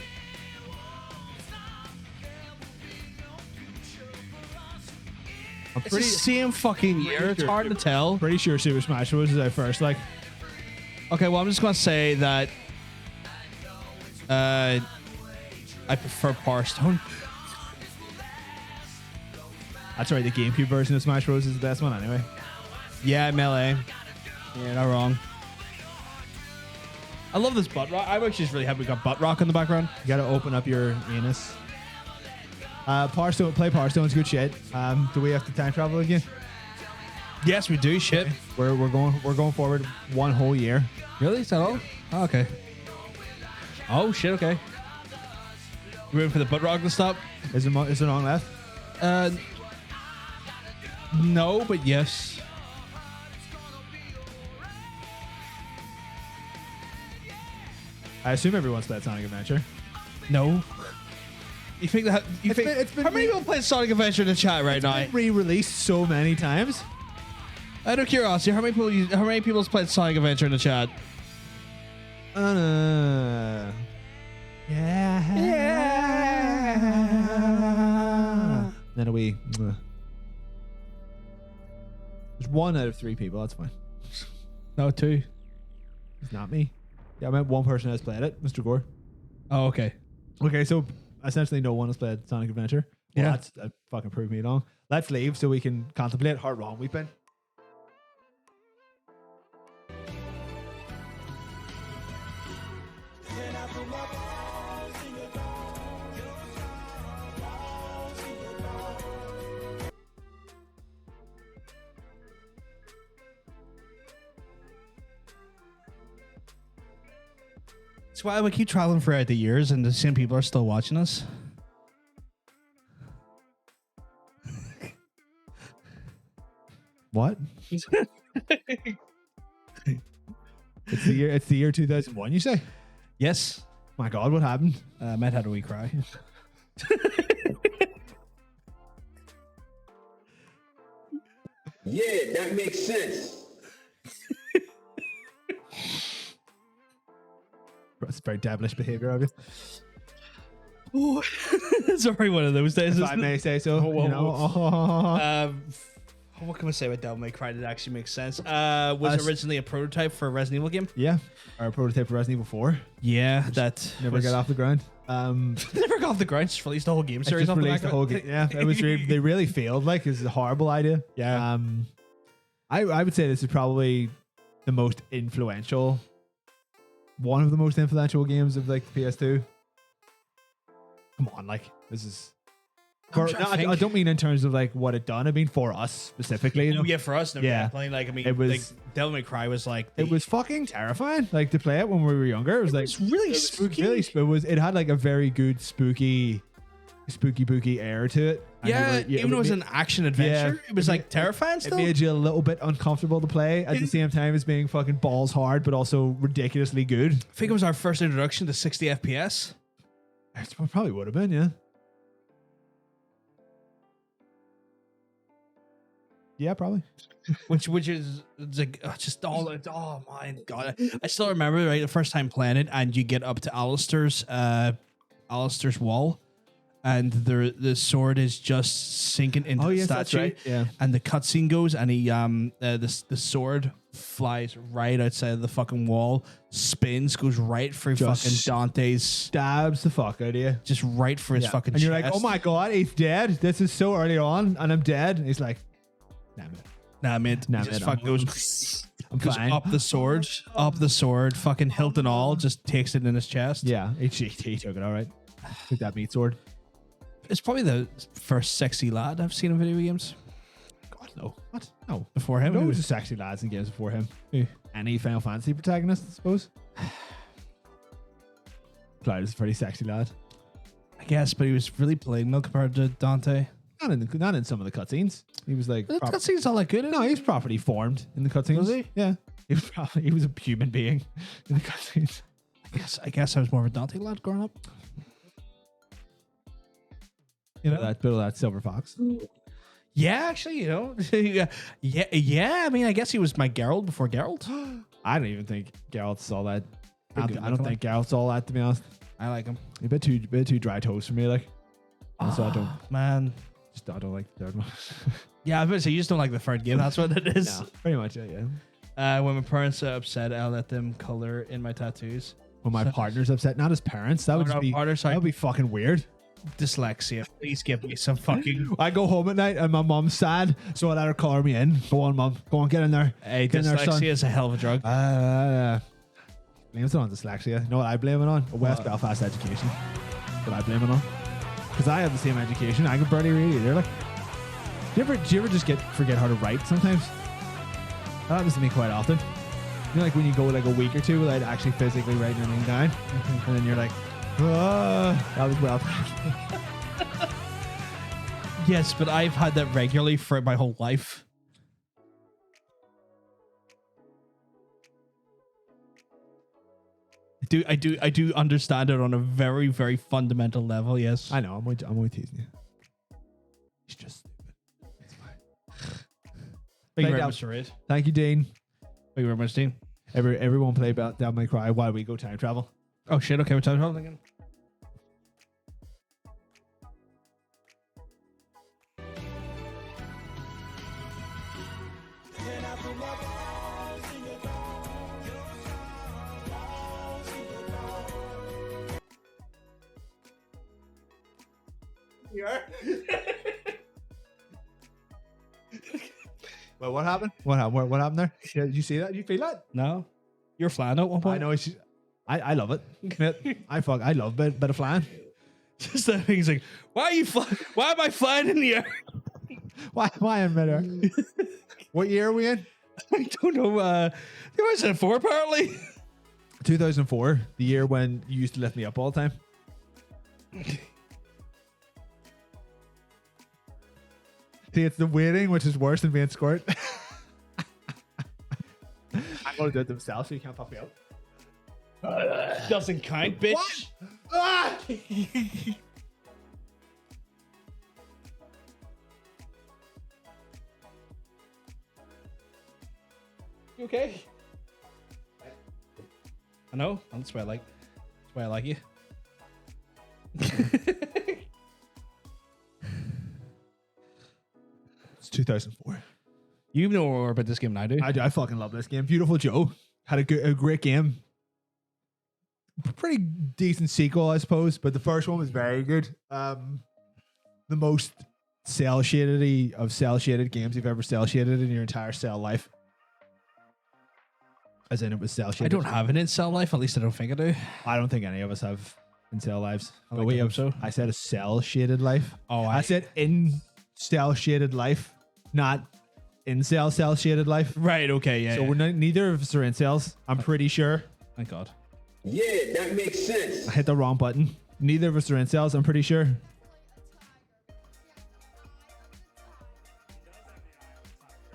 It's the same fucking year. It's hard to tell. Pretty sure Super Smash Bros. Is out first. Like, Okay, well, I'm just going to say that I prefer Hearthstone. that's right. The GameCube version of Smash Bros. Is the best one anyway. Yeah, Melee. Yeah, not wrong. I love this butt rock. I'm actually just really happy we got butt rock in the background. You gotta open up your anus. Hearthstone, play Hearthstone's good shit. Do we have to time travel again? Yes, we do. Shit. We're going forward one whole year. Really? Is that all? Oh, okay. Oh shit. Okay. You waiting for the butt rock to stop? Is there long left? No, but yes. I assume everyone's played Sonic Adventure. No. You think that? You think? it's been how many people playing Sonic Adventure in the chat right now? It's been re-released so many times. Out of curiosity, how many people's played Sonic Adventure in the chat? Yeah. Then we. There's 1 out of 3 people. That's fine. No, 2. It's not me. Yeah, I meant one person has played it, Mr. Gore. Oh, okay. Okay, so essentially no one has played Sonic Adventure. Well, Yeah. that fucking proved me wrong. Let's leave so we can contemplate how wrong we've been. That's why we keep traveling throughout the years, and the same people are still watching us. What? It's the year 2001, you say? Yes. My God, what happened? Matt had a wee cry. Yeah, that makes sense. That's very devilish behavior of you. Oh, it's already one of those days. If I may say so. You know? What can I say about Devil May Cry that actually makes sense? Was originally a prototype for a Resident Evil game. Yeah. Our prototype for Resident Evil 4. Yeah, that Never got off the ground. Never got off the ground. Just released the whole game series. Just off the released back the of whole it. game. Yeah, it was. They really failed. Like, it's a horrible idea. Yeah. I would say this is probably the most influential, one of the most influential games of like the PS2. Come on, like this is. I don't mean in terms of like what it done. I mean for us specifically. You know? Oh, yeah, for us, no, Yeah. definitely. Like, I mean, It was- like, Devil May Cry was like It was fucking terrifying. Like to play it when we were younger. It was like it's really it was spooky. Really, it had like a very good spooky air to it. And Yeah, you were- even though it was an action adventure, it was like terrifying It still. made you a little bit uncomfortable to play at the same time as being fucking balls hard, but also ridiculously good. I think it was our first introduction to 60 FPS. It probably would have been, yeah. Yeah, probably. which is it's like just all oh my god, I still remember right the first time playing it, and you get up to Alistair's wall, and the sword is just sinking into Oh, the yes, that's statue. right. Yeah. And the cutscene goes, and he the sword flies right outside of the fucking wall, spins, goes right through Just fucking Dante's, Stabs the fuck out of you. just right for his fucking. And you're like, chest. oh my god, he's dead. This is so early on, and I'm dead. And he's like, nah, man. Nah, mate. Nah, He just mate, fucking I'm- goes. I'm Goes fine. up the sword, fucking hilt and all, just takes it in his chest. Yeah, he took it all right. Took that meat sword. It's probably the first sexy lad I've seen in video games. God, no. What? No. Before him, No, he it was- was sexy lads in games before him. Who? Any Final Fantasy protagonist, I suppose. Cloud is a pretty sexy lad. I guess, but he was really plain compared to Dante. Not in some of the cutscenes. He was like, The cutscene's all that good. no, he was properly formed in the cutscenes. Was he? Yeah, he was a human being in the cutscenes. I guess I was more of a Dante lad growing up. You know? That bit of that silver fox. Yeah, actually, you know. yeah. I mean, I guess he was my Geralt before Geralt. I don't even think Geralt's all that. I Pretty good don't looking think Geralt's all that, to be honest. I like him. A bit too dry toast for me, like. And so I Man. don't like the third one. Yeah, I was going to say, you just don't like the third game. That's what it is. No, pretty much, yeah. When my parents are upset, I'll let them color in my tattoos. When my partner's upset, not his parents, that would Oh, just no, be partner, sorry. that would be fucking weird. Dyslexia. Please give me some fucking. I go home at night and my mom's sad, so I let her color me in. Go on, mom. Go on, get in there. Hey, Get in there, son. dyslexia is a hell of a drug. Blames it on dyslexia. You know what I blame it on? A West Belfast education. What I blame it on? Because I have the same education. I can barely read either. Like, do you ever just forget how to write sometimes? That happens to me quite often. You know, like when you go like a week or two without actually physically writing anything down, and then you're like, that was well. Yes, but I've had that regularly for my whole life. I do understand it on a very, very fundamental level. Yes, I know. I'm only teasing you. It's just stupid. It's fine. Thank you very Down. much, Red. Thank you, Dean. Thank you very much, Dean. Everyone play Down My Cry while we go time travel. Oh shit! Okay, we're time traveling again. Well, what happened? What happened there? Did you see that? Did you feel that? No, you're flying at one point. I know. I love it. Mate, I love a bit of flying. Just that thing's like, why are you flying? Why am I flying in the air? Why in midair? What year are we in? I don't know. I was in 4 apparently. 2004, the year when you used to lift me up all the time. See, it's the waiting which is worse than being squirt. I'm gonna do it themselves, so you can't pop me up. Doesn't count, bitch. What? Ah! You okay? I know. That's why I like. That's why I like you. It's 2004. You know more about this game than I do. I fucking love this game. Beautiful Joe had a great game. Pretty decent sequel, I suppose, but the first one was very good. The most cell shaded of cell shaded games you've ever cell shaded in your entire cell life. As in, it was cell shaded. I don't have an incel life. At least I don't think I do. I don't think any of us have in cell lives. I But like we to hope have. so. I said a cell shaded life. Oh, I said in cell shaded life, not in cell shaded life. right. Okay. Yeah. So yeah. we're not, neither of us are in cells. I'm pretty sure. Thank God. Yeah, that makes sense. I hit the wrong button. Neither of us are in cells. I'm pretty sure.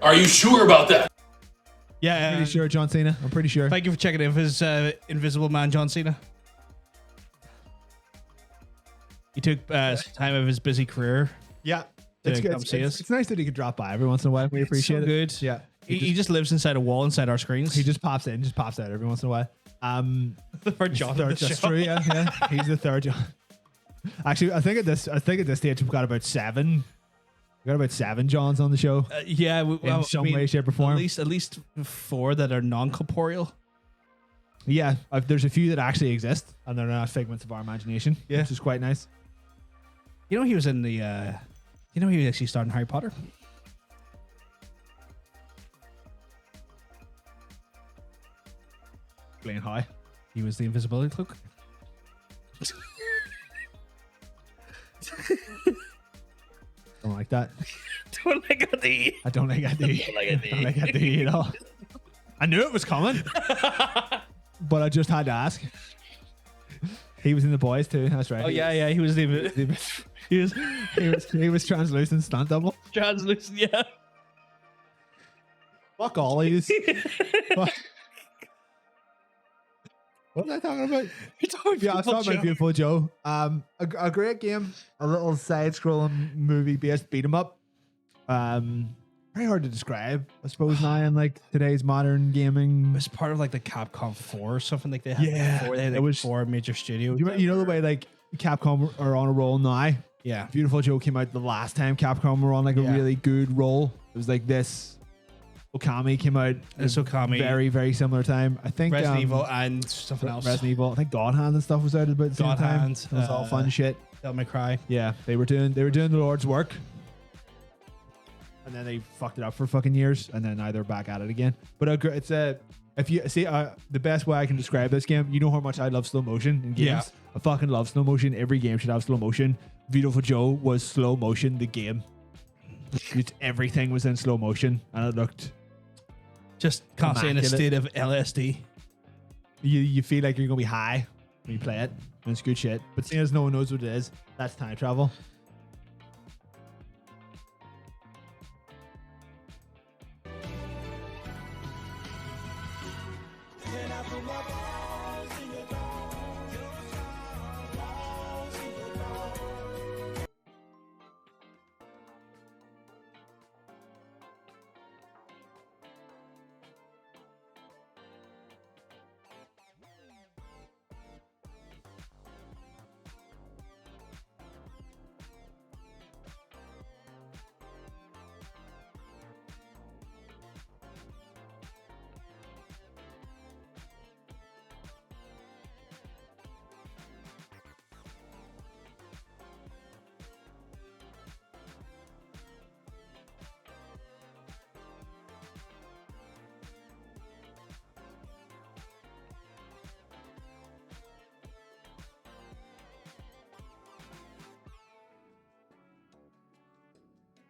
Are you sure about that? Yeah. Pretty sure, John Cena. I'm pretty sure. Thank you for checking in with his Invisible Man, John Cena. He took some time of his busy career. Yeah, to it's good. come see us. It's nice that he could drop by every once in a while. We appreciate So it. good. Yeah, He just lives inside a wall inside our screens. he just pops in, just pops out every once in a while. for John. Third, that's true. Yeah, yeah. He's the third John. Actually, I think at this stage we've got about 7. We got about 7 Johns on the show Yeah, in some way, shape, or form. At least 4 that are non-corporeal. Yeah, there's a few that actually exist, and they're not figments of our imagination. Yeah. Which is quite nice. You know, he was in the. You know, he actually starred in Harry Potter. Playing high. He was the invisibility cloak. Don't like that. Don't like the. I don't like that. Don't like that at all. I knew it was coming, but I just had to ask. He was in The Boys too. That's right. Oh yeah, he was the. He was translucent stunt double. Translucent, yeah. Fuck all of these. What was I talking about? Yeah, I was talking about Beautiful Joe. A great game, a little side-scrolling movie-based beat 'em up. Very hard to describe, I suppose. Now in like today's modern gaming, It was part of like the Capcom 4 or something like they had. Yeah, before. They had it like was- 4 major studios. you know the way like Capcom are on a roll now. Yeah. Beautiful Joe came out the last time Capcom were on like a Yeah. really good roll. It was like this. Okami came out. This at Okami. very very similar time. I think Resident Evil and something else. Resident Evil. I think God Hand and stuff was out at about the same God time. Hand, It was all fun shit. Devil May Cry. Yeah, they were doing the Lord's work, and then they fucked it up for fucking years, and then now they're back at it again. But it's a if you see the best way I can describe this game, you know how much I love slow motion in games. Yeah. I fucking love slow motion. Every game should have slow motion. Beautiful Joe was slow motion. The game, everything was in slow motion, and it looked. Just constantly in a Immaculate. state of LSD. You feel like you're gonna be high when you play it. And it's good shit. But seeing as no one knows what it is, that's time travel.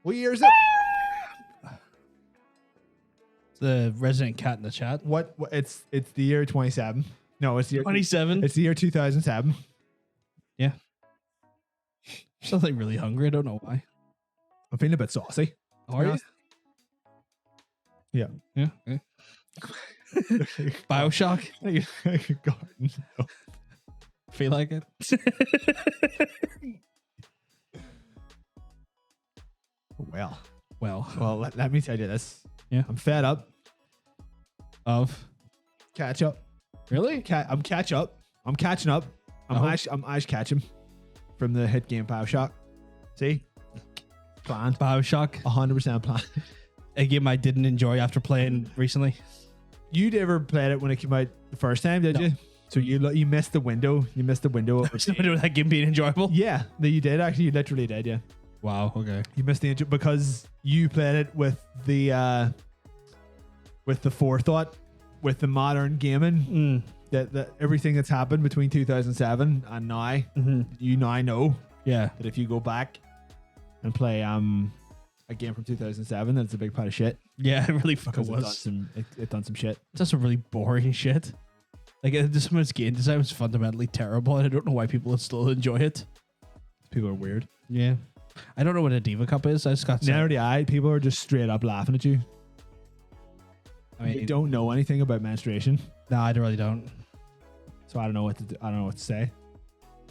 What year is it? The resident cat in the chat. What it's the year 27. No, it's the year 27. It's the year 2007. Yeah. Something really hungry. I don't know why. I'm feeling a bit saucy. Are you? Yeah. Yeah. Okay. Bioshock. Garden. No. Feel like it. Well, let me tell you this. Yeah. I'm fed up. Of Catch up. really? I'm catch up. I'm catching up. I'm Ash catching from the hit game Bioshock. See? Planned. Bioshock. 100% planned. A game I didn't enjoy after playing recently. You'd ever played it when it came out the first time, did you? So you missed the window. You missed the window. Something with that game being enjoyable. Yeah, that you did actually. You literally did. Yeah, Wow. Okay. you missed the intro because you played it with the forethought, with the modern gaming. That everything that's happened between 2007 and now, you now know Yeah. that if you go back and play a game from 2007, that's a big pile of shit. Yeah. It really fucking Because was. it done some shit. Just some really boring shit. Like some of its game design was fundamentally terrible, and I don't know why people still enjoy it. People are weird. Yeah. I don't know what a Diva Cup is. I just got Neither do I. People are just straight up laughing at you. I mean, They don't know anything about menstruation, no, I really don't. so I don't know what to do. I don't know what to say.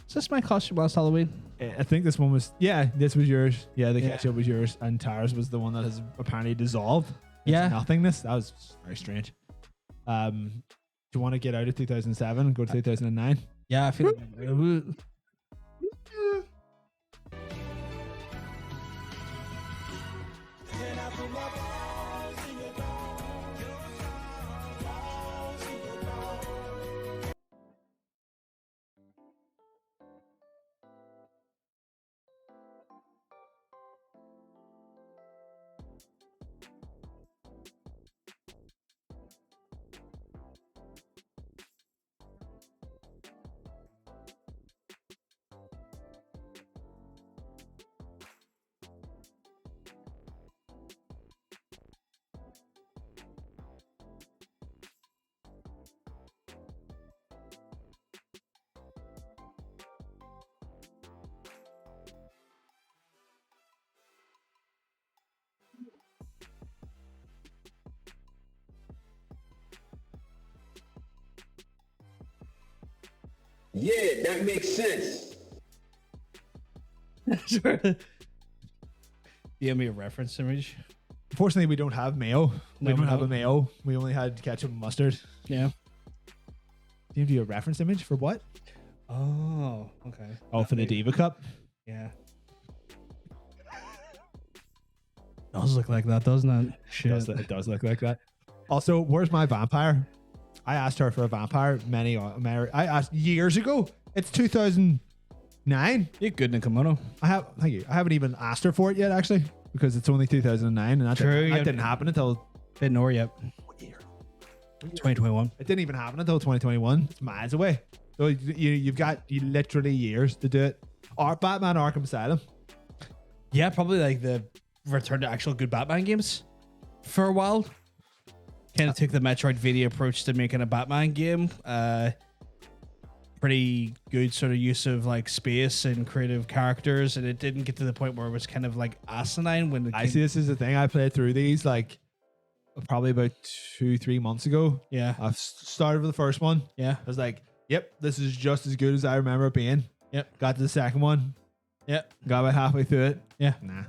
Is this my costume last Halloween? I think this one was. Yeah, this was yours. Yeah, the Yeah. ketchup was yours, and Tara's was the one that has apparently dissolved. It's Yeah. nothingness. That was very strange. Do you want to get out of 2007 and go to 2009? Yeah, I feel like Yeah, that makes sense. Give me a reference image. Unfortunately, we don't have mayo. No, we don't we have a don't. mayo. We only had ketchup and mustard. Yeah. Do you do a reference image for what? Oh, okay. Oh, for the Diva Cup. Yeah. Does look like that, doesn't it? Shit. It does look like that. Also, where's my vampire? I asked her for a vampire I asked years ago. It's 2009. You're good in a kimono. Thank you. I haven't even asked her for it yet, actually, because it's only 2009, and that didn't happen until Didn't know her yet. what year? 2021. It didn't even happen until 2021. It's miles away. So you've got literally years to do it. Or Batman Arkham Asylum. Yeah, probably like the return to actual good Batman games for a while. Kind of took the Metroidvania approach to making a Batman game. Pretty good sort of use of like space and creative characters, and it didn't get to the point where it was kind of like asinine when I see this is the thing. I played through these like probably about 2-3 months ago. Yeah, I've started with the first one. yeah, I was like, yep, this is just as good as I remember it being. Yep. Got to the second one. yeah, Got about halfway through it. yeah. Nah.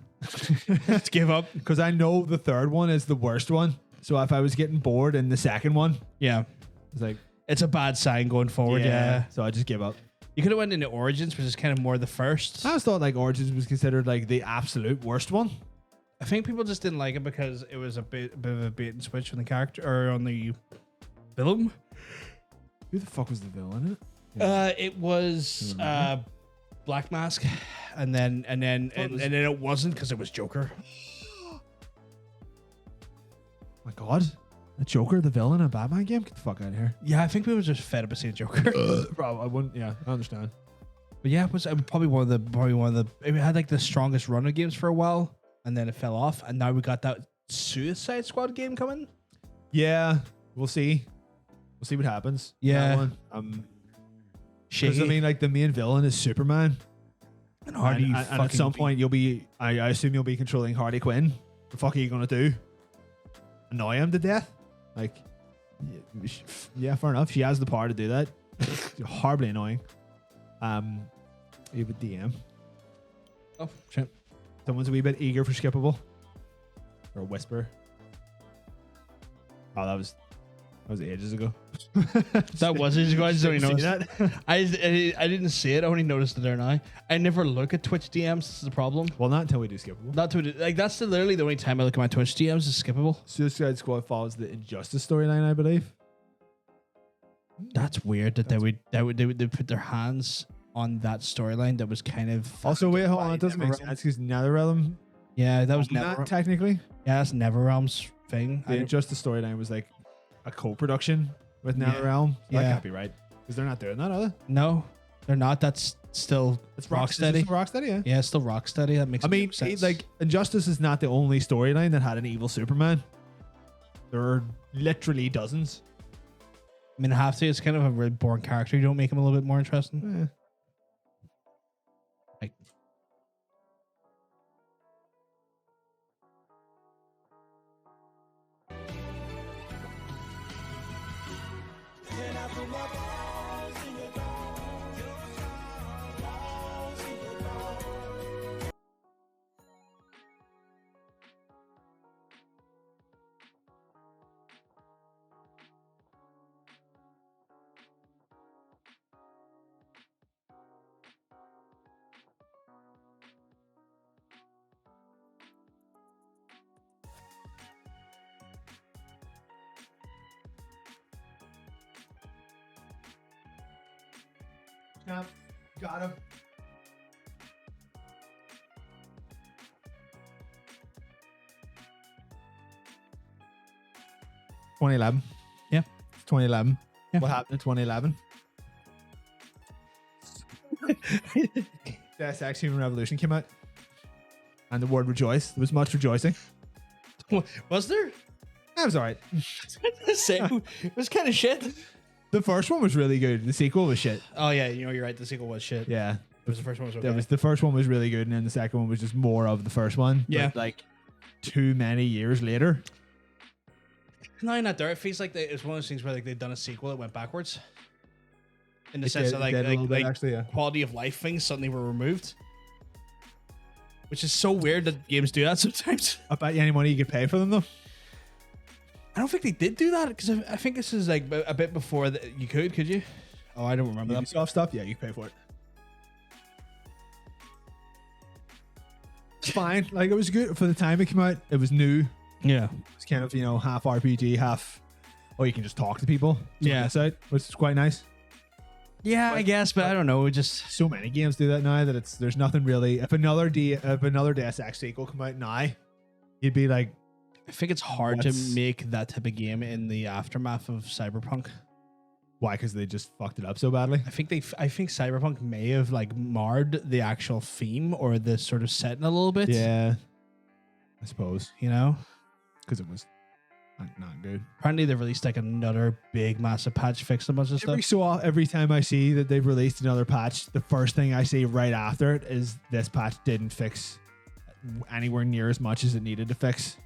Let's give up. Because I know the third one is the worst one. So if I was getting bored in the second one, Yeah, it's like, it's a bad sign going forward. Yeah, So I just give up. you could have went into Origins, which is kind of more the first. I always thought like Origins was considered like the absolute worst one. I think people just didn't like it because it was a bit of a bait and switch on the character or on the film. Who the fuck was the villain in it? It was Black Mask, and then it wasn't because it was Joker. My God. The Joker, the villain in a Batman game? Get the fuck out of here. Yeah, I think we were just fed up with seeing Joker. Bro, I wouldn't. Yeah, I understand. But yeah, it was probably one of the. It had like the strongest run of games for a while, and then it fell off, and now we got that Suicide Squad game coming. Yeah, we'll see. We'll see what happens. Yeah. That one. Shaky. Because I mean, like the main villain is Superman, and Hardy, and at some point you'll be. I assume you'll be controlling Harley Quinn. The fuck are you gonna do? Annoy him to death? Like, yeah, fair enough. She has the power to do that. Horribly annoying. You would DM. Oh shit! Someone's a wee bit eager for Skippable, or a whisper. Oh, that was ages ago. That was it. I just only Seen noticed that? I didn't see it. I only noticed it there now. I never look at Twitch DMs. This is the problem. Well, not until we do Skippable. Not to like that's literally the only time I look at my Twitch DMs is Skippable. Suicide Squad follows the Injustice storyline, I believe. That's weird that they would put their hands on that storyline that was kind of Also, wait, hold on. It doesn't make NetherRealm. sense because NetherRealm, Yeah, that was not never. technically. Yeah, that's NetherRealm's thing. The Injustice storyline was like a co-production with Yeah. NetherRealm. So Yeah. that can't be right because they're not doing that, are they? No, they're not. That's still Rocksteady. Rocksteady, yeah. Yeah, it's still Rocksteady. That makes. I mean, sense. like Injustice is not the only storyline that had an evil Superman. There are literally dozens. I mean, have to. It's kind of a really boring character. You don't make him a little bit more interesting. Like, Snap. Got him. $2011. Yeah. 2011. Yeah. What happened in 2011? Deus Ex Human Revolution came out. And the word rejoice. There was much rejoicing. was there? That was alright. It was kind of shit. The first one was really good. The sequel was shit. Oh yeah, you're right. The sequel was shit. Yeah. It was the first one was okay. The first one was really good, and then the second one was just more of the first one. Yeah. But like too many years later. No, not there. It feels like it's one of those things where like they've done a sequel that went backwards. in the It sense did- of it did a little bit, like actually, yeah. quality of life things suddenly were removed, which is so weird that games do that sometimes. I bet you any money you could pay for them though. I don't think they did do that because I think this is like a bit before that you could you? Oh, I don't remember that. Ubisoft stuff, yeah, you can pay for it. It's fine. Like it was good for the time it came out. It was new. Yeah, It's kind of, you know, half RPG, half you can just talk to people. Yeah. Which is quite nice. yeah, I guess, but I don't know. It just So many games do that now that there's nothing really. If another Deus Ex sequel come out now, you'd be like, I think it's hard to What's- make that type of game in the aftermath of Cyberpunk. why? Because they just fucked it up so badly. I think Cyberpunk may have like marred the actual theme or the sort of setting a little bit. Yeah, I suppose You know? because it was not good. Apparently they've released like another big massive patch fixing a bunch of stuff. Every time I see that they've released another patch, the first thing I see right after it is this patch didn't fix anywhere near as much as it needed to fix.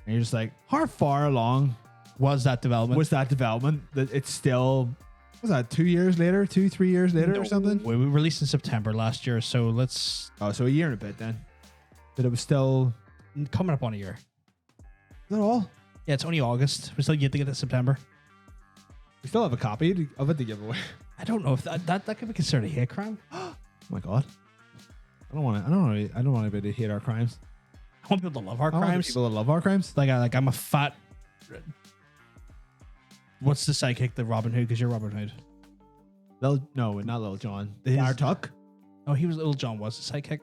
And you're just like, how far along Was that development? was that development that it's still, was that 3 years later or something? We released in September last year, so let's Oh, so a year and a bit then. That it was still, coming up on a year. is that all? Yeah, it's only August. We still get to get to September. We still have a copy of it to give away. I don't know if that could be considered a hate crime. Oh my god. I don't want anybody to hate our crimes. I want people to love our I want crimes. people that love our crimes. I'm a fat. What's the sidekick? The Robin Hood, because you're Robin Hood. No, not Little John. It is- Our Tuck. Oh, he was Little John. Was the sidekick?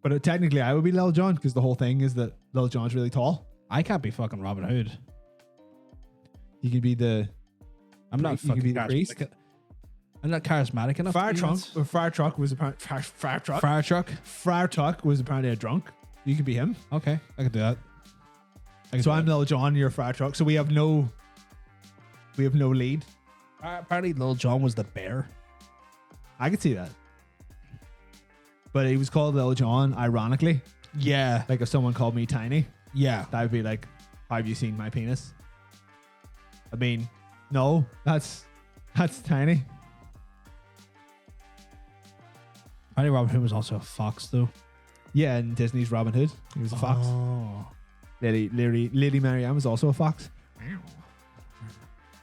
But technically, I would be Little John because the whole thing is that Little John's really tall. I can't be fucking Robin Hood. You could be the I'm not You could fucking be the priest. charismatic. I'm not charismatic enough. Fire to be Trunk. that. Fire Truck was apparently Fire Truck. Fire truck. Fire Truck was apparently a drunk. You could be him. Okay, I could do that. So I'm Little John. You're Fire Truck. So we have no lead. Apparently, Little John was the bear. I could see that. But he was called Little John, ironically. Yeah, Like if someone called me tiny, yeah. that would be like, have you seen my penis? I mean, no, that's tiny. Apparently, Robin Hood was also a fox, though. Yeah, in Disney's Robin Hood, he was a fox. Oh. Lady Marianne was also a fox.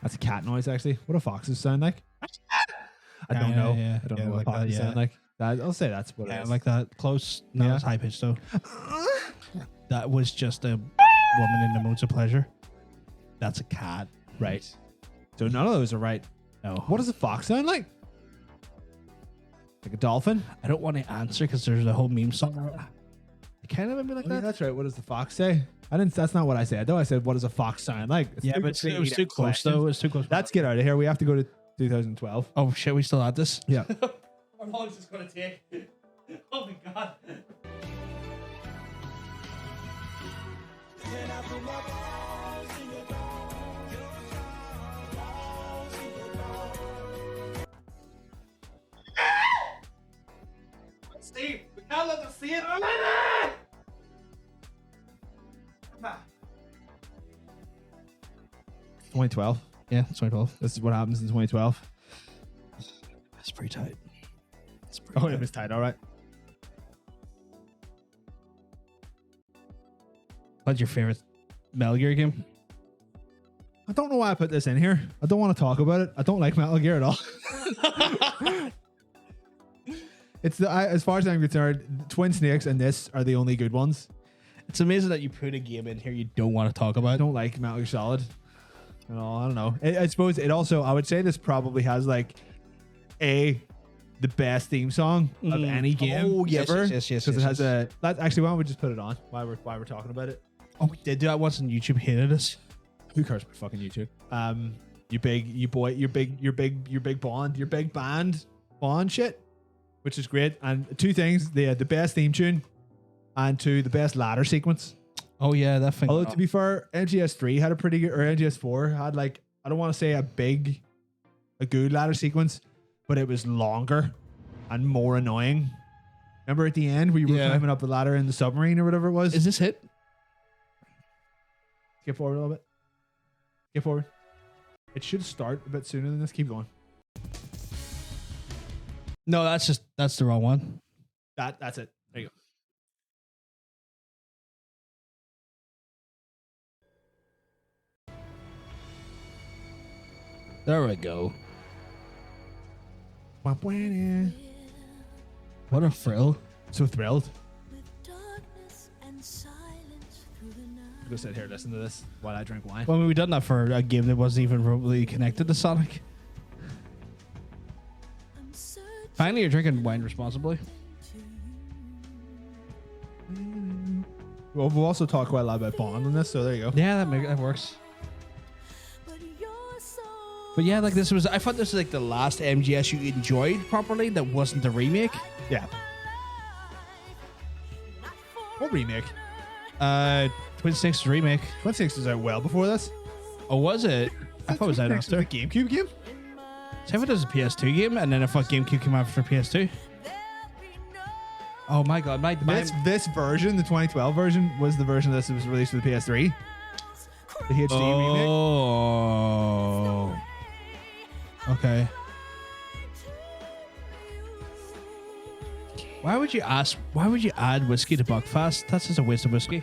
That's a cat noise, actually. What do foxes sound like? I don't know. yeah. I don't Yeah, know what like that, foxes yeah. sound like. I'll say that's what it Yeah, is. like that. Close. Not Yeah. as high pitched, though. That was just a woman in the moods of pleasure. That's a cat. Right. So none of those are right. No. What does a fox sound like? Like a dolphin? I don't want to answer because there's a whole meme song. It kind of made me like Oh, yeah, that. that's right. What does the fox say? That's not what I said, though. I said, what does a fox sound like? It's Yeah, too but it was complicated too close, question. though. It was too close. Let's get out of here. We have to go to 2012. Oh, shit. We still at this? Yeah. How long is this going to take? Oh, my God. Steve, we can't let them see it. 2012. Yeah, 2012. This is what happens in 2012. That's pretty tight. That's pretty Oh, tight. it was tight. All right. What's your favorite Metal Gear game? I don't know why I put this in here. I don't want to talk about it. I don't like Metal Gear at all. As far as I'm concerned, Twin Snakes and this are the only good ones. It's amazing that you put a game in here you don't want to talk I about. don't like Metal Gear Solid at all. I don't know. I suppose it also, I would say this probably has like the best theme song of any game Oh, yes, ever. yes, yes, Because yes, it has yes. actually, why don't we just put it on while we're talking about it? Oh, we did do that once and YouTube hated us. Who cares about fucking YouTube? Your big band Bond shit, which is great. And two things: they had the best theme tune, and two, the best ladder sequence. Oh, yeah, that thing. Although to be fair, MGS3 had a pretty good, or MGS4 had like, I don't want to say a good ladder sequence, but it was longer and more annoying. Remember at the end where you were Yeah. climbing up the ladder in the submarine or whatever it was? Is this it? Skip forward a little bit. Skip forward. It should start a bit sooner than this. Keep going. No, that's the wrong one. That's it. There you go. There we go. So What a thrill. thrilled. I'm gonna sit here listen to this while I drink wine. Well, we've done that for a game that wasn't even remotely connected to Sonic. Finally, you're drinking wine responsibly. Well, we'll also talk quite a lot about Bond in this, so there you go. Yeah, that works. But yeah, like this was, I thought this was like the last MGS you enjoyed properly that wasn't a remake. Yeah. What remake? Twin Snakes remake. Twin Snakes was out well before this. Oh, was it? I thought it was out Twin Snakes after. was the GameCube game. So I thought it was a PS2 game, and then I thought GameCube came out for PS2. Oh my god, my This version, the 2012 version, was the version of this that was released for the PS3. The HD remake. Oh. Okay. Why would you add whiskey to Buckfast? That's just a waste of whiskey.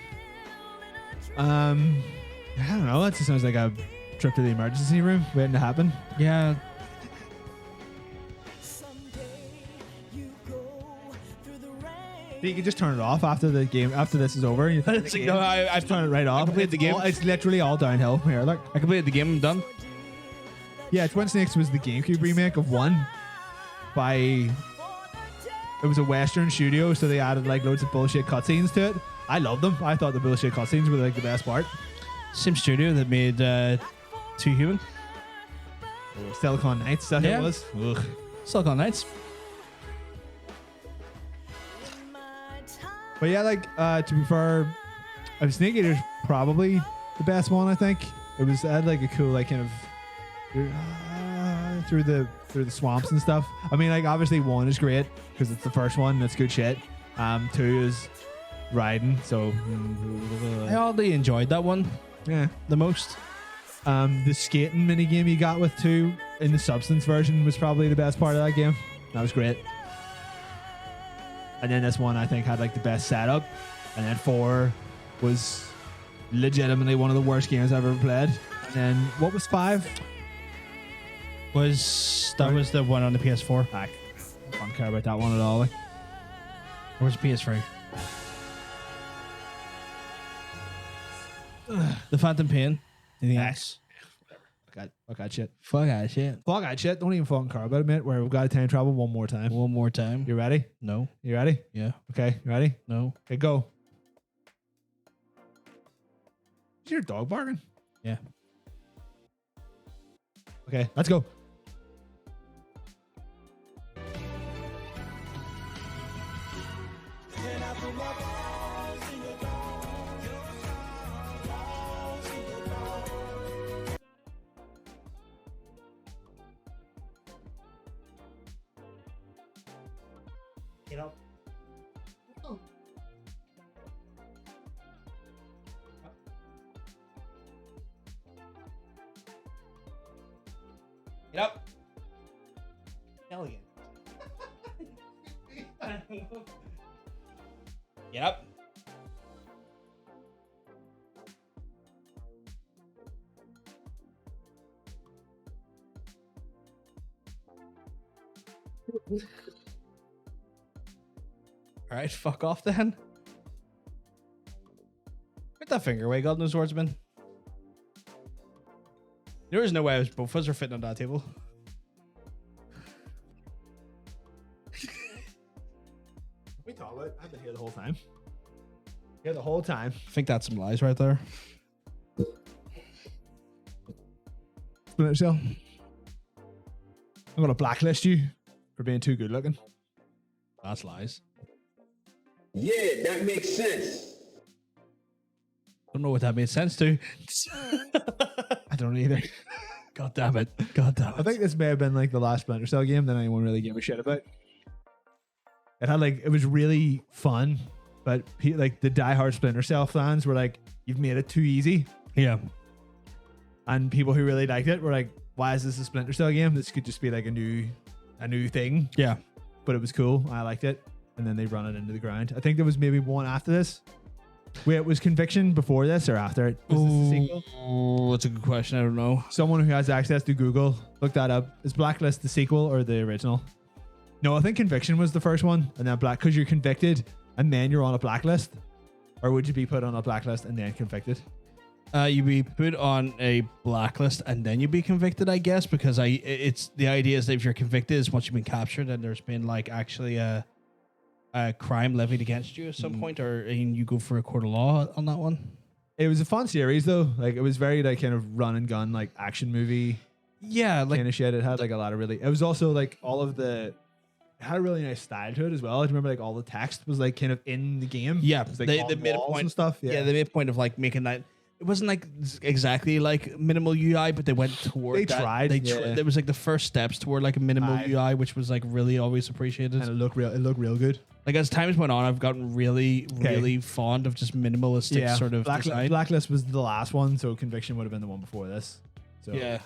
I don't know. That just sounds like a trip to the emergency room waiting to happen. Yeah. You can just turn it off after the game. After this is over, you turn It's like, no, I've turn it right off. completed the game. It's literally all downhill from here. Like, I completed the game. I'm done. yeah, Twin Snakes was the GameCube remake of one. It was a Western studio, so they added like loads of bullshit cutscenes to it. I loved them. I thought the bullshit cutscenes were like the best part. Same studio that made Two Human. Silicon Knights, that Yeah. it was. Ugh. Silicon Knights. But yeah, like to be fair, Snake Eater's probably the best one. I think it had like a cool like kind of through the swamps and stuff. I mean, like obviously one is great because it's the first one. That's good shit. Two is riding. So I oddly enjoyed that one yeah. the most. The skating mini game you got with two in the Substance version was probably the best part of that game. That was great. And then this one I think had like the best setup. And then 4 was legitimately one of the worst games I've ever played. And then what was 5? Was the one on the PS4? I don't care about that one at all. Like. Or was it PS3? The Phantom Pain. Anything else? Fuck that shit. Fuck that shit. Fuck that shit. Don't even fucking care about it, mate. Where we've got to time travel one more time. One more time. You ready? No. You ready? Yeah. Okay, you ready? No. Okay, go. Is your dog barking? Yeah. Okay, let's go. Get up. Get up. Elegant. Get up. All right, fuck off then. Put that finger away, God knows where it's been. There is no way both of us are fitting on that table. We talk about it. I've been here the whole time. Here the whole time. I think that's some lies right there. Splinter Cell. I'm gonna blacklist you for being too good looking. That's lies. Yeah, that makes sense. Don't know what that made sense to. I don't either. God damn it. God damn it. I think this may have been like the last Splinter Cell game that anyone really gave a shit about. It was really fun, but like the diehard Splinter Cell fans were like, "You've made it too easy." Yeah. And people who really liked it were like, why is this a Splinter Cell game? This could just be like a new thing. Yeah. But it was cool. I liked it. And then they run it into the ground. I think there was maybe one after this. Wait, was Conviction before this or after it? Was this the sequel? Oh, that's a good question. I don't know. Someone who has access to Google, look that up. Is Blacklist the sequel or the original? No, I think Conviction was the first one. And then because you're convicted and then you're on a blacklist. Or would you be put on a blacklist and then convicted? You'd be put on a blacklist and then you'd be convicted, I guess, because it's the idea is that if you're convicted is once you've been captured and there's been like actually a crime levied against you at some point, or you go for a court of law on that one. It was a fun series though. Like it was very like kind of run and gun like action movie. Yeah, like kind of shit. It had like a lot of really. It was also like all of the. It had a really nice style to it as well. I remember like all the text was like kind of in the game. Yeah, it was, like, they made a point and stuff. Yeah, they made a point of like making that. It wasn't like exactly like minimal UI, but they went toward. They tried. There was like the first steps toward like a minimal UI, which was like really always appreciated. And it looked real good. Like as times went on, I've gotten really fond of just minimalistic sort of design. Blacklist was the last one, so Conviction would have been the one before this. So yeah,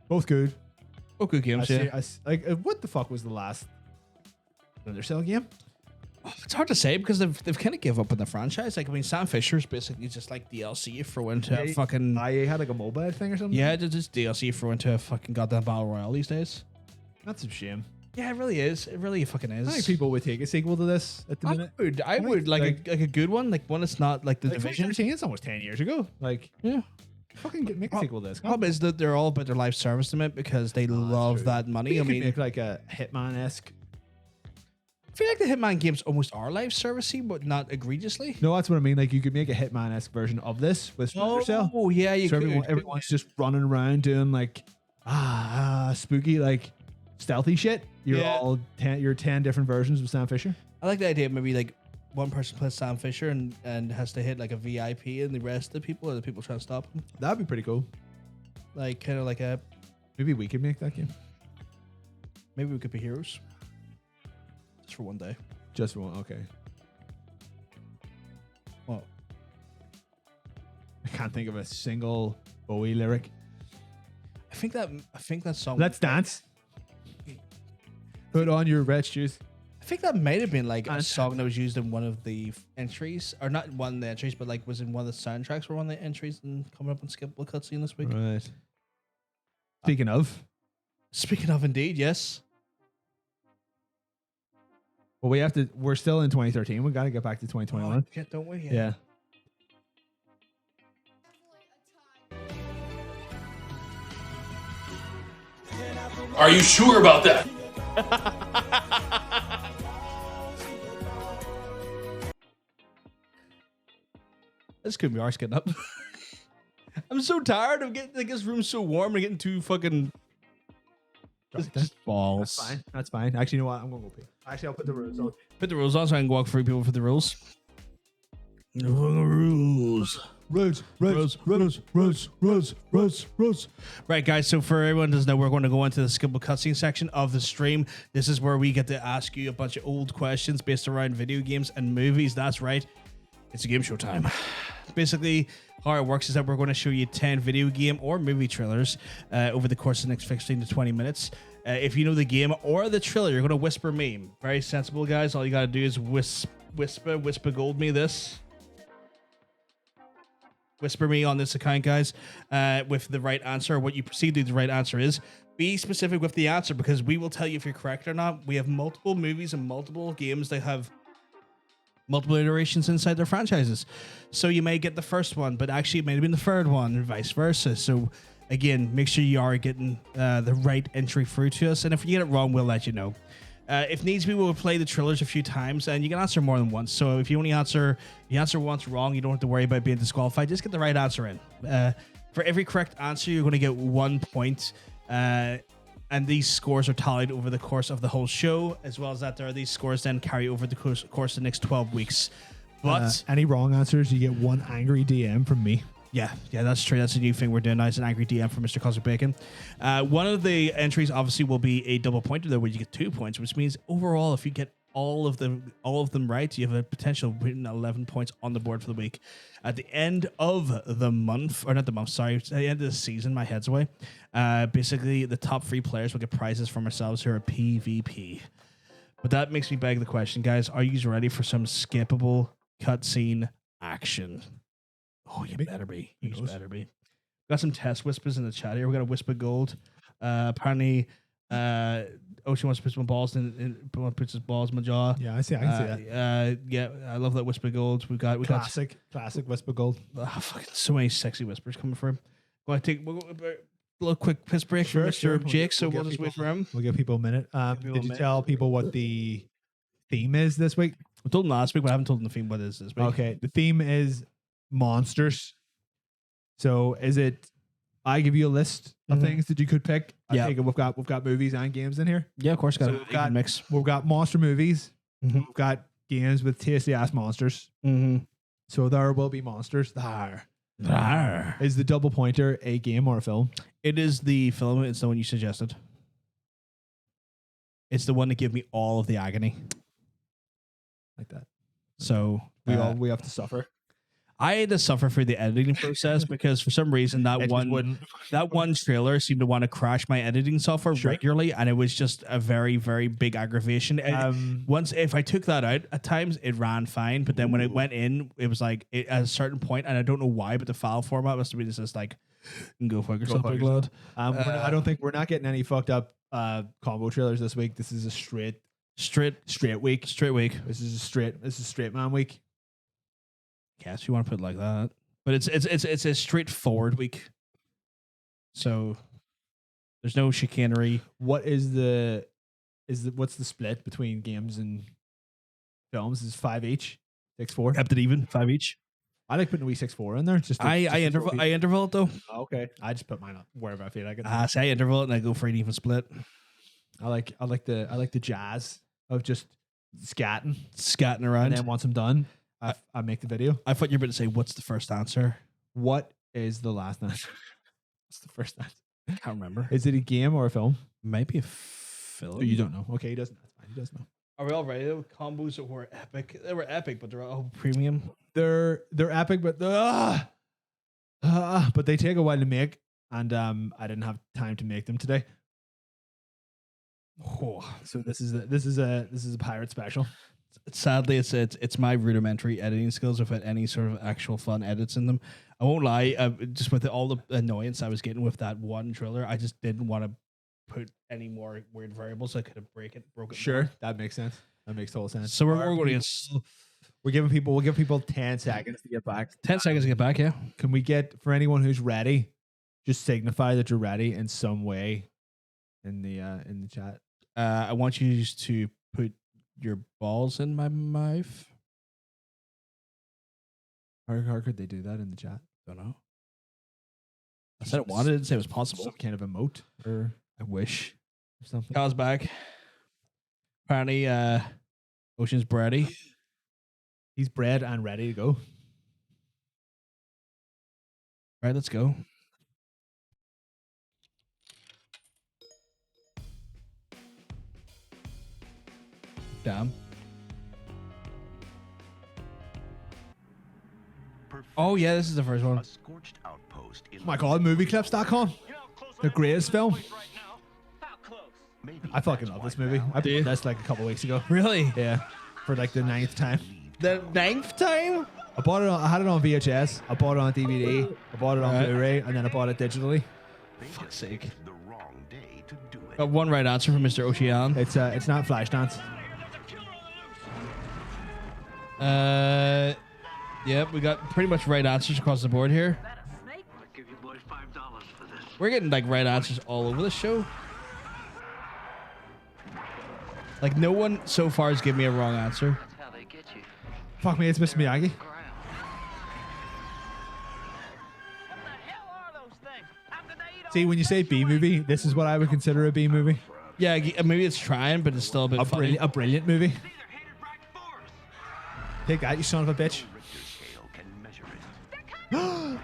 both good. Both good games. What the fuck was the last Splinter Cell game? It's hard to say because they've kind of give up on the franchise. Like I mean, Sam Fisher's basically just like DLC you throw into a fucking. I had like a mobile thing or something. Yeah, it's just DLC you throw into a fucking goddamn battle royale these days. That's a shame. Yeah, it really is. It really fucking is. I think people would take a sequel to this at the minute. I would like a good one, like one that's not like the Division. It's almost 10 years ago. Like yeah. Fucking make a sequel to this. Problem is that they're all about their life service limit because they love that money. I mean, make like a Hitman-esque. I feel like the Hitman games almost are live servicey, but not egregiously. No, that's what I mean. Like you could make a Hitman-esque version of this with Splinter Cell. Oh yeah, you so could. Everyone's just running around doing like spooky like stealthy shit. You're 10 different versions of Sam Fisher. I like the idea. Maybe like one person plays Sam Fisher and has to hit like a VIP, and the rest of the people are the people trying to stop him. That'd be pretty cool. Like kind of like a. Maybe we could make that game. Maybe we could be heroes. Just for one day. Just for one. Okay. Well, I can't think of a single Bowie lyric. I think that song. Let's dance. Put on your red shoes. I think that might have been like a song that was used in one of the entries, or not one of the entries, but like was in one of the soundtracks for one of the entries and coming up on Skippable cutscene this week. Right. Speaking of, indeed, yes. Well, we're still in 2013. We got to get back to 2021. Oh, don't we? Yeah. Are you sure about that? This could be ours getting up. I'm so tired of getting like this room's so warm and getting too fucking just balls. That's fine. Actually, you know what? I'm gonna go pee. Actually, I'll put the rules on. Put the rules on so I can walk through people for the rules. Rules. Right, guys. So for everyone who doesn't know, we're going to go into the skippable cutscene section of the stream. This is where we get to ask you a bunch of old questions based around video games and movies. That's right. It's a game show time. Basically, how it works is that we're going to show you 10 video game or movie trailers over the course of the next 15 to 20 minutes. If you know the game or the trailer, you're going to whisper me. Very sensible, guys. All you got to do is whisper gold me this. Whisper me on this account, guys, with the right answer, or what you perceive to be the right answer is. Be specific with the answer, because we will tell you if you're correct or not. We have multiple movies and multiple games that have multiple iterations inside their franchises. So you may get the first one, but actually it may have been the third one, and vice versa. So again, make sure you are getting the right entry through to us. And if you get it wrong, we'll let you know. If needs be, we'll play the trailers a few times, and you can answer more than once. So if you answer once wrong, you don't have to worry about being disqualified. Just get the right answer in. For every correct answer, you're going to get 1 point. And these scores are tallied over the course of the whole show, as well as that there are these scores then carry over the course of the next 12 weeks. But any wrong answers, you get one angry DM from me. Yeah, that's true. That's a new thing we're doing now. It's an angry DM from Mr. Cosmic Bacon. One of the entries obviously will be a double pointer, though, where you get 2 points, which means overall, if you get all of them right, you have a potential of winning 11 points on the board for the week. At the end of the month, or not the month, sorry, at the end of the season, my head's away. Basically, the top 3 players will get prizes from ourselves who are PvP. But that makes me beg the question, guys, are you ready for some skippable cutscene action? Oh, you better be. You better be. Got some test whispers in the chat here. We got a whisper gold. Apparently, Ocean wants to put some balls in puts his balls in my jaw. Yeah, I can see that. Yeah, I love that whisper gold. We got Classic whisper gold. fucking so many sexy whispers coming from him. We'll take a little quick piss break for Mr. Jake, so we'll just wait for him. We'll give people a minute. Did you tell people what the theme is this week? I told them last week, but I haven't told them the theme what it is this week. Okay, the theme is monsters. So is it? I give you a list of things that you could pick. I think we've got movies and games in here. Yeah, of course. So we've got mix. We've got monster movies. We've got games with tasty ass monsters. So there will be monsters. There. Is the double pointer a game or a film? It is the film. It's the one you suggested. It's the one that gave me all of the agony. Like that. So we have to suffer. I had to suffer through the editing process because for some reason that one trailer seemed to want to crash my editing software regularly, and it was just a very, very big aggravation. Once if I took that out, at times it ran fine, but then when it went in, it was like at a certain point, and I don't know why, but the file format must have been just like go fuck yourself, big lad. I don't think we're not getting any fucked up combo trailers this week. This is a straight week. This is straight man week. Yes, you want to put it like that, but it's a straightforward week. So there's no chicanery. What's the split between games and films? Is 5 each, 6-4? Kept it even, 5 each. I like putting a wee 6-4 in there. I interval it though. Okay, I just put mine up wherever I feel like it. I interval it and I go for an even split. I like the jazz of just scatting around, and then once I'm done, I make the video. I thought you were about to say, what's the first answer? What is the last answer? What's the first answer? I can't remember. Is it a game or a film? Maybe a film. Oh, you don't know. Okay, he doesn't. That's fine. He doesn't know. Are we all ready? Combos that were epic. They were epic, but they're all premium. They're epic, but they take a while to make, and I didn't have time to make them today. Oh. So this is a pirate special. Sadly, it's my rudimentary editing skills without any sort of actual fun edits in them. I won't lie, just with all the annoyance I was getting with that one trailer, I just didn't want to put any more weird variables. I could have broke it. Sure, more. that makes sense. That makes total sense. So we're going to we'll give people 10 seconds to get back. 10 seconds to get back. Yeah. Can we get, for anyone who's ready, just signify that you're ready in some way in the chat. I want you to put your balls in my mouth. How could they do that in the chat? Don't know. I said it wanted. I didn't say it was possible. Some kind of emote, or I wish. Or something. Kyle's back. Apparently, Ocean's bready. He's bred and ready to go. All right, let's go. Damn. Oh yeah, this is the first one. Oh my god, movieclips.com. The greatest film. I fucking love this movie. I played this like a couple weeks ago. Really? Yeah. For like the 9th time. The 9th time? I had it on VHS. I bought it on DVD. I bought it on Blu-ray, and then I bought it digitally. Fuck's sake. Got one right answer from Mr. Ocean. It's not Flashdance. Yep, we got pretty much right answers across the board here. We're getting like right answers all over the show. Like no one so far has given me a wrong answer. Fuck me, it's Mr. Miyagi. See, when you say B movie, this is what I would consider a B movie. Yeah, maybe it's trying, but it's still a bit funny. A brilliant movie. Take that, you son of a bitch. No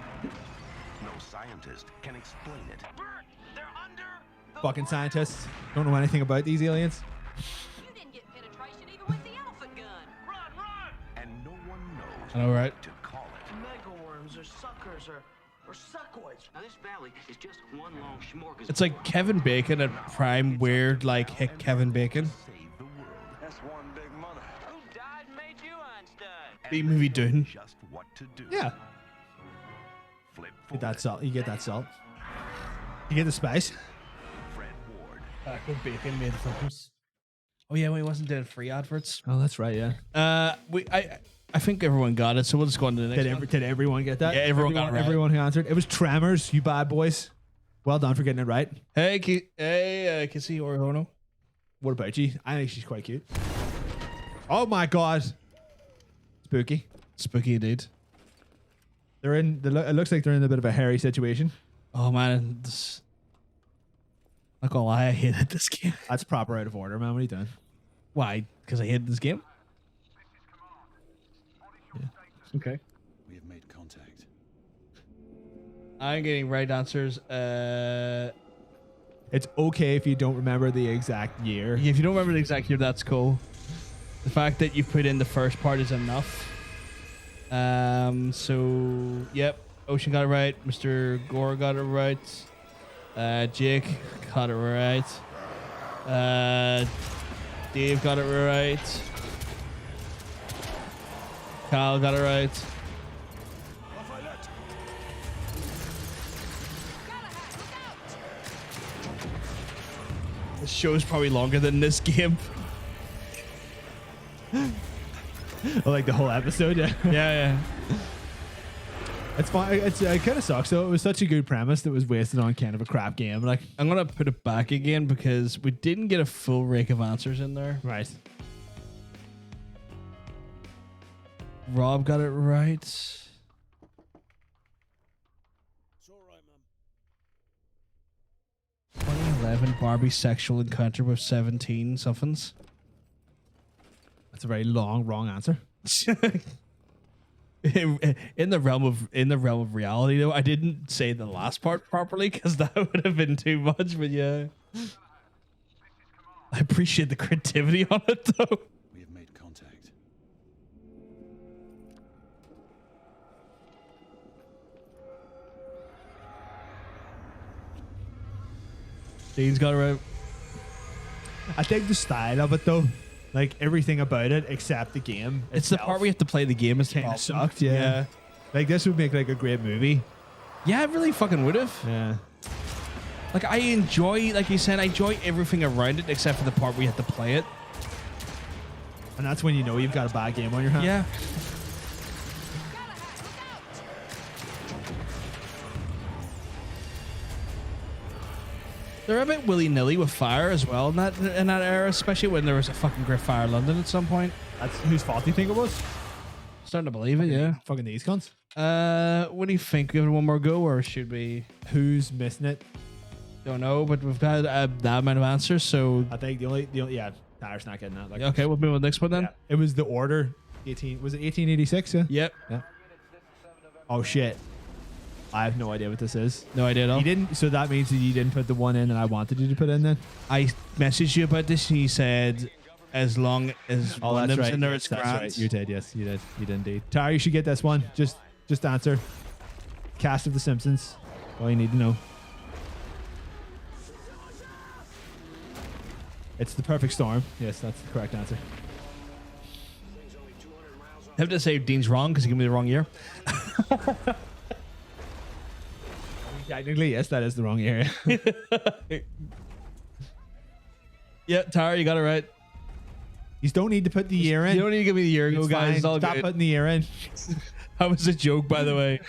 scientist can explain it. Fucking scientists don't know anything about these aliens. You didn't get penetration either with the I know, right? to call it. Megaworms or suckers or suckoids. Now this valley is just one long smorgasbord. It's like Kevin Bacon at prime weird, like hit Kevin Bacon. Save the world. That's one big mother. Who died and made you Einstein? B movie Dune. Just what to do. Yeah. Flip Get forward. that salt. You get that salt. You get the spice. Fred Ward. Kevin Bacon made films. Oh yeah, he wasn't doing free adverts. Oh, that's right. Yeah. I think everyone got it, so we'll just go on to the next one. Did everyone get that? Yeah, everyone got it right. Everyone who answered. It was Tremors. You bad boys. Well done for getting it right. Hey, Kissy Orihono. What about you? I think she's quite cute. Oh my god. Spooky. Spooky indeed. They're in. It looks like they're in a bit of a hairy situation. Oh man, this. Not gonna lie, I hated this game. That's proper out of order, man. What are you doing? Why? Because I hated this game. Yeah. Okay. We have made contact. I'm getting right answers. It's okay if you don't remember the exact year. If you don't remember the exact year, that's cool. The fact that you put in the first part is enough. So yep, Ocean got it right. Mr. Gore got it right. Jake got it right. Dave got it right. Kyle got it right. This show is probably longer than this game. Like the whole episode. Yeah. Yeah. It's fine. It kind of sucks though. It was such a good premise that was wasted on kind of a crap game. Like, I'm gonna put it back again because we didn't get a full rake of answers in there. right. Rob got it right. It's all right, man. 2011 Barbie sexual encounter with 17 somethings. That's a very wrong answer. in the realm of reality though, I didn't say the last part properly because that would have been too much. But yeah, I appreciate the creativity on it though. We have made contact. Dean's got it right. I think the style of it though, like everything about it except the game. It's the part where you have to play the game is kind kind of sucked. Yeah. Like this would make like a great movie. Yeah, it really fucking would have. Yeah. Like I enjoy, like you said, I enjoy everything around it except for the part where you have to play it. And that's when you know you've got a bad game on your hands. Yeah. They're a bit willy-nilly with fire as well in that era, especially when there was a fucking Great Fire London at some point. That's whose fault do you think it was? Starting to believe it, yeah. Fucking these cunts. What do you think? Give it one more go, or should we? Who's missing it? Don't know, but we've had that amount of answers, so I think the only yeah, Tyler's not getting that. Like, okay, we'll move on to the next one then. yeah. It was the order. 18 was it 1886? Yeah. Yep. Yeah. Oh shit. I have no idea what this is. No idea at all. You didn't, so that means that you didn't put the one in that I wanted you to put in then? I messaged you about this and you said as long as Oh, one of that's them's right. in there, Yes, it's that's grand. right. You did, yes. You did. You did indeed. Tara, you should get this one. Just answer. Cast of The Simpsons. All you need to know. It's The Perfect Storm. Yes, that's the correct answer. I have to say Dean's wrong because he gave me the wrong year. Technically, yes, that is the wrong area. Yeah, Tara, you got it right. You don't need to put the year in. You don't need to give me the year ago, It's guys. fine. It's all Stop good. putting the year in. That was a joke, by the way.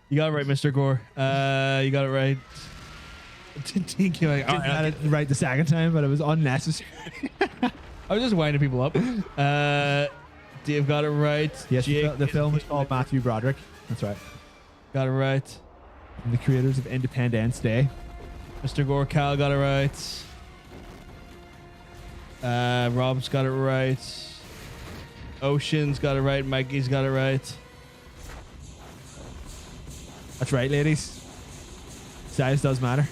You got it right, Mr. Gore. You got it right. Dean came like, all Didn't right, get it right the second time, but it was unnecessary. I was just winding people up. Dave got it right. Yes, Jake the film is called Matthew Broderick. That's right. got it right. From the creators of Independence Day. Mr. Gore, Cal got it right. Rob's got it right. Ocean's got it right. Mikey's got it right. That's right, ladies. Size does matter.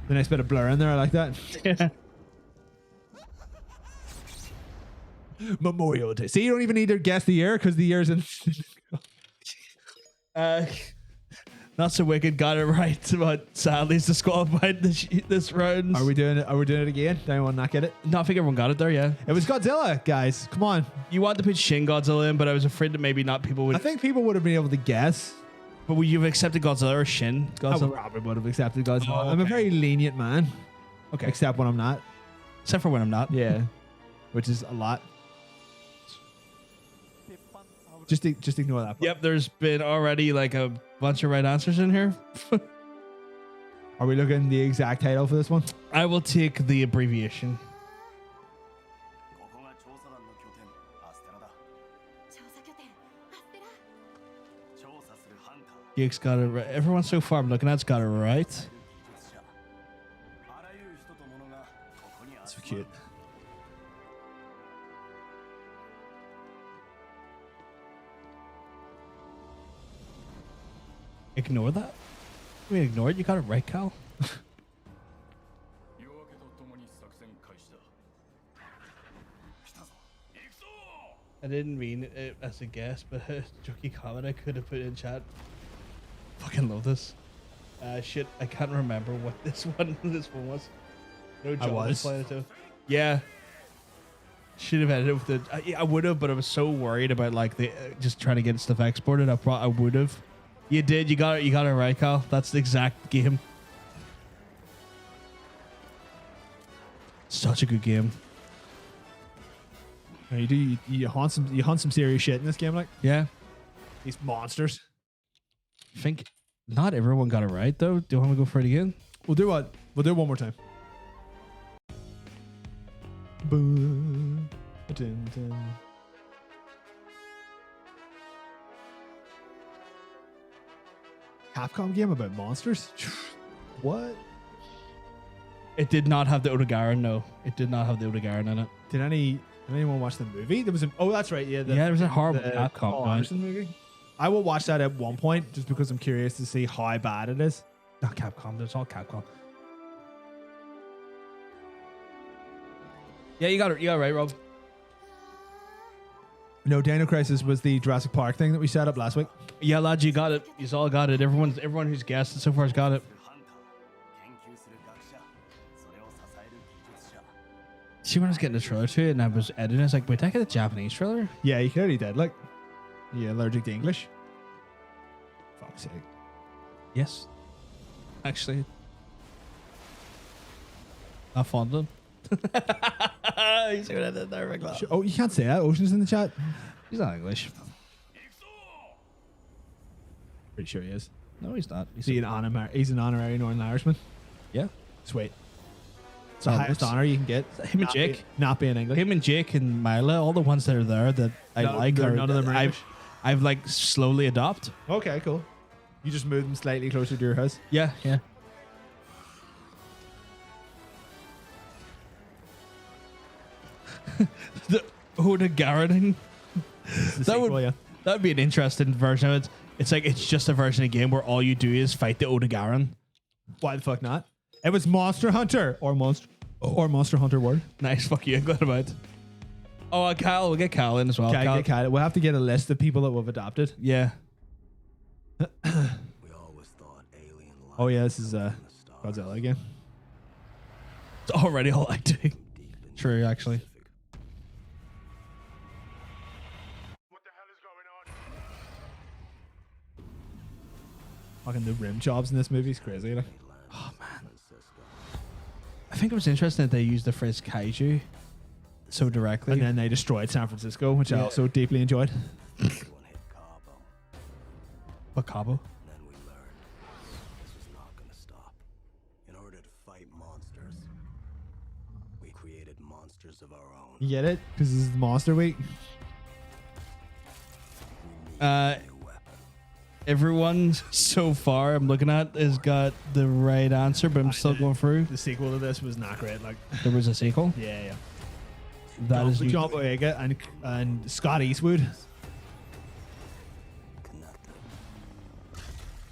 The nice bit of blur in there. I like that. Yeah. Memorial Day. See, you don't even need to guess the year because the year's in. Not so wicked. Got it right, but sadly it's disqualified this round. Are we doing it? Are we doing it again? Did anyone not get it? No, I think everyone got it there. Yeah. It was Godzilla, guys. Come on. You want to put Shin Godzilla in, but I was afraid that maybe not people would. I think people would have been able to guess. But would you have accepted Godzilla or Shin I Godzilla? probably would have accepted Godzilla. Oh, I'm a okay. very lenient man. Okay. Except when I'm not. Except for when I'm not. Yeah. Which is a lot. Just ignore that part. Yep. There's been already like a bunch of right answers in here. Are we looking the exact title for this one? I will take the abbreviation. Geek's got it right. Everyone so far I'm looking at's got it right. So cute. Ignore that? I mean, ignore it. You got it right, Cal. I didn't mean it as a guess, but a jokey comment I could have put in chat. Fucking love this. Shit, I can't remember what this one was. No, John was. playing it too. Yeah. Should have edited with the. I would have, but I was so worried about like the just trying to get stuff exported. I would have. You did. You got it. You got it right, Cal. That's the exact game. Such a good game. You hunt some serious shit in this game, like Yeah. these monsters. I think not everyone got it right though. Do you want to go for it again? We'll do what? We'll do it one more time. Boom. Dun, dun. Capcom game about monsters? What? It did not have the Otogaron. No, it did not have the Otogaron in it. Did anyone watch the movie? There was a, oh, that's right. Yeah, Yeah, it was a horrible the Capcom Paul one. Anderson movie. I will watch that at one point just because I'm curious to see how bad it is. Not Capcom. It's all Capcom. Yeah, you got it. You got it right, Rob. No, Dino Crisis was the Jurassic Park thing that we set up last week. Yeah, lads, you got it. You all got it. Everyone who's guessed it so far has got it. See, when I was getting the trailer to it and I was editing, I was like, wait, did I get a Japanese trailer? Yeah, you clearly did. Like, you allergic to English? Fuck's sake. Yes. Actually. Not fond of them. You see what I did there, Rick? Oh, you can't say that. Ocean's in the chat. He's not English. Pretty sure he is. No, he's not. He's an honorary Northern Irishman. Yeah. Sweet. It's the highest honor you can get. Him and Jake. Not being English. Him and Jake and Mila, all the ones that are there that I like, none of them are I've English? I've like slowly adopt. Okay, cool. You just moved them slightly closer to your house. Yeah, yeah. The Otogaroning. That'd be an interesting version of it. It's like it's just a version of the game where all you do is fight the Otogaron. Why the fuck not? It was Monster Hunter or Monster Hunter World. Nice, fuck you. I'm glad about it. Oh, Kyle, we'll get Kyle in as well. Okay, get Kyle. We'll have to get a list of people that we've adopted. Yeah. Oh yeah, this is Godzilla again. It's already all acting. True, actually. Fucking the rim jobs in this movie is crazy. Like. Oh man. I think it was interesting that they used the phrase kaiju so directly. And then they destroyed San Francisco, which I also deeply enjoyed. What, Cabo? Then we learned this was not going to stop. In order to fight monsters, we created monsters of our own. You get it? Because this is Monster Week. Everyone so far I'm looking at has got the right answer, but I'm still going through. The sequel to this was not great. Like, There was a sequel. yeah. That is John Boyega and Scott Eastwood. Connected.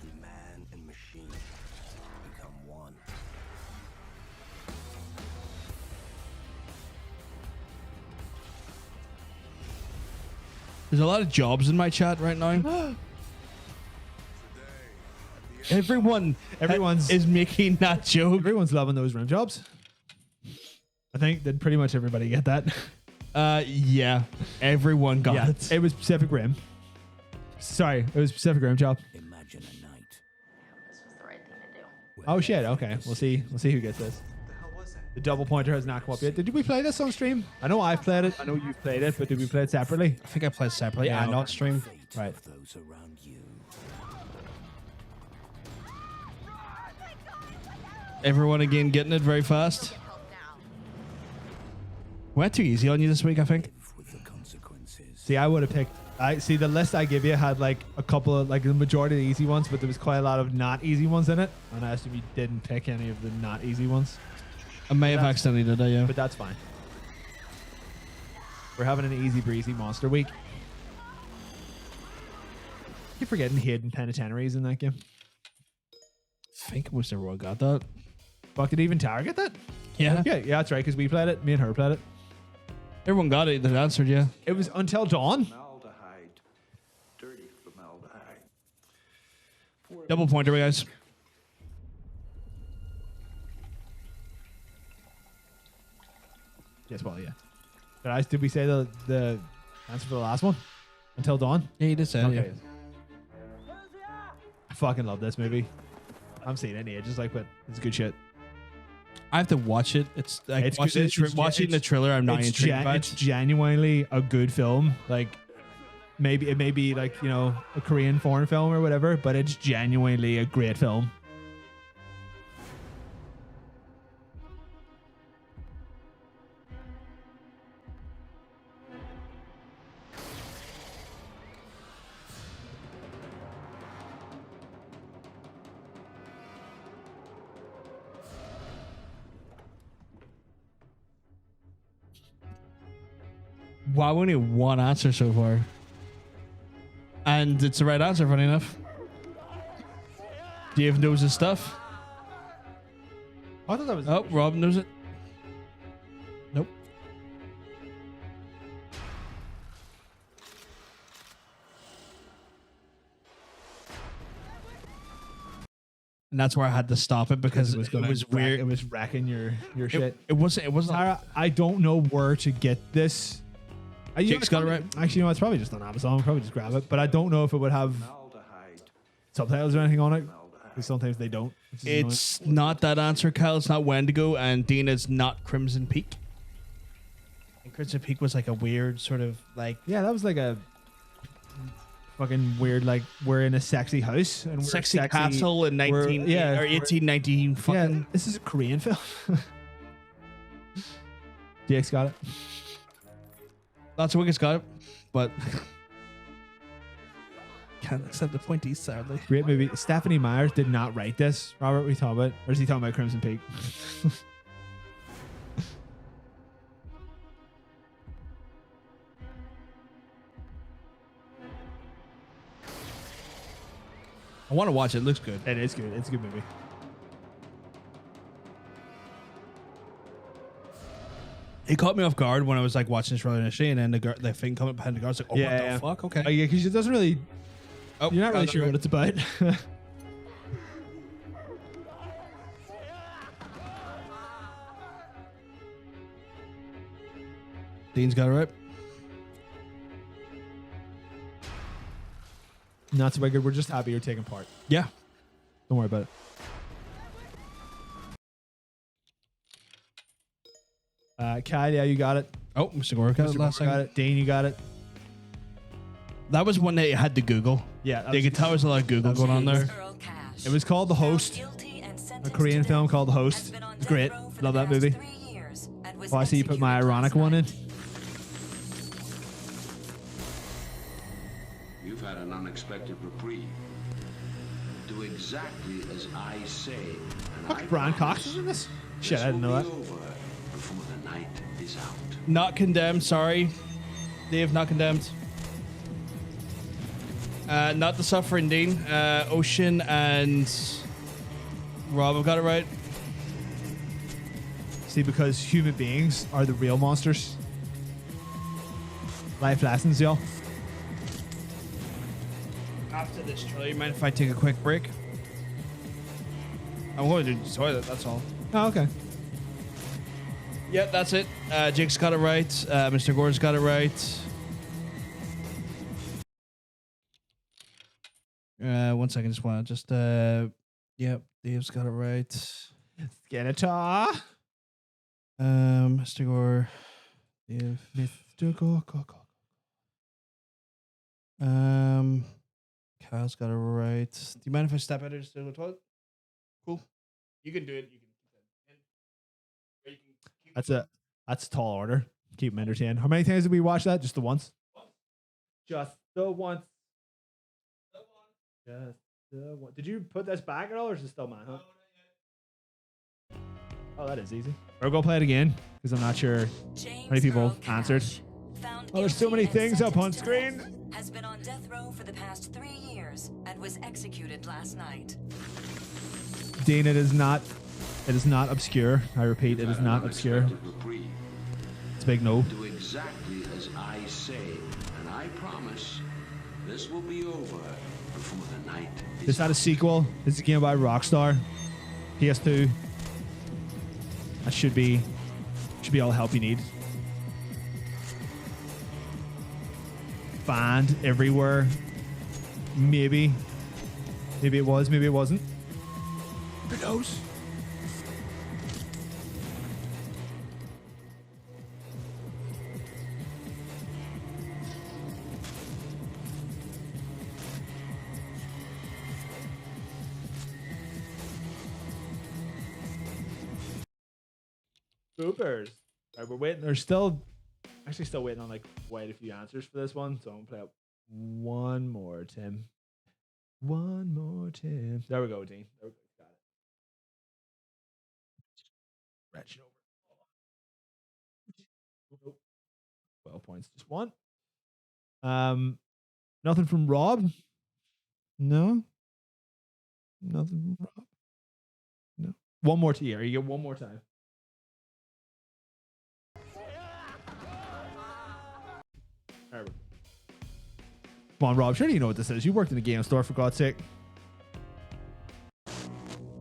And man and machine become one. There's a lot of jobs in my chat right now. Everyone's is making that joke. Everyone's loving those rim jobs. I think that pretty much everybody get that. Yeah, everyone got it. It was Pacific Rim. Sorry, it was Pacific Rim job. Imagine a night. This was the right thing to do. Oh shit. Okay, we'll see. We'll see who gets this. The double pointer has not come up yet. Did we play this on stream? I know I've played it. I know you've played it, but did we play it separately? I think I played separately and not stream. Right. Those around you. Everyone again getting it very fast. Went too easy on you this week, I think. With the consequences. See, I would have picked. I see the list I give you had like a couple of like the majority of the easy ones, but there was quite a lot of not easy ones in it, and I assume you didn't pick any of the not easy ones. I may have accidentally did that, yeah. But that's fine. We're having an easy breezy monster week. Keep forgetting hidden penitentiaries in that game. I think most everyone got that. Fuck, did even Tara get that? Yeah. Yeah, that's right, because we played it. Me and her played it. Everyone got it. They answered, yeah. It was Until Dawn. Formaldehyde. Dirty formaldehyde. Double pointer, guys. Yes, well, yeah. Did we say the answer for the last one? Until Dawn? Yeah, you did say it, yeah. I fucking love this movie. I'm seeing it in ages, like, but it's good shit. I have to watch it. It's like It's watching, good. watching the trailer. I'm not It's intrigued by it's it. genuinely a good film. Like, maybe it may be like, you know, a Korean foreign film or whatever, but it's genuinely a great film. Wow, only one answer so far. And it's the right answer, funny enough. Dave knows his stuff. I thought that was. Oh, Rob knows it. Nope. And that's where I had to stop it because it was weird. It was wrecking your shit. It wasn't. Tara, I don't know where to get this. Jake's got it right. Actually, you know, it's probably just on Amazon. I'll probably just grab it. But I don't know if it would have subtitles or anything on it. Because sometimes they don't. It's not that answer, Kyle. It's not Wendigo, and Dina's not Crimson Peak. And Crimson Peak was like a weird sort of like Yeah, that was like a fucking weird, like, we're in a sexy house and we're sexy castle in 1819 fucking. Yeah, this is a Korean film. Jake's got it. Lots of Wicket's got it, but can't accept the pointies, sadly. Great movie. Stephanie Myers did not write this. Robert, what are you talking about? Or is he talking about Crimson Peak? I want to watch it. It looks good. It is good. It's a good movie. It caught me off guard when I was like watching this really initially, and then the thing coming behind the guard. I was like, oh, what the fuck? Okay. Yeah, because it doesn't really. Oh, you're not really sure what it's about. Dean's got it right. Not so good. We're just happy you're taking part. Yeah. Don't worry about it. Kyle, yeah, you got it. Oh, Mr. Gore got it last got second. it. Dane, you got it. That was one that you had to Google. Yeah. You could tell there was a lot of Google going on there. It was called The Host. A Korean film called The Host. It's great. Love that movie. Oh, I see you put my ironic one in. You've had an unexpected reprieve. Do exactly as I say. Fuck, Brian Cox is in this? Shit, I didn't know that. Before the night is out. Not condemned, sorry. Dave, not condemned. Not the Suffering Dean. Ocean and Rob have got it right. See, because human beings are the real monsters. Life lessons, y'all. after this trailer, you mind if I take a quick break? I'm going to the toilet, that's all. Oh, okay. Yep, that's it. Jake's got it right. Mr. Gore's got it right. 1 second, just want to just yep, Dave's got it right. Skeletor. Mr. Gore, Dave, Mr. Gore. Kyle's got it right. Do you mind if I step out and just go to the toilet? Cool. You can do it. That's a tall order. Keep them entertained. How many times did we watch that? Just the once? Just the once. Just the one. Did you put this back at all, or is it still mine? Huh? Oh, that is easy. Or go play it again, because I'm not sure how many people answered. Oh, there's so many things up on screen. Has been on death row for the past 3 years and was executed last night. Dean, it is not obscure. I repeat, it is not obscure. It's a big no. Do exactly as I say, and I promise this will be over before the night is It's not a sequel. It's a game by Rockstar. PS2. That should be all the help you need. Banned everywhere. Maybe it was, maybe it wasn't. Who knows? Boopers. All right, we're waiting. There's still waiting on like quite a few answers for this one. So I'm gonna play out one more, Tim. One more, Tim. There we go, Dean. There we go. Got it. Ratchet over. 12 points, just one. Nothing from Rob. No. Nothing from Rob. No. One more to you. You get one more time. Right. Come on, Rob. Sure you know what this is. You worked in a game store, for God's sake.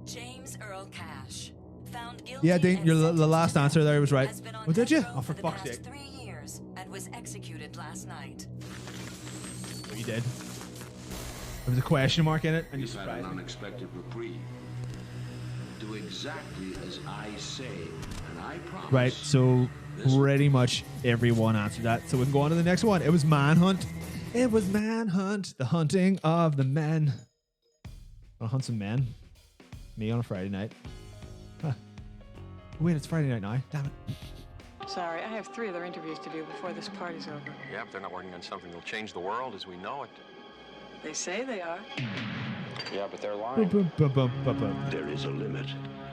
James Earl Cash, found guilty. Yeah, Dean, the last answer there was right. Oh, did you? Oh, for the fuck's past sake. 3 years and was executed last night. Oh, you did. There was a question mark in it, and you You've had an surprised me. unexpected reprieve. Do exactly as I say, and I promise. Right, so pretty much everyone answered that. So we can go on to the next one. It was Manhunt. It was Manhunt, the hunting of the men. Wanna hunt some men? Me on a Friday night. Huh. Wait, it's Friday night now. Damn it. Sorry, I have 3 other interviews to do before this party's over. Yeah, but they're not working on something that'll change the world as we know it. They say they are. Yeah, but they're lying. There is a limit,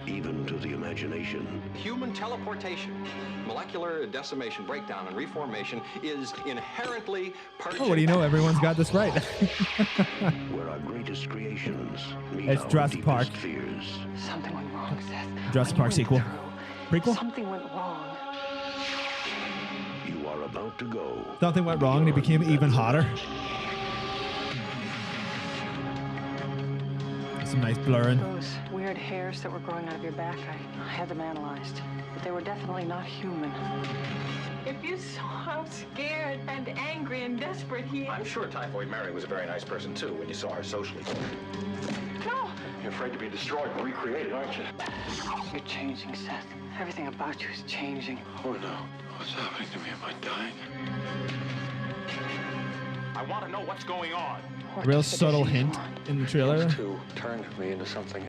even to the imagination. Human teleportation, molecular decimation, breakdown, and reformation is inherently purging. Oh, what do you know? Everyone's got this right. Where our greatest creations meet It's our Jurassic Park. deepest fears. Something went wrong, Seth. Jurassic Park sequel. Prequel? Something went wrong. You are about to go. Something went wrong and he became even hotter. Some nice blurring. Those weird hairs that were growing out of your back, I had them analyzed. But they were definitely not human. If you saw how scared and angry and desperate he is. I'm sure Typhoid Mary was a very nice person, too, when you saw her socially. No! You're afraid to be destroyed and recreated, aren't you? You're changing, Seth. Everything about you is changing. Oh, no. What's happening to me? Am I dying? I want to know what's going on. Real subtle hint in the trailer. To turn me into something.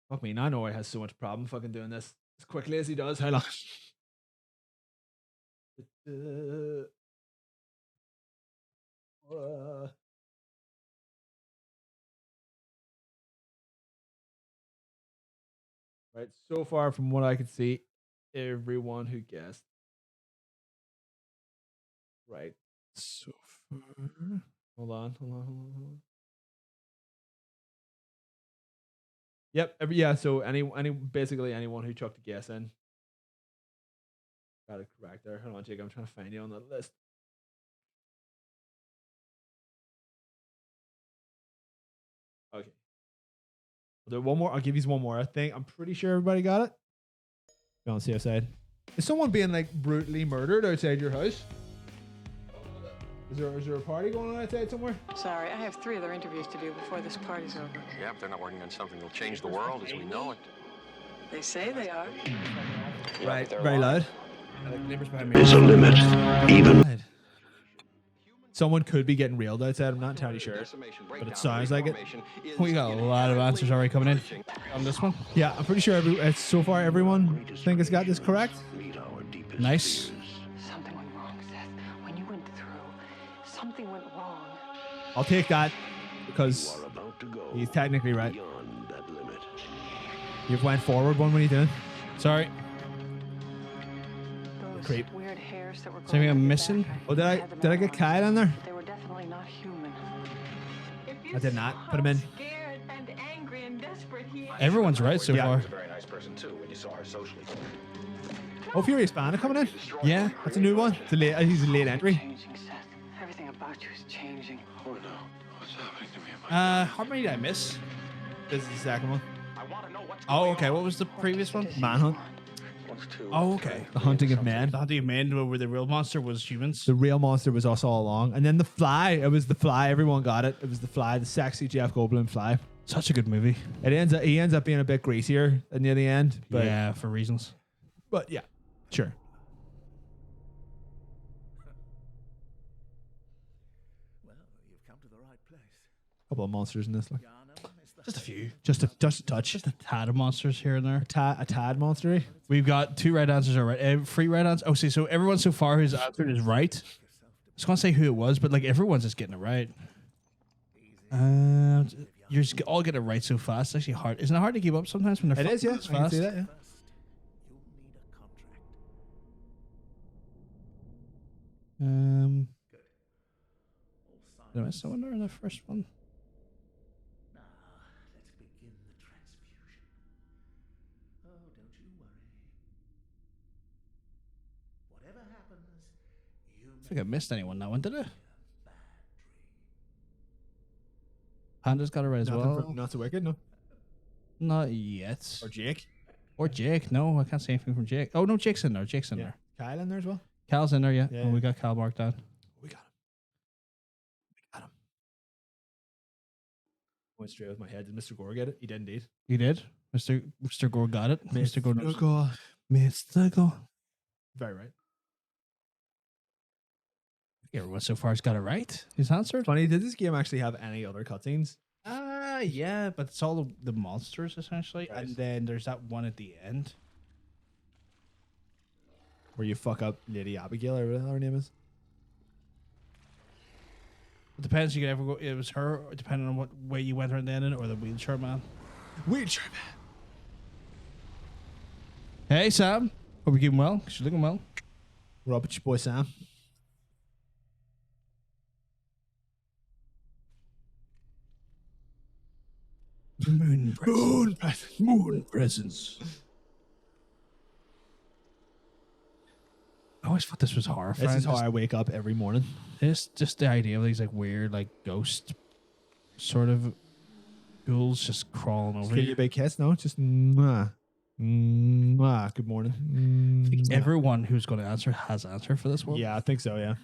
Fuck me, now Norway has so much problem fucking doing this as quickly as he does. How long? Right, so far from what I could see, everyone who guessed. Right. So far. Hold on. Yep. Yeah. So basically anyone who chucked a guess in got it correct there. Hold on, Jake. I'm trying to find you on the list. Okay. I'll do one more. I'll give you one more. I think I'm pretty sure everybody got it. Go on, see outside. Is someone being like brutally murdered outside your house? Is there a party going on outside somewhere? Sorry, I have 3 other interviews to do before this party's over. Yeah, but they're not working on something that'll change the world as we know it. They say they are. Right, very loud. There's a limit, even. Someone could be getting railed outside. I'm not entirely sure, but it sounds like it. We got a lot of answers already coming in on this one. Yeah, I'm pretty sure so far everyone think has got this correct. Nice. Something went wrong, Seth. When you went through, something went wrong. I'll take that because he's technically right. You've went forward one. What are you doing? Sorry. Those Creep. weird hairs that were Something I'm missing? Oh, did I get Kyle on there? They were definitely not human. I did not. Put him in. Scared and angry and desperate, Everyone's right so far. She was a very nice person too when you saw her socially. Oh, Furious Banter coming in. Yeah, that's a new one. He's a late entry. Changing, Seth. Everything about you is changing. Oh no, what's happening to me? How many did I miss? This is the second one. Oh, okay. What was the previous one? Manhunt. Oh, okay. The Hunting of Men. The Hunting of Men, where the real monster was humans. The real monster was us all along. And then The Fly. It was The Fly. Everyone got it. It was The Fly, the sexy Jeff Goldblum Fly. Such a good movie. He ends up being a bit greasier near the end. But yeah, for reasons. But yeah, sure. Well, you've come to the right place. Couple of monsters in this. Like. Just a few. Just a touch. Just a tad of monsters here and there. A tad monstery. We've got 2 right answers already. 3 right answers. Oh, see, so everyone so far who's answered is right. I was going to say who it was, but like everyone's just getting it right. You're just all getting it right so fast. It's actually hard. Isn't it hard to keep up sometimes when they're It is, yeah. fast? I can see that, yeah. Did I miss someone there in the first one? Let's begin the transfusion. Oh, don't you worry. Whatever happens, you I think I missed anyone that one, did I? Panda's got it right as well. Not so wicked, no. Not yet. Or Jake. Or Jake. No, I can't say anything from Jake. Oh, no, Jake's in there. Jake's in there. Kyle in there as well. Cal's in there, yeah. Yeah, Oh, we got Cal marked down. We got him. Went straight with my head. Did Mr. Gore get it? He did indeed. You did? Mr. Gore got it. Mr. Gore knows. Gore. Mr. Gore. Very right. Everyone so far has got it right. He's answered. Funny, did this game actually have any other cutscenes? Yeah, but it's all the monsters essentially, Right. and then there's that one at the end. Where you fuck up Lady Abigail or whatever her name is. It depends. You could ever go. It was her, depending on what way you went her then in, or the wheelchair man. Wheelchair man. Hey Sam, hope you're keeping well. She's looking well. We're up at your boy Sam. Moon presence. I always thought this was horrifying. This is how I wake up every morning. It's just the idea of these like weird, like ghost sort of ghouls just crawling over Give you. you a big kiss? No, just mwah. Mwah. Good morning. Mwah. Everyone who's going to answer has answered for this one. Yeah, I think so, yeah.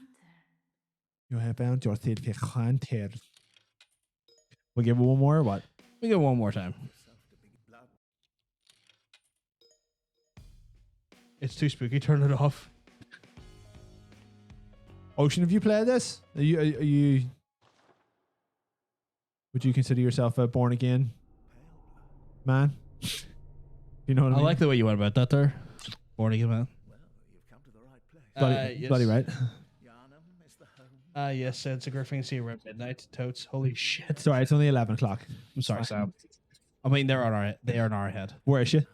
You have found yourself a hunter. We'll give it one more or what? We go one more time. It's too spooky. Turn it off. Ocean, have you played this? Are you would you consider yourself a born again man? You know what I mean? I like the way you went about that there. Born again man. Bloody right. Yes, it's a Griffin see around midnight. Totes. Holy shit. Sorry, it's only 11 o'clock. I'm sorry, Sam. I mean, they are in our head. Where is she?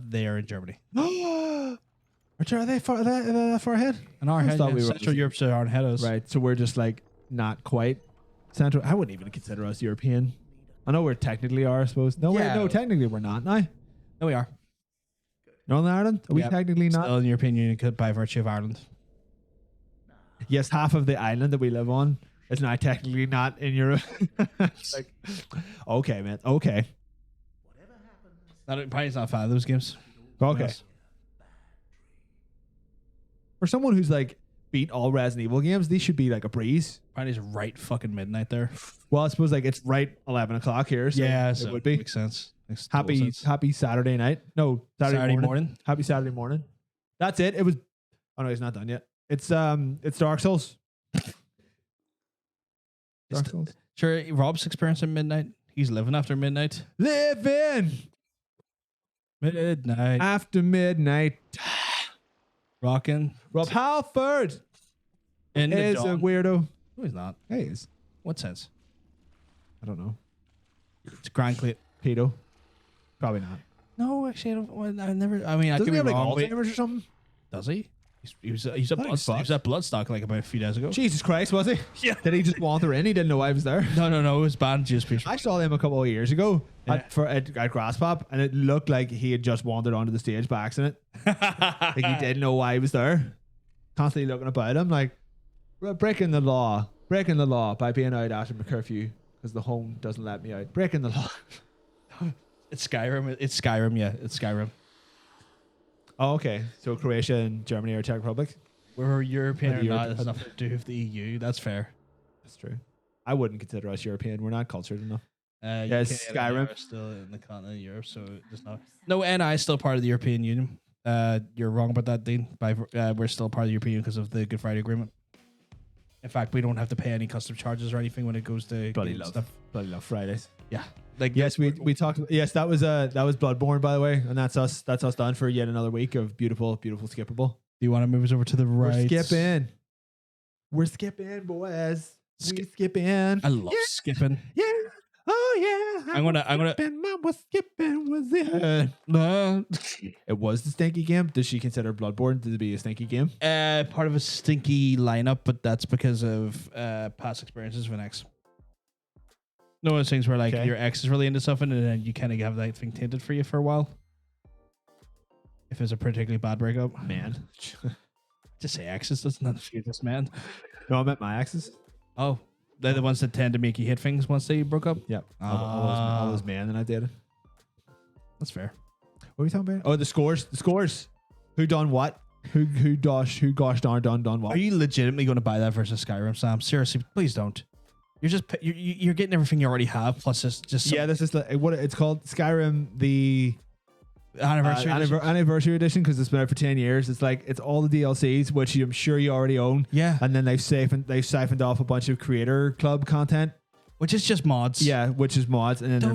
They are in Germany. Are they far ahead? In our head, thought we were Central Europe's our ahead of us. Right, so we're just like not quite Central. I wouldn't even consider us European. I know we're technically are, I suppose. No, Yeah. no, technically we're not now. No, we are. Northern Ireland? Are we Yep. technically not? Still in the European Union by virtue of Ireland. Yes, half of the island that we live on It's not technically not in Europe. It's like, okay, man. Okay. Apparently he's not a fan of those games. Okay. For someone who's like beat all Resident Evil games, these should be like a breeze. Apparently it's right fucking midnight there. Well, I suppose like it's right 11 o'clock here. So Yeah, it so would be. makes sense. Makes total sense. Happy Saturday night. No, Saturday morning. Happy Saturday morning. That's it. It was. Oh no, he's not done yet. It's Dark Souls. Dark Souls. Sure, Rob's experiencing midnight. He's living after midnight. Living midnight after midnight. Rocking. Rob Halford In the is dawn. a weirdo. No, he's not. Hey, he is. What sense? I don't know. It's Grand Clip. Pedo. Probably not. No, actually, I don't. Well, I never. I mean, I Doesn't could he be have like wrong. Wait, Alzheimer's or something? does he? He was at Bloodstock like about a few days ago. Jesus Christ, was he? Yeah. Did he just wander in? He didn't know I was there. No, it was banned just because. I saw them a couple of years ago at Grass Pop, and it looked like he had just wandered onto the stage by accident. Like he didn't know why he was there. Constantly looking about him, like breaking the law by being out after my curfew because the home doesn't let me out. Breaking the law. It's Skyrim. It's Skyrim. Yeah, it's Skyrim. Oh, okay. So Croatia and Germany are Czech Republic. We're European or Europe- not. It has nothing to do with the EU. That's fair. That's true. I wouldn't consider us European. We're not cultured enough. UK Yes, and Skyrim. NI are still in the continent of Europe, so there's no NI is still part of the European Union. You're wrong about that, Dean. We're still part of the European Union because of the Good Friday Agreement. In fact, we don't have to pay any custom charges or anything when it goes to Bloody game love. stuff. Bloody love Fridays. Yeah, like Yes, we talked. Yes, that was Bloodborne, by the way, and that's us. That's us done for yet another week of beautiful skippable. Do you want to move us over to the right? We're skipping, boys. We skipping. I love skipping. Yeah. Oh yeah. I'm gonna. Mom was skipping. Was it? It was the stinky game. Does she consider Bloodborne to be a stinky game? Part of a stinky lineup, but that's because of past experiences with an ex. No, one of those things where like your ex is really into something, and then you kind of have that thing tainted for you for a while. If it's a particularly bad breakup, Man. just say exes. That's not this man. No, I meant my exes. Oh, they're the ones that tend to make you hit things once they broke up. Yep. All those men that I dated. That's fair. What are we talking about? Oh, the scores. Who done what? Who gosh darn done what? Are you legitimately going to buy that versus Skyrim, Sam? Seriously, please don't. You're just you're getting everything you already have. Plus, it's just Yeah, this is what it's called. Skyrim, the anniversary edition, because it's been out for 10 years. It's like it's all the DLCs, which I'm sure you already own. Yeah, and then they've siphoned off a bunch of creator club content, which is just mods. Yeah, which is mods, and then they're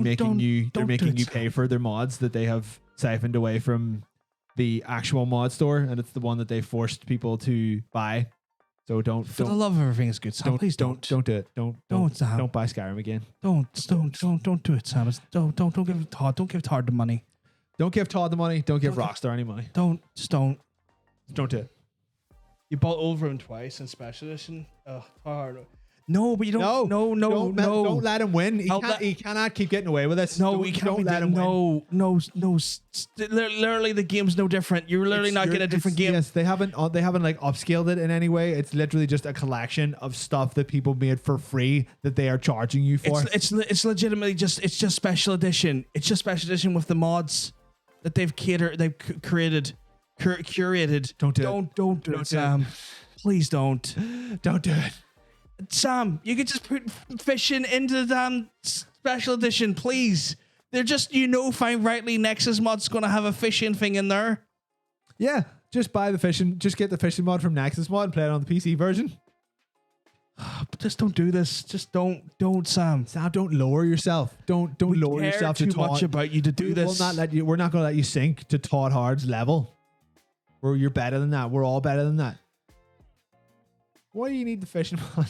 making you pay for their mods that they have siphoned away from the actual mod store, and it's the one that they forced people to buy. So don't. For the love of everything is good, Sam. Please don't do it. Don't buy Skyrim again. Don't do it, Sam. Don't give Todd. Don't give Todd the money. Don't give Todd the money. Don't give Rockstar any money. Don't do it. You bought Old Room twice in special edition. Todd. No, but you don't. No. Don't let him win. He cannot keep getting away with this. No, we can't. Don't let him win. No. Literally, the game's no different. You're literally not getting a different game. Yes, they haven't like upscaled it in any way. It's literally just a collection of stuff that people made for free that they are charging you for. It's legitimately just special edition. It's just special edition with the mods that they've curated. Don't do it, Sam. Please don't. Don't do it. Sam, you could just put fishing into the damn special edition, please. They're just, fine rightly, Nexus mod's going to have a fishing thing in there. Yeah, just buy the fishing. Just get the fishing mod from Nexus mod and play it on the PC version. But just don't do this. Just don't, Sam. Sam, don't lower yourself. Don't lower yourself too to Todd. much about you to do this. We're not going to let you sink to Todd Hard's level. You're better than that. We're all better than that. Why do you need the fishing mod?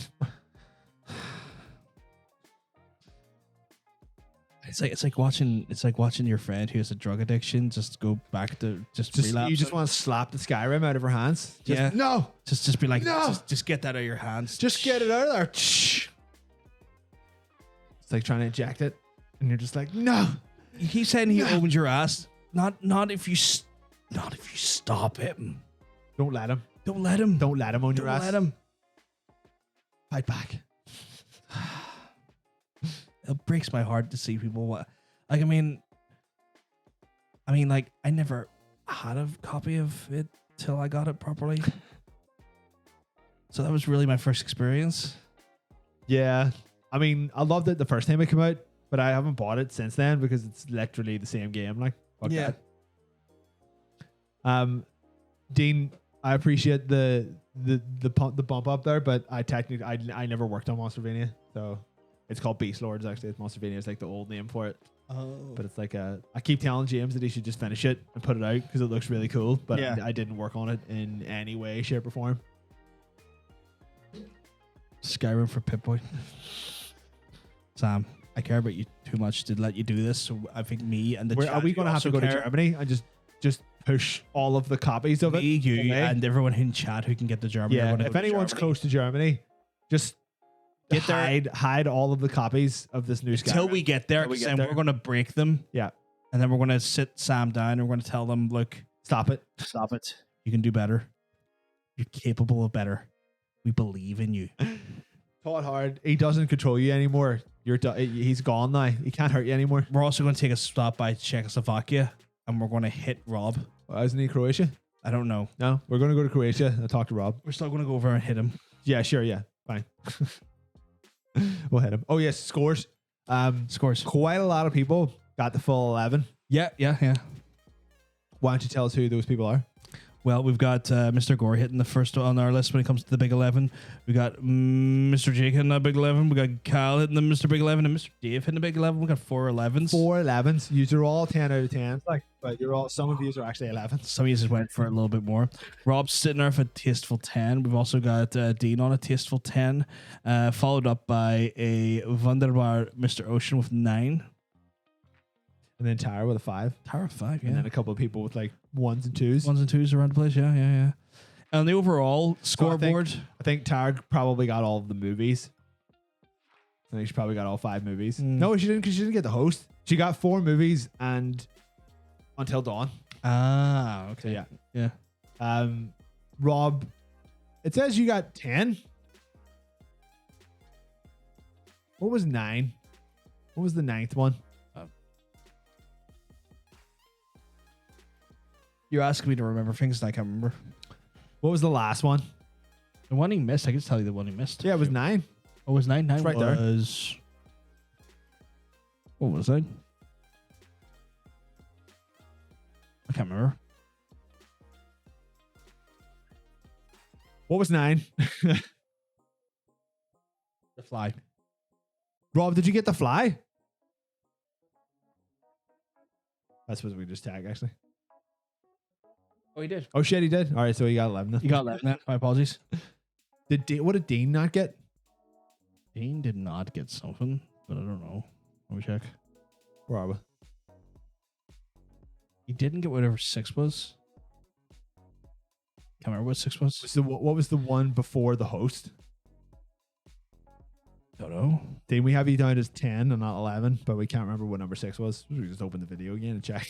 It's like watching your friend who has a drug addiction just go back to relapse. You just want to slap the Skyrim out of her hands. No. Just be like, no. Just get that out of your hands. Just get it out of there. It's like trying to inject it, and you're just like, no. You keep saying he owns your ass. Not if you stop him. Don't let him. Don't let him. Don't let him own your ass. Don't let him. Fight back. it breaks my heart to see people. Like, I mean, like I never had a copy of it till I got it properly. So that was really my first experience. Yeah. I mean, I loved it the first time it came out, but I haven't bought it since then because it's literally the same game. Like, fuck Yeah. that. Dean, I appreciate the bump up there, but I never worked on Monstervania, so it's called Beast Lords. Actually, Monstervania is like the old name for it. Oh. But it's like I keep telling James that he should just finish it and put it out because it looks really cool. But Yeah. I didn't work on it in any way, shape, or form. Skyrim for Pip-Boy. Sam, I care about you too much to let you do this. So I think me and the Are we going to have to go to Germany and just push all of the copies of it? Me, you, away? and everyone in chat who can get to Germany. Yeah, are gonna if go to anyone's Germany. close to Germany, just Get there. hide all of the copies of this new Skyrim. Until we get there, Till we get and there. we're going to break them. Yeah. And then we're going to sit Sam down and we're going to tell them, look, Stop it. you can do better. You're capable of better. We believe in you. Thought hard. He doesn't control you anymore. He's gone now. He can't hurt you anymore. We're also going to take a stop by Czechoslovakia and we're going to hit Rob. Isn't he Croatia? I don't know. No, we're going to go to Croatia and talk to Rob. We're still going to go over and hit him. Yeah, sure. Yeah, fine. We'll hit him. Oh yes, scores. Scores. Quite a lot of people got the full 11. Yeah. Why don't you tell us who those people are? Well, we've got Mr. Gore hitting the first on our list when it comes to the Big 11. We got Mr. Jake hitting the Big 11. We got Kyle hitting the Mr. Big 11 and Mr. Dave hitting the Big 11. We got 4 11s. 4 11s. You are all 10 out of 10s, like, but you're all. Some of these are actually 11s. Some of you just went for a little bit more. Rob's sitting there for a tasteful 10. We've also got Dean on a tasteful 10, followed up by a Wunderbar Mr. Ocean with 9. And then Tara with a 5. Tara 5, yeah. And then a couple of people with like 1s and 2s. 1s and 2s around the place, yeah. And the overall scoreboard. I think Tara probably got all of the movies. I think she probably got all 5 movies. No, she didn't, because she didn't get the host. She got 4 movies and Until Dawn. Ah, okay. So, yeah. Rob, it says you got 10. What was 9? What was the 9th one? You're asking me to remember things that I can't remember. What was the last one? The one he missed. I can tell you the one he missed. Yeah, it was 9. Oh, it was 9? 9 It's right there. was... What was that? I can't remember. What was 9? The Fly. Rob, did you get The Fly? That's what we just tag, actually. Oh, he did. Oh, shit, he did. All right, so he got 11 then. You got 11 then. My apologies. What did Dean not get? Dean did not get something, but I don't know. Let me check. Where are we? He didn't get whatever 6 was. Can't remember what 6 was. What was the one before the host? Don't know. Dean, we have you down as 10 and not 11, but we can't remember what number 6 was. We just open the video again and check.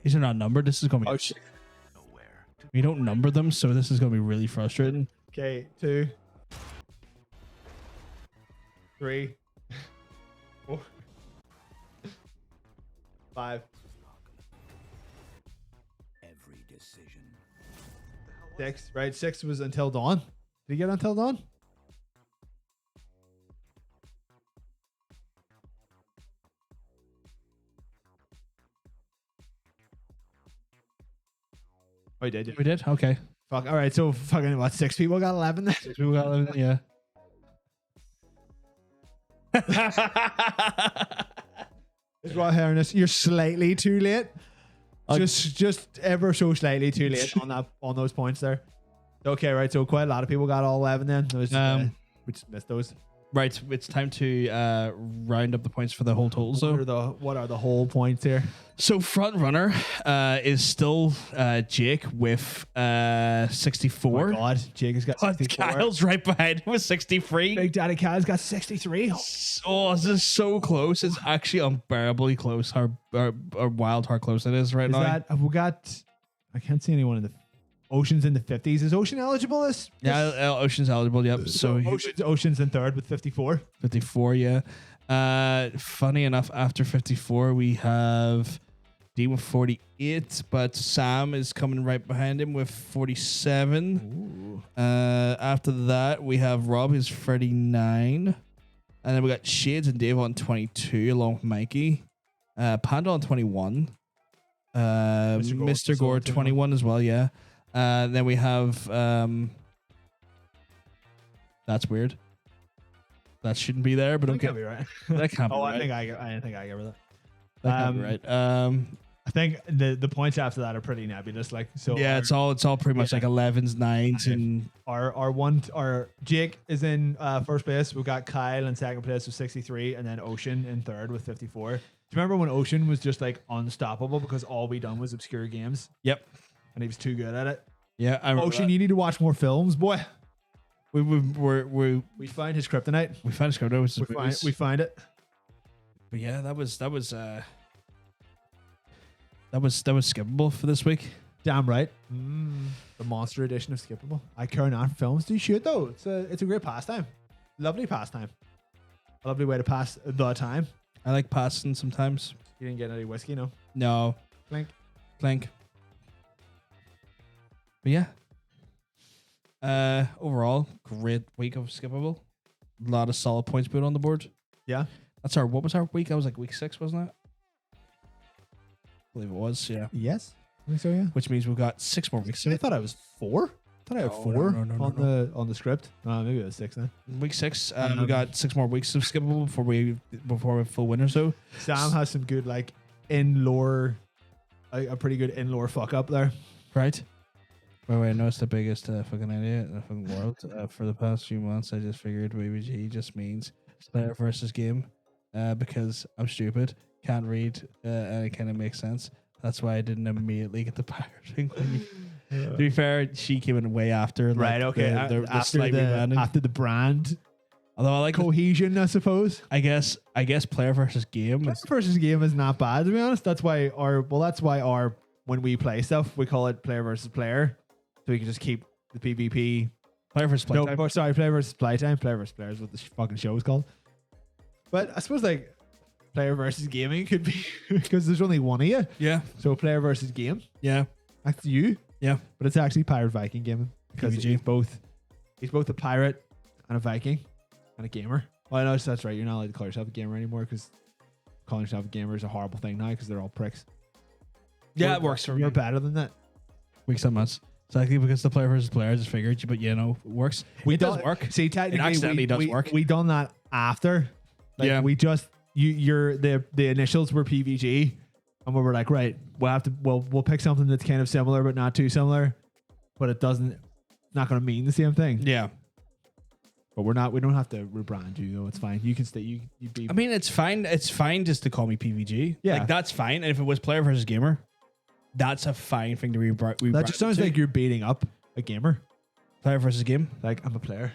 These are not numbered. This is going to be... Oh, shit. We don't number them, so this is going to be really frustrating. Okay, 2, 3, 4, 5, Every decision. 6. Right, 6 was Until Dawn. Did he get Until Dawn? Oh, he did. Yeah. We did? Okay. Fuck. All right. So fucking what? 6 people got 11 then? 6 people got 11, yeah. It's right here, and you're slightly too late. Just ever so slightly too late on those points there. Okay, right. So quite a lot of people got all 11 then. Those, we just missed those. Right, it's time to round up the points for the whole total. So what are the whole points here? So front runner is still Jake with 64. Oh my God, Jake has got 64. Kyle's right behind him with 63. Big Daddy Kyle's got 63. Oh, this is so close. It's actually unbearably close. How wild, how close it is right now. Have we got? I can't see anyone in the Ocean's in the 50s. Is Ocean eligible? Yeah, Ocean's eligible. Yep. So Ocean's in third with 54. 54. Yeah. Funny enough, after 54, we have Dean with 48, but Sam is coming right behind him with 47. After that, we have Rob who's 39, and then we got Shades and Dave on 22, along with Mikey. Panda on 21. Mr. Gore 21 as well. Yeah. Then we have that's weird. That shouldn't be there, but okay. That can't be right. That can't be right. I didn't think I get that. That can't be right. I think the points after that are pretty nebulous. Like so. Yeah, it's all pretty much like 11s, 9s, and our Jake is in first place. We've got Kyle in second place with 63, and then Ocean in third with 54. Do you remember when Ocean was just like unstoppable because all we done was obscure games? Yep. And he was too good at it. Yeah, Ocean, you need to watch more films, boy. We find his kryptonite. We find his kryptonite. We find it. But yeah, that was skippable for this week. Damn right. The monster edition of Skippable. I care not for films. Do you should though? It's a great pastime. Lovely pastime. A lovely way to pass the time. I like passing sometimes. You didn't get any whiskey, no? No. Clink. But yeah. Overall, great week of Skippable. A lot of solid points put on the board. Yeah. What was our week? That was like week 6, wasn't it? I believe it was, yeah. Yes. I think so, yeah. Which means we've got 6 more weeks. I thought I was 4. I thought I had 4 on the script. Maybe it was 6 then. Week 6. We got 6 more weeks of Skippable before we have full winter. So Sam has some good like in-lore, a pretty good in-lore fuck up there. Right. By the way, I know it's the biggest fucking idiot in the fucking world. For the past few months, I just figured BBG just means player versus game because I'm stupid, can't read, and it kind of makes sense. That's why I didn't immediately get the pirating. To be fair, she came in way after. Like, right, okay. After the brand. Although I like cohesion, I suppose. I guess player versus game. Player versus game is not bad, to be honest. That's why our when we play stuff, we call it player versus player. So we can just keep the PvP. Player versus playtime. No, sorry, player versus playtime. Player versus player is what the fucking show is called. But I suppose like player versus gaming could be because there's only one of you. Yeah. So player versus game. Yeah. That's you. Yeah. But it's actually Pirate Viking gaming because PvG. he's both a pirate and a Viking and a gamer. Well, I know that's right. You're not allowed to call yourself a gamer anymore because calling yourself a gamer is a horrible thing now because they're all pricks. Yeah, it works for me. You're better than that. Weeks and months. Exactly, because the player versus player, I just figured, but it works. It does work. See, technically, it accidentally does work. We done that after. Like, yeah. We just the initials were PVG, and we were like, right, we'll pick something that's kind of similar but not too similar, but it's not going to mean the same thing. Yeah. But we don't have to rebrand you though. It's fine. You can stay. You be. I mean, it's fine. It's fine just to call me PVG. Yeah, like that's fine. And if it was player versus gamer, that's a fine thing to rebrand. That just sounds like you're beating up a gamer. Player versus game. Like I'm a player.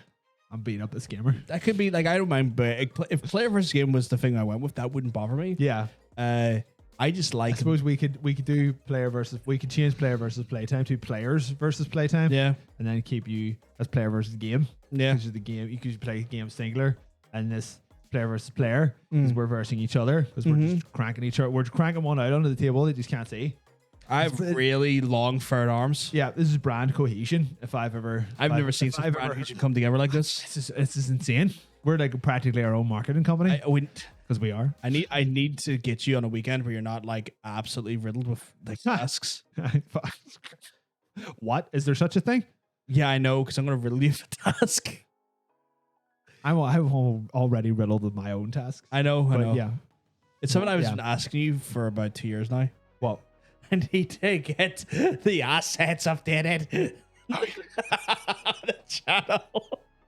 I'm beating up this gamer. That could be like I don't mind, but if player versus game was the thing I went with, that wouldn't bother me. Yeah. I just like. I suppose we could do player versus. We could change player versus playtime to players versus playtime. Yeah. And then keep you as player versus game. Yeah. Because the game you could play game singular, and this player versus player because we're versing each other because we're just cranking each other. We're cranking one out onto the table. They just can't see. I have really long furred arms. Yeah, this is brand cohesion. I've never seen such brand cohesion come together like this. This is insane. We're like practically our own marketing company. Because we are. I need to get you on a weekend where you're not like absolutely riddled with like tasks. What? Is there such a thing? Yeah, I know, because I'm going to riddle you with a task. I'm already riddled with my own tasks. I know. Yeah. It's something I've been asking you for about 2 years now. What? I need to get the assets updated. The channel.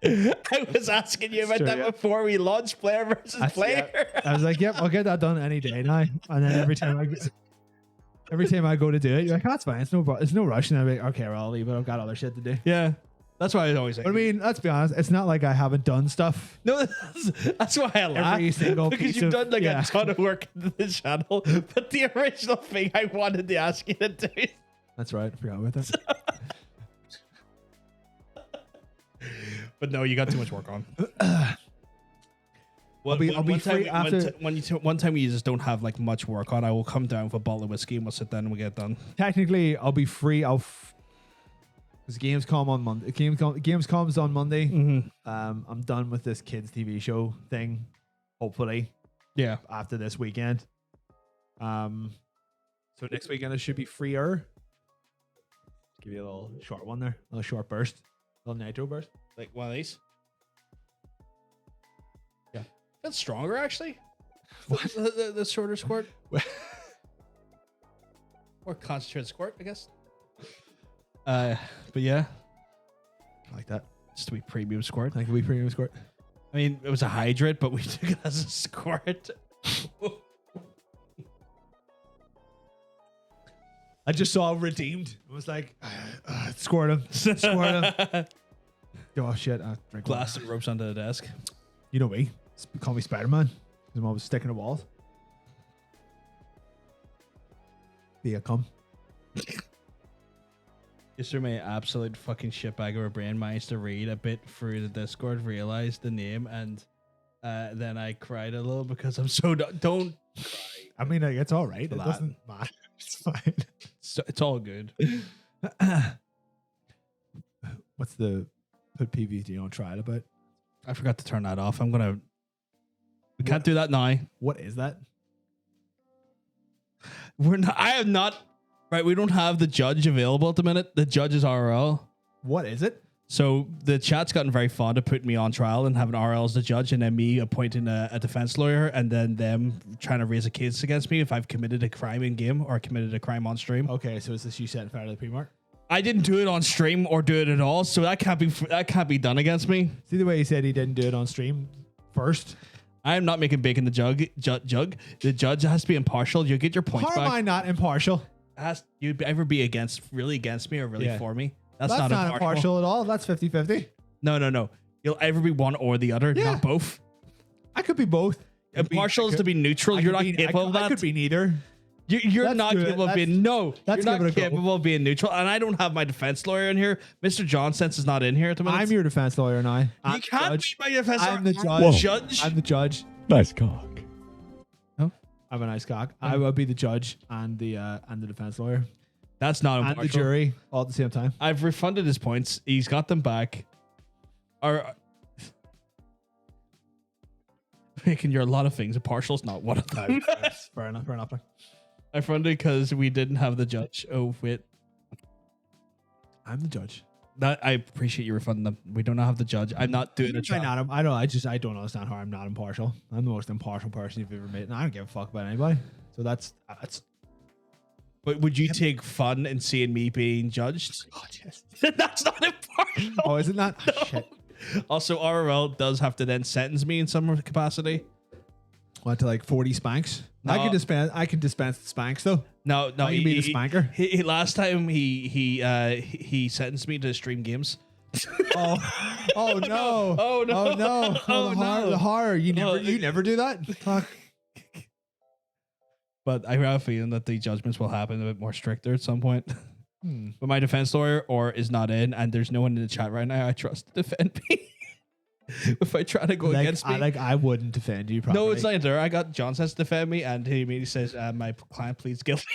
I was asking you about Sure, that yeah. before we launched player versus player. I was like, yep, I'll get that done any day now. And then every time I go to do it, you're like, oh, that's fine. It's no rush. And I'm like, okay, well, I'll leave it. I've got other shit to do. Yeah. That's why I always say. But I mean, let's be honest. It's not like I haven't done stuff. No, that's why I laugh. Every single because piece you've of- done like yeah. a ton of work into the channel. But the original thing I wanted to ask you to do. That's right. I forgot about that. But no, you got too much work on. I'll be free after. One time you just don't have like much work on, I will come down with a bottle of whiskey and we'll sit down and we'll get it done. Technically, I'll be free. Because games come on Monday. Games comes on Monday. I'm done with this kids TV show thing. Hopefully, yeah. After this weekend. So next weekend it should be freer. Give you a little short one there, a little short burst, a little nitro burst, like one of these. Yeah, that's stronger actually. What the shorter squirt? Or concentrated squirt, I guess. But yeah, I like that. Just a wee premium squirt. Like a wee premium squirt. I mean, it was a hydrate, but we took it as a squirt. I just saw redeemed. It was like, squirt him, squirt him. Oh shit! Drink Glass and ropes onto the desk. You know me. Call me Spider-Man because I'm always sticking to walls. Be a cum. Yesterday, my absolute fucking shitbag of a brain managed to read a bit through the Discord, realized the name, and then I cried a little because I'm so don't cry. I mean, like, it's all right. It That. doesn't matter. It's fine. It's all good. What's the put PVD on trial about? I forgot to turn that off. We can't do that now. What is that? I am not. Right, we don't have the judge available at the minute. The judge is RL. What is it? So the chat's gotten very fond of putting me on trial and having RL as the judge, and then me appointing a defense lawyer, and then them trying to raise a case against me if I've committed a crime in game or committed a crime on stream. Okay, so is this you setting fire to the pre-mark? I didn't do it on stream or do it at all, so that can't be done against me. See the way he said he didn't do it on stream first. I am not making bacon the jug. The judge has to be impartial. You get your points How back. am I not impartial? You ever be really against me or really for me? That's not impartial at all. That's 50-50. No. You'll ever be one or the other, not both. I could be both. Impartial is to be neutral. You're not capable of that. I could be neither. You're not capable of being you're not capable go. of being neutral. And I don't have my defense lawyer in here. Mr. John Sense is not in here at the minute. I'm your defense lawyer now. You can't be my defense lawyer. I'm the judge. I'm the judge. Nice cock. I have a nice cock. I will be the judge and the defense lawyer. That's not impartial. And the jury all at the same time. I've refunded his points. He's got them back. Making you're a lot of things. Impartial's not one of them. Fair enough. I funded because we didn't have the judge. Oh wait, I'm the judge. That I appreciate you refunding them. We don't have the judge. I'm not doing a trial. I don't understand how I'm not impartial. I'm the most impartial person you've ever met, and I don't give a fuck about anybody. So that's. But would you take fun in seeing me being judged? Oh yes. That's not impartial. Oh, is it not? No. Oh, shit. Also, RRL does have to then sentence me in some capacity. What, to like 40 spanks? No. I can dispense the spanks though. No. I can be the spanker. He last time he sentenced me to stream games. Oh no! Oh no! The horror! You never do that. Fuck. But I have a feeling that the judgments will happen a bit more stricter at some point. But my defense lawyer is not in, and there's no one in the chat right now I trust to defend me. If I try to go against me, I wouldn't defend you. Probably. No, it's not there. I got John says to defend me, and he immediately says, "My client pleads guilty."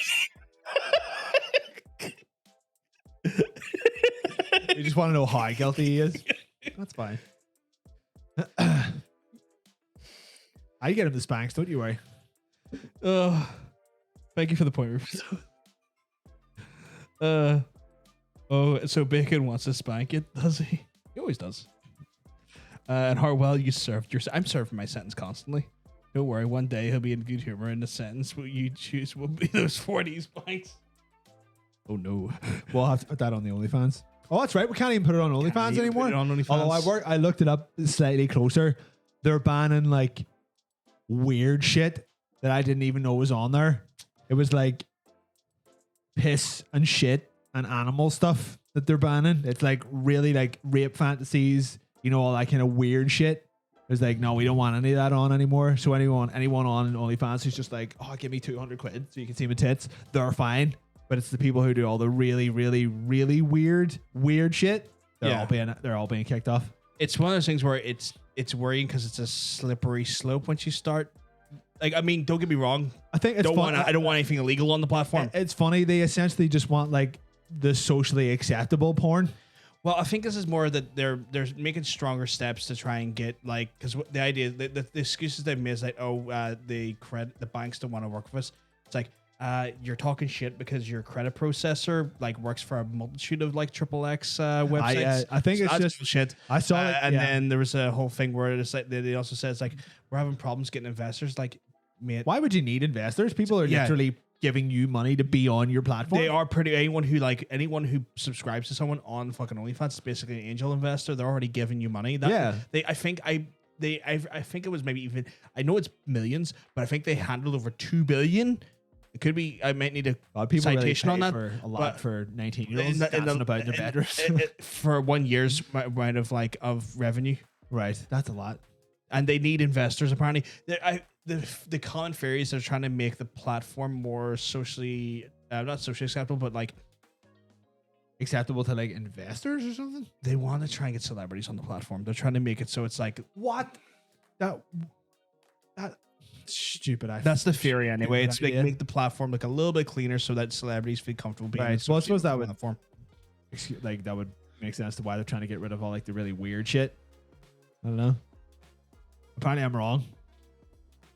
You just want to know how guilty he is. That's fine. I get him the spanks. Don't you worry. Thank you for the point. So Bacon wants to spank it, does he? He always does. And Harwell, you served I'm serving my sentence constantly. Don't worry, one day he'll be in good humor, and the sentence what you choose will be those 40 spanks. Oh no. We'll have to put that on the OnlyFans. Oh, that's right. We can't even put it on OnlyFans anymore. Put it on OnlyFans. Although I looked it up slightly closer. They're banning like weird shit that I didn't even know was on there. It was like piss and shit and animal stuff that they're banning. It's like really like rape fantasies, you know, all that kind of weird shit. It's like, no, we don't want any of that on anymore. So anyone on OnlyFans who's just like, oh, give me 200 quid so you can see my tits, they're fine. But it's the people who do all the really, really, really weird shit. They're all being kicked off. It's one of those things where it's worrying because it's a slippery slope once you start. Like, I mean, don't get me wrong. I think it's I don't want anything illegal on the platform. It's funny. They essentially just want like the socially acceptable porn. Well, I think this is more that they're making stronger steps to try and get like, because the idea, the excuses they've made is like, the banks don't want to work with us. It's like, you're talking shit because your credit processor like works for a multitude of like XXX websites. I think so it's just shit. I saw it, and then there was a whole thing where it's like they also said it's like we're having problems getting investors. Like, mate, why would you need investors? People are literally giving you money to be on your platform. They are pretty. Anyone who subscribes to someone on fucking OnlyFans is basically an angel investor. They're already giving you money. I think it was maybe even, I know it's millions, but I think they handled over 2 billion. It could be. I might need a citation really on that. For a lot for 19-year-olds dancing about in their bedrooms for 1 year's amount of like of revenue. Right, that's a lot, and they need investors apparently. The common theories are trying to make the platform more socially, not socially acceptable, but like acceptable to like investors or something. They want to try and get celebrities on the platform. They're trying to make it so it's like what that stupid. That's the theory anyway. It's like make the platform look a little bit cleaner so that celebrities feel comfortable being. Right. Well, I suppose that would platform. Like that would make sense to why they're trying to get rid of all like the really weird shit. I don't know. Apparently, I'm wrong.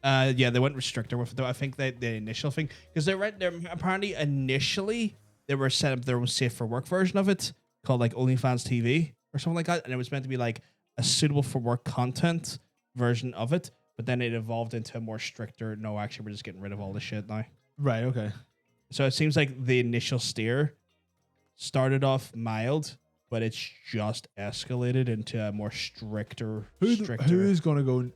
Yeah, they went restrictor with it though. I think that the initial thing, because they're apparently initially they were set up their own safe for work version of it called like OnlyFans TV or something like that, and it was meant to be like a suitable for work content version of it. But then it evolved into a more stricter. No, actually, we're just getting rid of all this shit now. Right. Okay. So it seems like the initial steer started off mild, but it's just escalated into a more stricter. Who's going to go?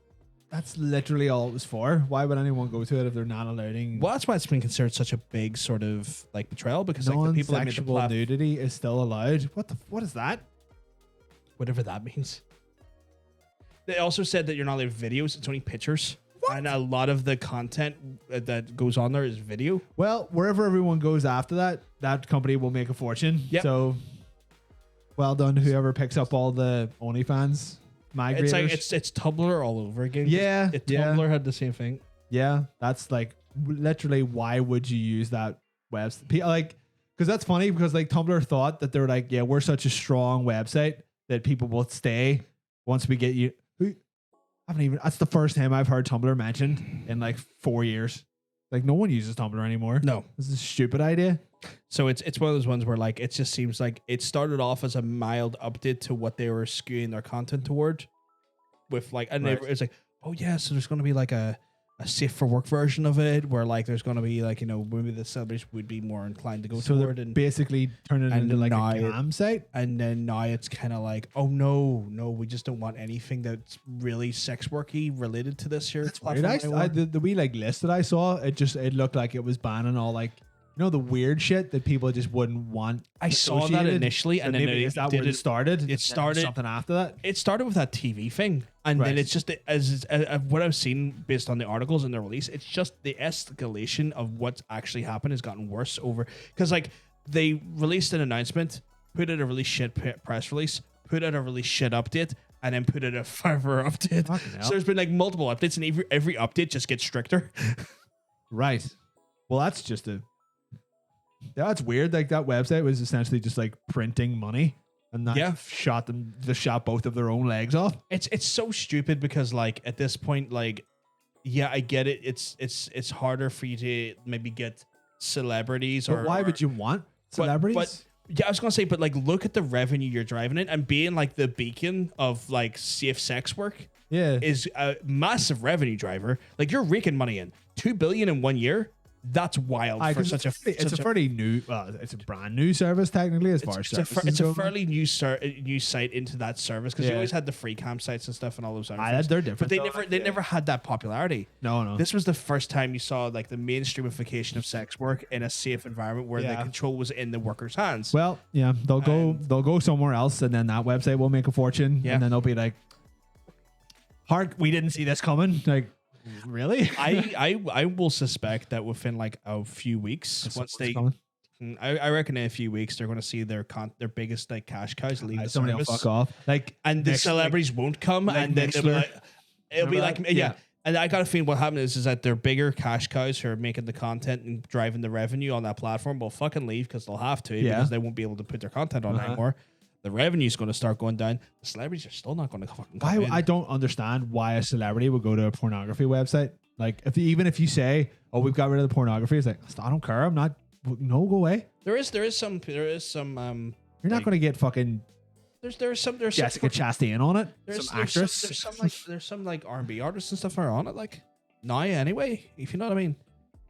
That's literally all it was for. Why would anyone go to it if they're not allowing? Well, that's why it's been considered such a big sort of like betrayal, because like the people that made the platform, nudity is still allowed. What is that? Whatever that means. They also said that you're not allowed videos; it's only pictures. What? And a lot of the content that goes on there is video. Well, wherever everyone goes after that, that company will make a fortune. Yep. So, well done, whoever picks up all the OnlyFans migrators. It's like it's Tumblr all over again. Yeah, Tumblr had the same thing. Yeah, that's like literally why would you use that website? Like, because that's funny because like Tumblr thought that they were like, yeah, we're such a strong website that people will stay once we get you. That's the first time I've heard Tumblr mentioned in like 4 years. Like no one uses Tumblr anymore. No, this is a stupid idea. So it's one of those ones where like it just seems like it started off as a mild update to what they were skewing their content toward, with like, and it's like, oh yeah, so there's going to be like a safe for work version of it where like there's going to be like, you know, maybe the celebrities would be more inclined to go toward, and basically turn it into like a cam site. And then now it's kind of like, oh no, we just don't want anything that's really sex worky related to this here. That's weird. The wee like list that I saw, it looked like it was banning all like, you know, the weird shit that people just wouldn't want. I saw that initially, and then is that where it started? It started something after that. It started with that TV thing, and then it's just as what I've seen based on the articles and the release. It's just the escalation of what's actually happened has gotten worse over, because like they released an announcement, put out a really shit press release, put out a really shit update, and then put out a further update. So there's been like multiple updates, and every update just gets stricter. Right. Well, that's just that's weird. Like that website was essentially just like printing money, and that shot both of their own legs off. It's so stupid because like at this point, like, yeah, I get it. It's harder for you to maybe get celebrities. But why would you want celebrities? But yeah, I was gonna say, but like, look at the revenue you're driving in, and being like the beacon of like safe sex work. Yeah, is a massive revenue driver. Like you're raking money in. $2 billion in 1 year. That's wild for such a. It's a fairly new. It's a brand new service technically, as far as services it's a go. fairly new site into that service because you always had the free campsites and stuff and all those other things. They're different, but they never had that popularity. No. This was the first time you saw like the mainstreamification of sex work in a safe environment where the control was in the worker's hands. Well, yeah, they'll go somewhere else, and then that website will make a fortune, and then they'll be like, "Hark, we didn't see this coming." Like, really? I will suspect that within like a few weeks, once they, I reckon in a few weeks they're going to see their biggest like cash cows leave the somebody will service. fuck off. Like, and the celebrities won't come, and then it'll be like yeah. And I got a feeling what happened is that their bigger cash cows who are making the content and driving the revenue on that platform will fucking leave because they'll have to because they won't be able to put their content on anymore. The revenue is going to start going down. The celebrities are still not going to fucking come in. I don't understand why a celebrity would go to a pornography website. Like, even if you say, "Oh, we've got rid of the pornography," it's like, I don't care. I'm not. No, go away. There is some. You're not going to get fucking. There's some Jessica Chastain on it. Some actress. There's some like R&B artists and stuff are on it like now anyway. If you know what I mean.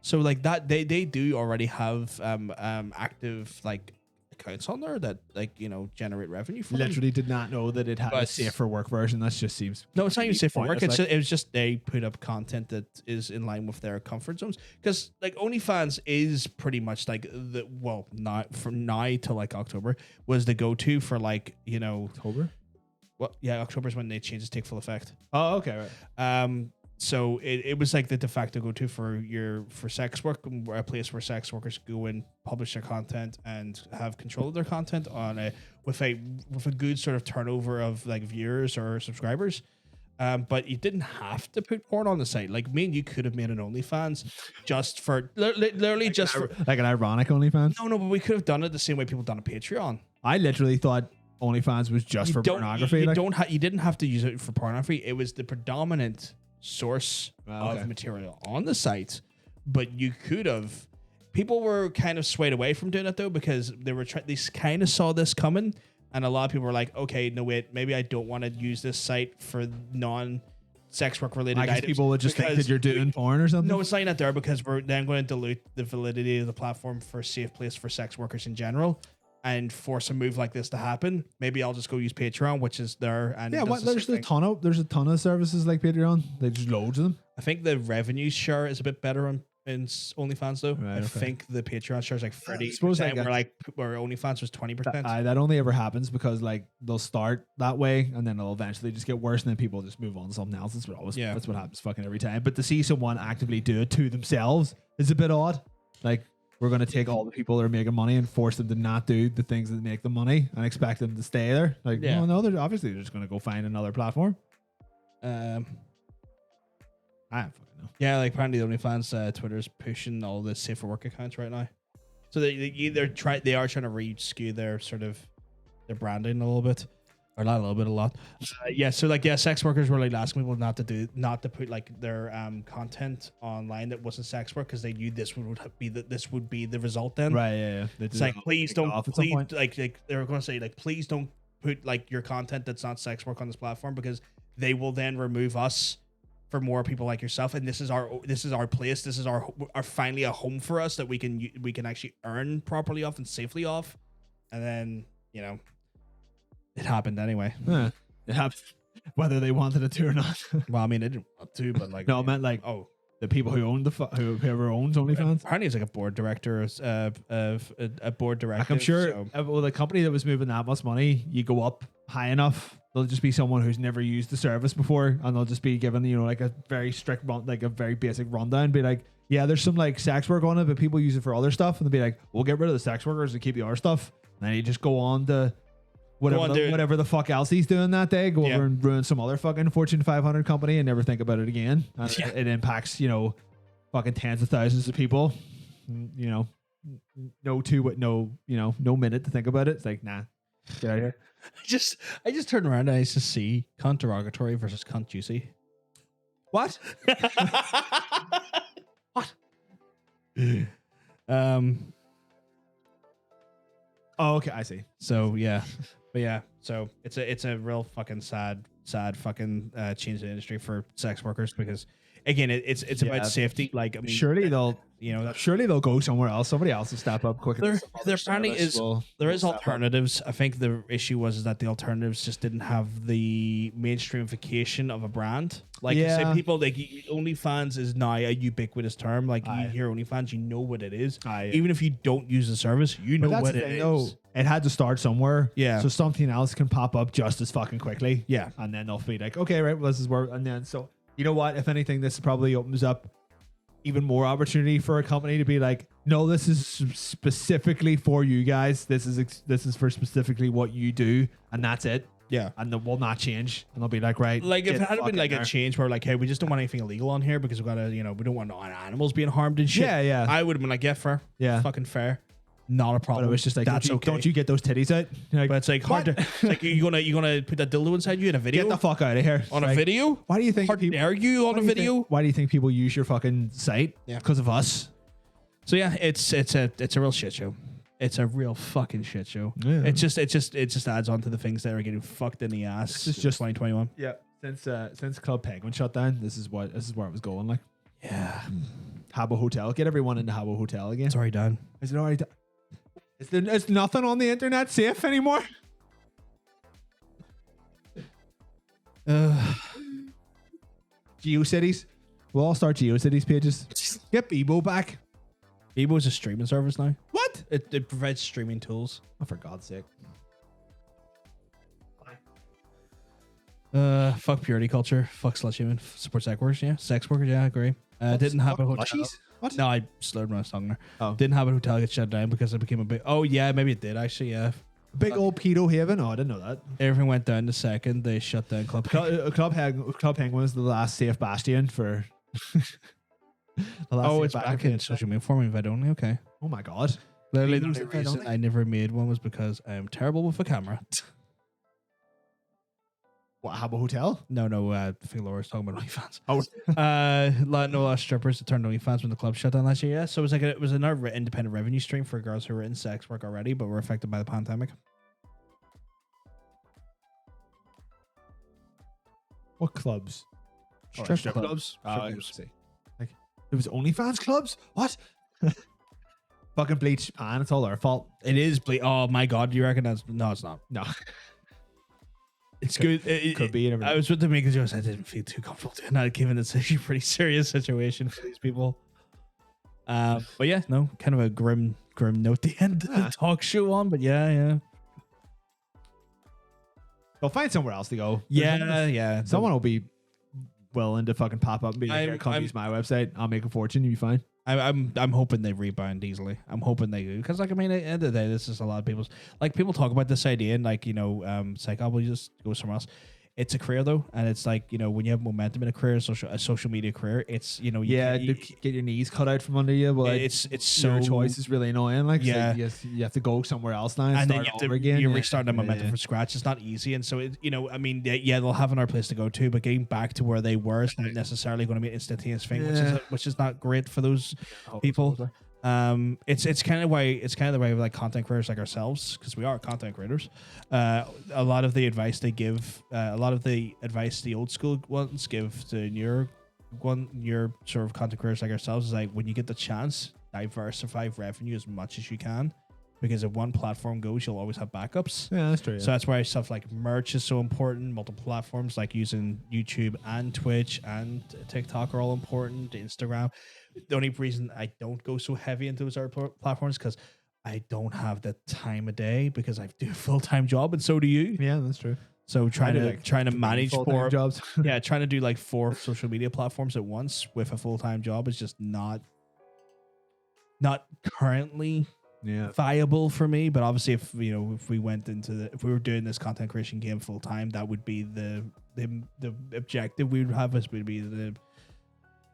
So like that they do already have active like accounts on there that like generate revenue from. Literally did not know that it had a safe for work version. That just seems it's not even safe for work. It was just they put up content that is in line with their comfort zones because like OnlyFans is pretty much like not from now till like October was the go-to for like October. Well, yeah, October is when the changes take full effect. Oh, okay, right. So it was like the de facto go-to for sex work, a place where sex workers go and publish their content and have control of their content with a good sort of turnover of like viewers or subscribers. But you didn't have to put porn on the site. Like me and you could have made an OnlyFans just for literally like just for like an ironic OnlyFans. No, but we could have done it the same way people done a Patreon. I literally thought OnlyFans was just for pornography. You didn't have to use it for pornography. It was the predominant source of material on the site, but you could have. People were kind of swayed away from doing it though because they kind of saw this coming, and a lot of people were like, "Okay, no wait, maybe I don't want to use this site for non-sex work related items." People would just think that you're doing porn or something. No, it's not there because we're then going to dilute the validity of the platform for a safe place for sex workers in general. And force a move like this to happen, maybe I'll just go use Patreon, which is there. And there's a ton of services like Patreon. There's just loads of them. I think the revenue share is a bit better in OnlyFans though. Right, I think the Patreon share is like 30%, where OnlyFans was 20%. That only ever happens because like they'll start that way and then it'll eventually just get worse and then people just move on to something else. That's what happens fucking every time. But to see someone actively do it to themselves is a bit odd. Like, we're going to take all the people that are making money and force them to not do the things that make them money and expect them to stay there. Like, no, they're obviously just going to go find another platform. I don't fucking know. Yeah, like apparently the OnlyFans Twitter's pushing all the safe for work accounts right now. So they are trying to re-skew their sort of their branding a little bit. Or not a little bit, a lot. Sex workers were like asking people not to put like their content online that wasn't sex work because they knew this would be the result then. Right, yeah. It's like please don't like they were going to say like please don't put like your content that's not sex work on this platform because they will then remove us for more people like yourself, and this is our place. This is our finally a home for us that we can actually earn properly off and safely off, and then it happened anyway. Yeah, it happened whether they wanted it to or not. Well, I mean, they didn't want to, but like no, I meant like the people who own whoever owns OnlyFans. Apparently, it's like a board director of a board director. Like I'm sure, the company that was moving that much money, you go up high enough, there'll just be someone who's never used the service before, and they'll just be given like a very strict like a very basic rundown. Be like, yeah, there's some like sex work on it, but people use it for other stuff, and they'll be like, we'll get rid of the sex workers and keep the other stuff. And then you just go on to whatever the fuck else he's doing that day, go over and ruin some other fucking Fortune 500 company and never think about it again. And it impacts, fucking tens of thousands of people. No minute to think about it. It's like, nah, get out of here. I just turned around and I used to see cunt derogatory versus cunt juicy. What? What? Oh, okay, I see. So yeah. But yeah, so it's a real fucking sad fucking change in the industry for sex workers because again, it's Yeah. about safety. Like, I mean, Surely they'll, you know, surely they'll go somewhere else. Somebody else will step up quicker. there apparently is alternatives. I think the issue was that the alternatives just didn't have the mainstreamification of a brand. Like, say people like OnlyFans is now a ubiquitous term. Like, you hear OnlyFans, you know what it is. Even if you don't use the service, you know what it is. Though. It had to start somewhere. Yeah. So something else can pop up just as fucking quickly. Yeah. And then they'll be like, okay, right, well, this is where, and then so you know what? If anything, this probably opens up even more opportunity for a company to be like, no, this is specifically for you guys. This is for specifically what you do, and that's it. Yeah. And it will not change. And they'll be like, right. Like, if it had been like a change where like, hey, we just don't want anything illegal on here because we gotta, you know, we don't want animals being harmed and shit. Yeah. I would have been like, yeah, fair. Yeah. Fucking fair. Not a problem. But it was just like, that's don't you get those titties out? Like, but it's like hard to. It's like you gonna put that dildo inside you in a video? Get the fuck out of here. On like, a video? Why do you think people dare you on a video? Why do you think people use your fucking site? Yeah. Because of us. So yeah, it's a real shit show. It's a real fucking shit show. Yeah. It just adds on to the things that are getting fucked in the ass. This is just 2021. Yeah. Since Club Penguin shut down, this is where it was going. Like, yeah. Habbo Hotel. Get everyone into Habbo Hotel again. It's already done. Is it already done? Is nothing on the internet safe anymore? GeoCities. We'll all start GeoCities pages. Get Bebo back. Bebo is a streaming service now. What? It provides streaming tools. Oh, for God's sake. Fuck purity culture. Fuck slut shaming. Support sex workers. Yeah, sex workers. Yeah, I agree. Didn't have a hotel. Plushies? What? No, I slurred my tongue there. Oh. Didn't have a hotel get shut down because it became a big. Oh yeah, maybe it did actually. Yeah. Big old pedo haven. Oh, I didn't know that. Everything went down the second they shut down Club Club Penguin was the last safe bastion for. It's back in social media for me invite only. Okay. Oh my God. Literally, the only reason I never made one was because I'm terrible with a camera. What, Habbo Hotel? No, I think Laura's talking about OnlyFans. Oh. No strippers that turned OnlyFans when the club shut down last year. Yeah, so it was another independent revenue stream for girls who were in sex work already, but were affected by the pandemic. What clubs? Strip clubs. Like, it was OnlyFans clubs? What? Fucking Bleach Japan. It's all their fault. It is Oh my God, do you reckon that's... No, it's not. No. It's good. It could be. I was with the makers. I didn't feel too comfortable doing that, given it's actually a pretty serious situation for these people. But yeah, no, kind of a grim note at the end of the talk show on. But yeah. They'll find somewhere else to go. Yeah. Someone will be willing to fucking pop up and be like, "Here, come use my website. I'll make a fortune. You'll be fine." I'm hoping they rebound easily. I'm hoping they do because, like, I mean, at the end of the day, this is a lot of people's. Like, people talk about this idea and, like, you know, it's like, oh, we'll just go somewhere else. It's a career though, and it's like, you know, when you have momentum in a career, a social media career, it's, you know, you get your knees cut out from under you. But it's so, your choice is really annoying. Like, yeah, you have to go somewhere else now and then start you have over to again. You're restarting the momentum from scratch. It's not easy, and so it, you know, I mean, yeah, they'll have another place to go to, but getting back to where they were is not necessarily going to be an instantaneous thing, which is not great for those people. It's kind of the way of like content creators like ourselves, because we are content creators. A lot of the advice they give, a lot of the advice the old school ones give to your sort of content creators like ourselves is like, when you get the chance, diversify revenue as much as you can, because if one platform goes, you'll always have backups. Yeah, that's true. So that's why stuff like merch is so important. Multiple platforms like using YouTube and Twitch and TikTok are all important. Instagram. The only reason I don't go so heavy into those other platforms because I don't have the time of day, because I do a full-time job and so do you. Yeah, that's true. So trying to manage full-time jobs. trying to do like 4 social media platforms at once with a full-time job is just not currently viable for me. But obviously, if we were doing this content creation game full-time, that would be the objective we would have, would be the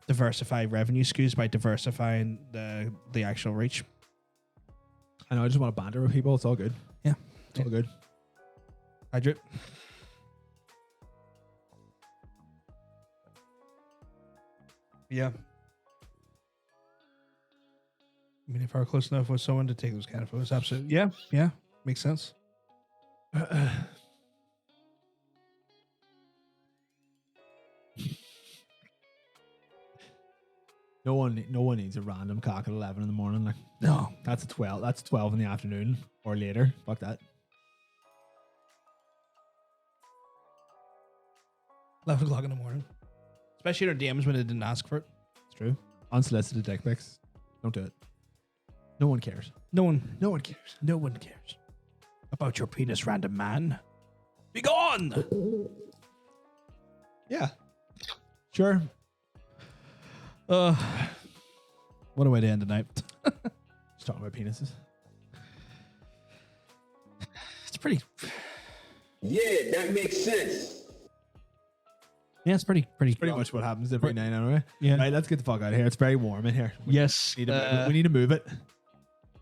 diversify revenue skews by diversifying the actual reach. I know, I just want to banter with people. It's all good. Yeah. It's all good. I drip. Yeah. I mean, if I were close enough with someone to take those kind of photos, absolutely. Yeah. Makes sense. No one needs a random cock at 11 in the morning. Like, No. that's 12. That's 12 in the afternoon or later. Fuck that. 11 o'clock in the morning. Especially in our DMs when they didn't ask for it. It's true. Unsolicited dick pics. Don't do it. No one cares. No one cares. No one cares about your penis, random man. Be gone! Yeah. Sure. What a way to end the night. Just talking about penises. It's pretty. Yeah, that makes sense. Yeah, it's pretty. Pretty much what happens every night anyway. Yeah. Right, let's get the fuck out of here. It's very warm in here. Yes. We need to move it.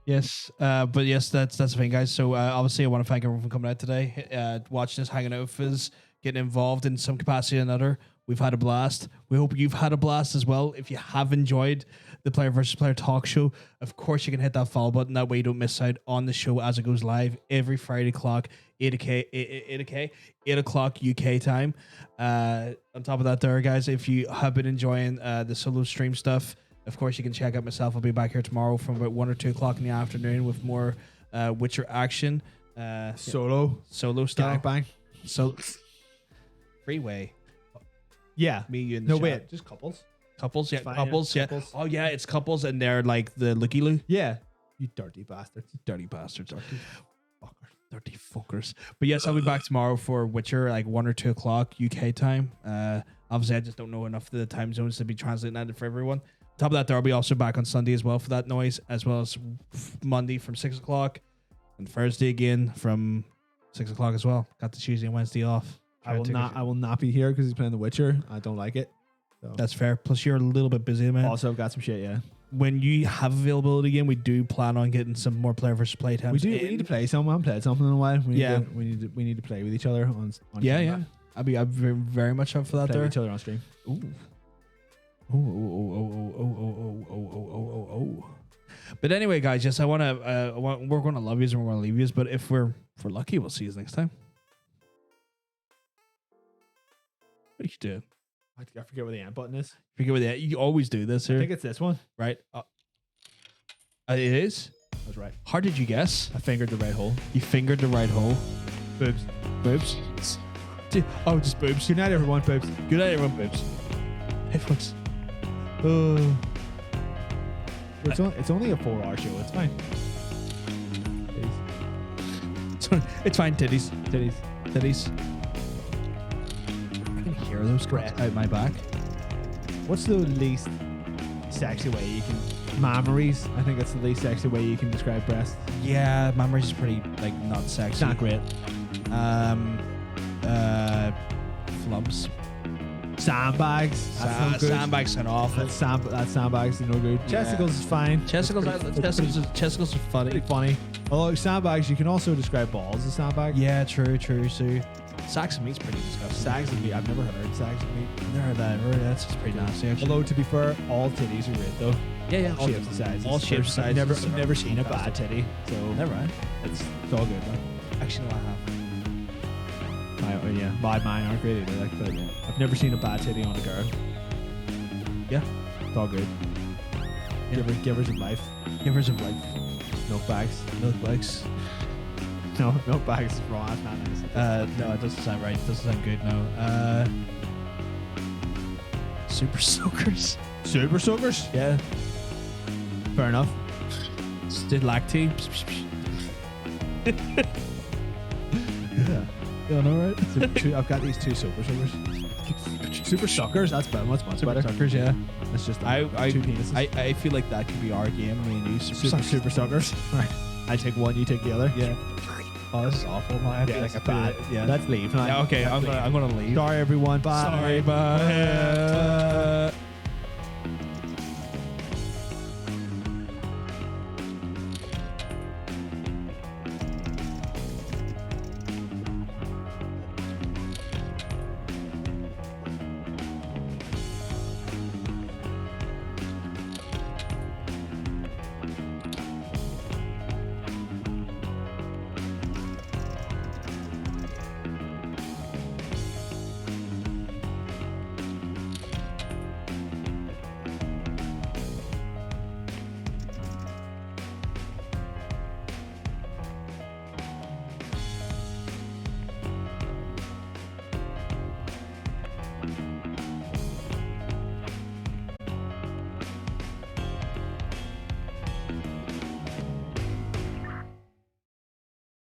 Yes, but yes, that's the thing, guys. So obviously, I want to thank everyone for coming out today, watching us, hanging out with us, getting involved in some capacity or another. We've had a blast. We hope you've had a blast as well. If you have enjoyed the Player versus Player talk show, of course you can hit that follow button. That way you don't miss out on the show as it goes live every Friday clock, 8 o'clock UK time. On top of that there, guys, if you have been enjoying the solo stream stuff, of course you can check out myself. I'll be back here tomorrow from about 1 or 2 o'clock in the afternoon with more Witcher action. Solo style. Gangbang. So freeway. Yeah. Me, you, and the no, chat. wait. Just couples? Couples, yeah. Fine, Couples, yeah. couples. Oh, yeah, it's couples, and they're like the looky-loo. Yeah. You dirty bastards. Dirty bastards. Dirty fuckers. But yes, I'll be back tomorrow for Witcher, like 1 or 2 o'clock UK time. Obviously, I just don't know enough of the time zones to be translating that for everyone. Top of that, there, I'll be also back on Sunday as well for that noise, as well as Monday from 6 o'clock, and Thursday again from 6 o'clock as well. Got the Tuesday and Wednesday off. I will not be here because he's playing The Witcher. I don't like it. So. That's fair. Plus, you're a little bit busy, man. Also, I've got some shit, yeah. When you have availability again, we do plan on getting some more player versus play times. We need to play some. I haven't played something in a while. We need to play with each other on yeah, camera. yeah. I'd be very much up for that. Play there. with each other on stream. Ooh. Oh. But anyway, guys, yes, we're going to love yous and we're going to leave yous. But if we're lucky, we'll see you next time. What are you doing? I forget where the end button is. Forget where the you always do this here. I think it's this one. Right? It is? I was right. How did you guess? I fingered the right hole. You fingered the right hole. Boobs. Boobs? Oh, just boobs. Good night, everyone. Boobs. Good night, everyone. Boobs. Headphones. It's only a 4-hour show. It's fine. It's fine. Titties. Titties. I can hear those cracks out my back. What's the least sexy way you can... Mammaries. I think it's the least sexy way you can describe breasts. Yeah, mammaries is pretty, like, not sexy. It's not great. Flubs. Sandbags. Sandbags sound awful. That sandbags are no good. Yeah. Chesticles is fine. Chesticles are funny. Pretty funny. Although sandbags, you can also describe balls as sandbags. Yeah, true. Sags and meat's pretty disgusting. Sags and meat. I've never heard sags and meat. I've never heard that ever. That's just pretty nasty, actually. Although, to be fair, all titties are great, though. Yeah. All shapes and sizes. All shapes and sizes. I've never seen a bad titty. So never mind. It's all good, man. Actually, no, I have. Mine aren't great either. But I've never seen a bad titty on a girl. Yeah. It's all good. Givers of life. Givers of life. Milk bags. No, milk bags is wrong. That's not nice. No, it doesn't sound right. It doesn't sound good, no. Super soakers. Super soakers? Yeah. Fair enough. Did lactate. Yeah. Doing all right. I've got these 2 super soakers. Super suckers? That's better. Much better. Suckers, yeah. That's just 2 penises. I feel like that could be our game, me and you. Super suckers. Right. I take one, you take the other. Yeah. Oh, this is awful. Man. Yeah, like a bad. Yeah. Let's leave. Yeah, okay, I'm gonna leave. Sorry, everyone. Bye. Sorry, bye.